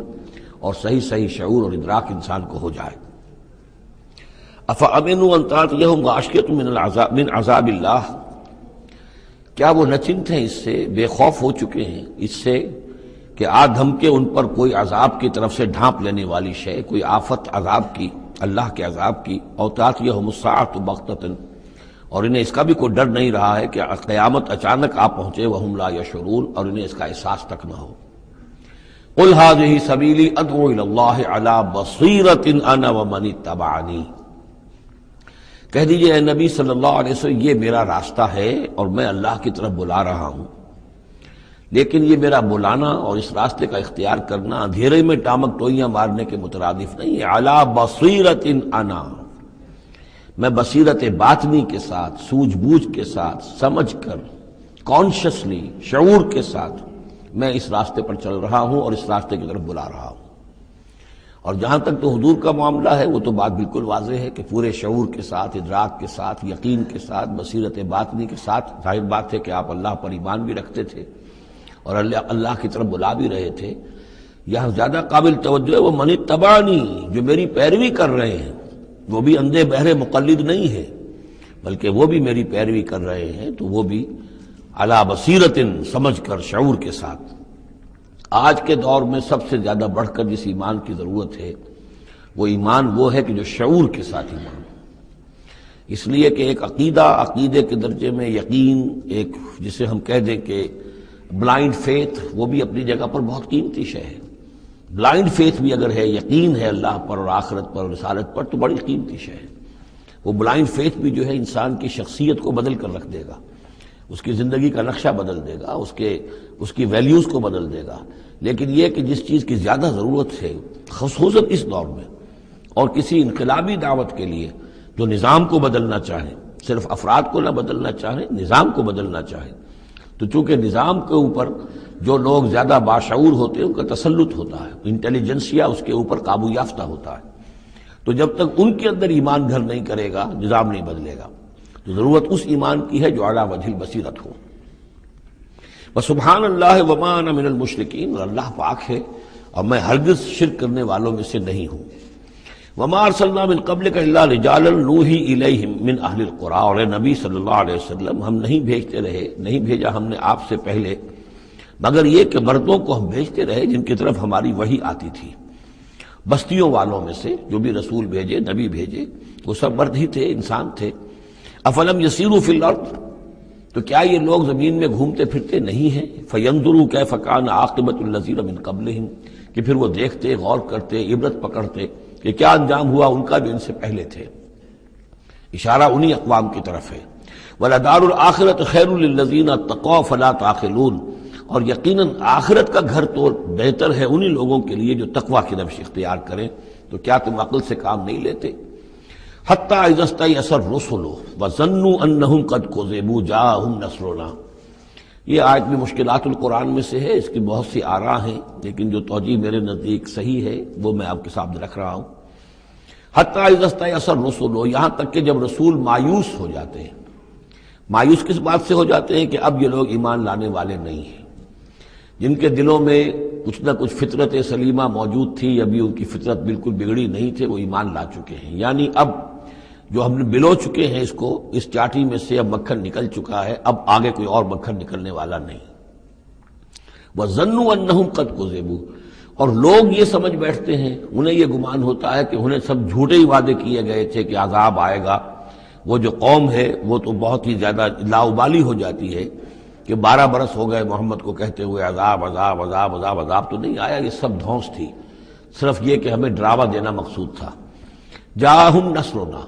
اور صحیح شعور اور ادراک انسان کو ہو جائے۔ افامنوا ان تاتیہم غاشیۃ من عذاب اللہ۔ کیا وہ نہ چنت ہیں، اس سے بے خوف ہو چکے ہیں اس سے کہ دھمکے ان پر کوئی عذاب کی طرف سے ڈھانپ لینے والی شے، کوئی آفت عذاب کی، اللہ کے عذاب کی، او تاتیہم الساعۃ بغتۃ، اور انہیں اس کا بھی کوئی ڈر نہیں رہا ہے کہ قیامت اچانک آ پہنچے، وہم لا یشعرون، اور انہیں اس کا احساس تک نہ ہو۔ قل ھذہ سبیلی ادعو الی اللہ علی بصیرۃ انا ومن اتبعنی۔ کہہ دیجئے اے نبی صلی اللہ علیہ وسلم، یہ میرا راستہ ہے اور میں اللہ کی طرف بلا رہا ہوں، لیکن یہ میرا بلانا اور اس راستے کا اختیار کرنا اندھیرے میں ٹامک ٹوئیاں مارنے کے مترادف نہیں ہے۔ علی بصیرۃ انا، میں بصیرت باطنی کے ساتھ، سوجھ بوجھ کے ساتھ، سمجھ کر، کانشسلی، شعور کے ساتھ میں اس راستے پر چل رہا ہوں اور اس راستے کی طرف بلا رہا ہوں۔ اور جہاں تک تو حضور کا معاملہ ہے وہ تو بات بالکل واضح ہے کہ پورے شعور کے ساتھ، ادراک کے ساتھ، یقین کے ساتھ، بصیرت باطنی کے ساتھ، ظاہر بات ہے کہ آپ اللہ پر ایمان بھی رکھتے تھے اور اللہ کی طرف بلا بھی رہے تھے۔ یہاں زیادہ قابل توجہ ہے وہ من اتبعنی، جو میری پیروی کر رہے ہیں، وہ بھی اندھے بہرے مقلد نہیں ہے بلکہ وہ بھی میری پیروی کر رہے ہیں، تو وہ بھی علی بصیرت، سمجھ کر، شعور کے ساتھ۔ آج کے دور میں سب سے زیادہ بڑھ کر جس ایمان کی ضرورت ہے وہ ایمان وہ ہے کہ جو شعور کے ساتھ ایمان، اس لیے کہ ایک عقیدے کے درجے میں یقین، ایک جسے ہم کہہ دیں کہ بلائنڈ فیتھ، وہ بھی اپنی جگہ پر بہت قیمتی شے ہے۔ بلائنڈ فیتھ بھی اگر ہے، یقین ہے اللہ پر اور آخرت پر اور رسالت پر، تو بڑی قیمتی شے ہے۔ وہ بلائنڈ فیتھ بھی جو ہے انسان کی شخصیت کو بدل کر رکھ دے گا، اس کی زندگی کا نقشہ بدل دے گا، اس کی ویلیوز کو بدل دے گا۔ لیکن یہ کہ جس چیز کی زیادہ ضرورت ہے خصوصاً اس دور میں، اور کسی انقلابی دعوت کے لیے جو نظام کو بدلنا چاہے، صرف افراد کو نہ بدلنا چاہے، نظام کو بدلنا چاہے، تو چونکہ نظام کے اوپر جو لوگ زیادہ باشعور ہوتے ہیں ان کا تسلط ہوتا ہے، انٹیلیجنسیا اس کے اوپر قابو یافتہ ہوتا ہے، تو جب تک ان کے اندر ایمان گھر نہیں کرے گا نظام نہیں بدلے گا۔ تو ضرورت اس ایمان کی ہے جو اعلیٰ وجہ البصیرت ہو۔ وسبحان اللہ وما انا من المشرکین، اور اللہ پاک ہے اور میں ہرگز شرک کرنے والوں میں سے نہیں ہوں۔ وما ارسلنا من قبلک الا رجالا نوحی الیہم من اہل القری، اور اے نبی صلی اللہ علیہ وسلم ہم نہیں بھیجا ہم نے آپ سے پہلے مگر یہ کہ مردوں کو ہم بھیجتے رہے جن کی طرف ہماری وحی آتی تھی، بستیوں والوں میں سے جو بھی رسول بھیجے نبی بھیجے وہ سب مرد ہی تھے، انسان تھے۔ افلم یسیروا فی الارض، تو کیا یہ لوگ زمین میں گھومتے پھرتے نہیں ہیں؟ فینظروا کیف کان عاقبۃ الذین من قبلہم، کہ پھر وہ دیکھتے، غور کرتے، عبرت پکڑتے کہ کیا انجام ہوا ان کا جو ان سے پہلے تھے۔ اشارہ انہی اقوام کی طرف ہے۔ وَلَدَارُ الْآخِرَةُ خَيْرٌ لِلَّذِينَ اتَّقَوْا فَلَا تَعْقِلُونَ، اور یقیناً آخرت کا گھر تو بہتر ہے انہی لوگوں کے لیے جو تقویٰ کی روش اختیار کریں، تو کیا تم عقل سے کام نہیں لیتے؟ حَتَّىٰ إِذَا اسْتَيْأَسَ الرُّسُلُ وَظَنُّوا أَنَّهُمْ قَدْ كُذِبُوا جَاءَهُمْ نَصْرُنَا، یہ آیت بھی مشکلات القرآن میں سے ہے، اس کی بہت سی آراء ہیں، لیکن جو توجیہ میرے نزدیک صحیح ہے وہ میں آپ کے سامنے رکھ رہا ہوں۔ حتیٰ اذا استیأس الرسل، یہاں تک کہ جب رسول مایوس ہو جاتے ہیں۔ مایوس کس بات سے ہو جاتے ہیں؟ کہ اب یہ لوگ ایمان لانے والے نہیں ہیں، جن کے دلوں میں کچھ نہ کچھ فطرت سلیمہ موجود تھی، ابھی ان کی فطرت بالکل بگڑی نہیں تھے، وہ ایمان لا چکے ہیں، یعنی اب جو ہم نے بلو چکے ہیں اس کو، اس چاٹی میں سے اب مکھن نکل چکا ہے، اب آگے کوئی اور مکھن نکلنے والا نہیں۔ وَظَنُّوا أَنَّهُمْ قَدْ كُذِبُوا، اور لوگ یہ سمجھ بیٹھتے ہیں، انہیں یہ گمان ہوتا ہے کہ انہیں سب جھوٹے ہی وعدے کیے گئے تھے کہ عذاب آئے گا۔ وہ جو قوم ہے وہ تو بہت ہی زیادہ لاؤبالی ہو جاتی ہے کہ 12 برس ہو گئے محمد کو کہتے ہوئے عذاب عذاب عذاب عذاب، عذاب تو نہیں آیا، یہ سب دھونس تھی، صرف یہ کہ ہمیں ڈراوا دینا مقصود تھا۔ جاءہم نصرنا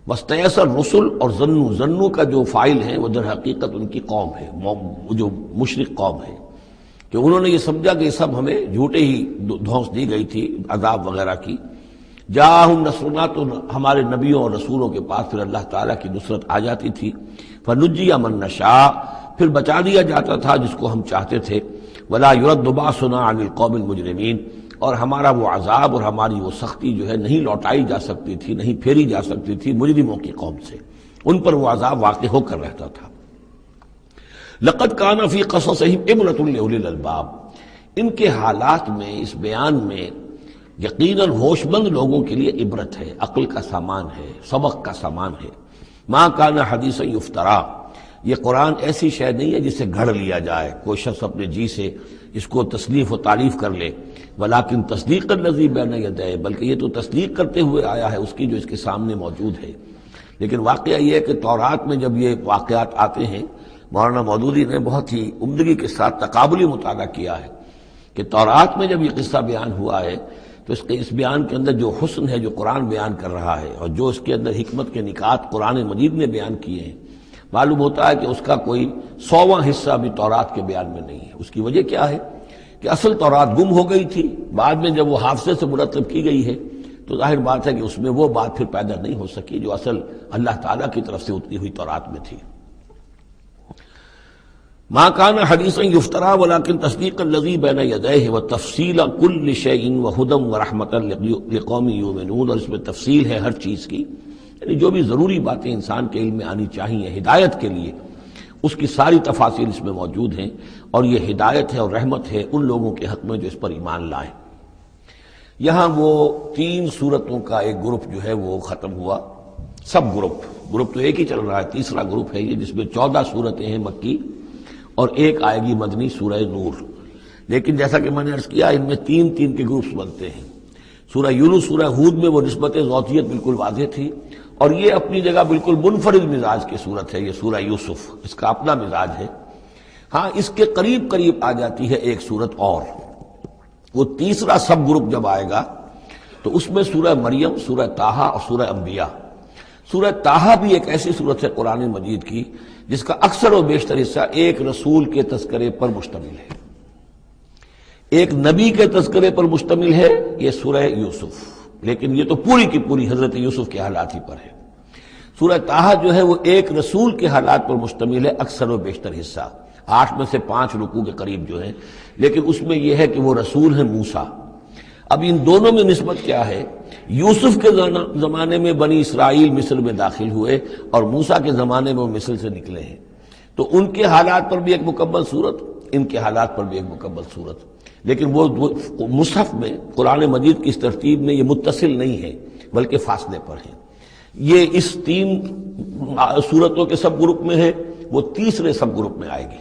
واستیأس الرسل، اور ظنو کا جو فاعل ہے وہ در حقیقت ان کی قوم ہے، جو مشرک قوم ہے، کہ انہوں نے یہ سمجھا کہ یہ سب ہمیں جھوٹے ہی دھونس دی گئی تھی عذاب وغیرہ کی۔ جاءہم نصرنا، تو ہمارے نبیوں اور رسولوں کے پاس پھر اللہ تعالیٰ کی نصرت آ جاتی تھی۔ فنجی من نشاء، پھر بچا دیا جاتا تھا جس کو ہم چاہتے تھے۔ ولا يرد باسنا عن القوم المجرمین، اور ہمارا وہ عذاب اور ہماری وہ سختی جو ہے نہیں لوٹائی جا سکتی تھی، نہیں پھیری جا سکتی تھی مجرموں کی قوم سے، ان پر وہ عذاب واقع ہو کر رہتا تھا۔ لقد كان في قصصهم عبرة لأولي الألباب، ان کے حالات میں، اس بیان میں یقیناً ہوش مند لوگوں کے لیے عبرت ہے، عقل کا سامان ہے، سبق کا سامان ہے۔ ما كان حدیثا یفترا، یہ قرآن ایسی شے نہیں ہے جسے گھڑ لیا جائے، کوئی شخص اپنے جی سے اس کو تصنیف و تعریف کر لے۔ ولیکن تصدیق الذی بین یدیہ، بلکہ یہ تو تصدیق کرتے ہوئے آیا ہے اس کی جو اس کے سامنے موجود ہے۔ لیکن واقعہ یہ ہے کہ تورات میں جب یہ واقعات آتے ہیں، مولانا مودودی نے بہت ہی عمدگی کے ساتھ تقابلی مطالعہ کیا ہے کہ تورات میں جب یہ قصہ بیان ہوا ہے تو اس بیان کے اندر جو حسن ہے جو قرآن بیان کر رہا ہے، اور جو اس کے اندر حکمت کے نکات قرآن مجید نے بیان کیے ہیں، معلوم ہوتا ہے کہ اس کا کوئی 100واں حصہ بھی تورات کے بیان میں نہیں ہے۔ اس کی وجہ کیا ہے کہ اصل تورات گم ہو گئی تھی، بعد میں جب وہ حافظے سے مرتب کی گئی ہے تو ظاہر بات ہے کہ اس میں وہ بات پھر پیدا نہیں ہو سکی جو اصل اللہ تعالیٰ کی طرف سے اتری ہوئی تورات میں تھی۔ ما كان حدیثا یفترا ولكن تصدیق الذی بین یدیہ وتفصیل کل شیء وہدی ورحمۃ لقوم یؤمنون، اور اس میں تفصیل ہے ہر چیز کی، یعنی جو بھی ضروری باتیں انسان کے علم میں آنی چاہیے ہدایت کے لیے، اس کی ساری تفاصیل اس میں موجود ہیں، اور یہ ہدایت ہے اور رحمت ہے ان لوگوں کے حق میں جو اس پر ایمان لائیں۔ یہاں وہ 3 سورتوں کا ایک گروپ جو ہے وہ ختم ہوا، سب گروپ تو ایک ہی چل رہا ہے، تیسرا گروپ ہے یہ جس میں 14 سورتیں ہیں مکی اور ایک آئے گی مدنی سورہ نور۔ لیکن جیسا کہ میں نے عرض کیا ان میں 3 کے گروپس بنتے ہیں۔ سورہ یونس، سورہ ہود میں وہ نسبت ذاتیت بالکل واضح تھی، اور یہ اپنی جگہ بالکل منفرد مزاج کی صورت ہے، یہ سورہ یوسف اس کا اپنا مزاج ہے۔ ہاں اس کے قریب آ جاتی ہے ایک صورت اور، وہ تیسرا سب گروپ جب آئے گا تو اس میں سورہ مریم، سورہ طٰہٰ اور سورہ انبیاء۔ سورہ طٰہٰ بھی ایک ایسی صورت ہے قرآن مجید کی جس کا اکثر و بیشتر حصہ ایک رسول کے تذکرے پر مشتمل ہے، ایک نبی کے تذکرے پر مشتمل ہے، یہ سورہ یوسف، لیکن یہ تو پوری کی پوری حضرت یوسف کے حالات ہی پر ہے۔ سورہ طٰہٰ جو ہے وہ ایک رسول کے حالات پر مشتمل ہے، اکثر و بیشتر حصہ 8 میں سے 5 رکوع کے قریب جو ہے، لیکن اس میں یہ ہے کہ وہ رسول ہیں موسیٰ۔ اب ان دونوں میں نسبت کیا ہے؟ یوسف کے زمانے میں بنی اسرائیل مصر میں داخل ہوئے اور موسیٰ کے زمانے میں وہ مصر سے نکلے ہیں، تو ان کے حالات پر بھی ایک مکمل صورت، ان کے حالات پر بھی ایک مکمل صورت، لیکن وہ مصحف میں قرآن مجید کی اس ترتیب میں یہ متصل نہیں ہے بلکہ فاصلے پر ہیں۔ یہ اس 3 صورتوں کے سب گروپ میں ہے، وہ تیسرے سب گروپ میں آئے گی۔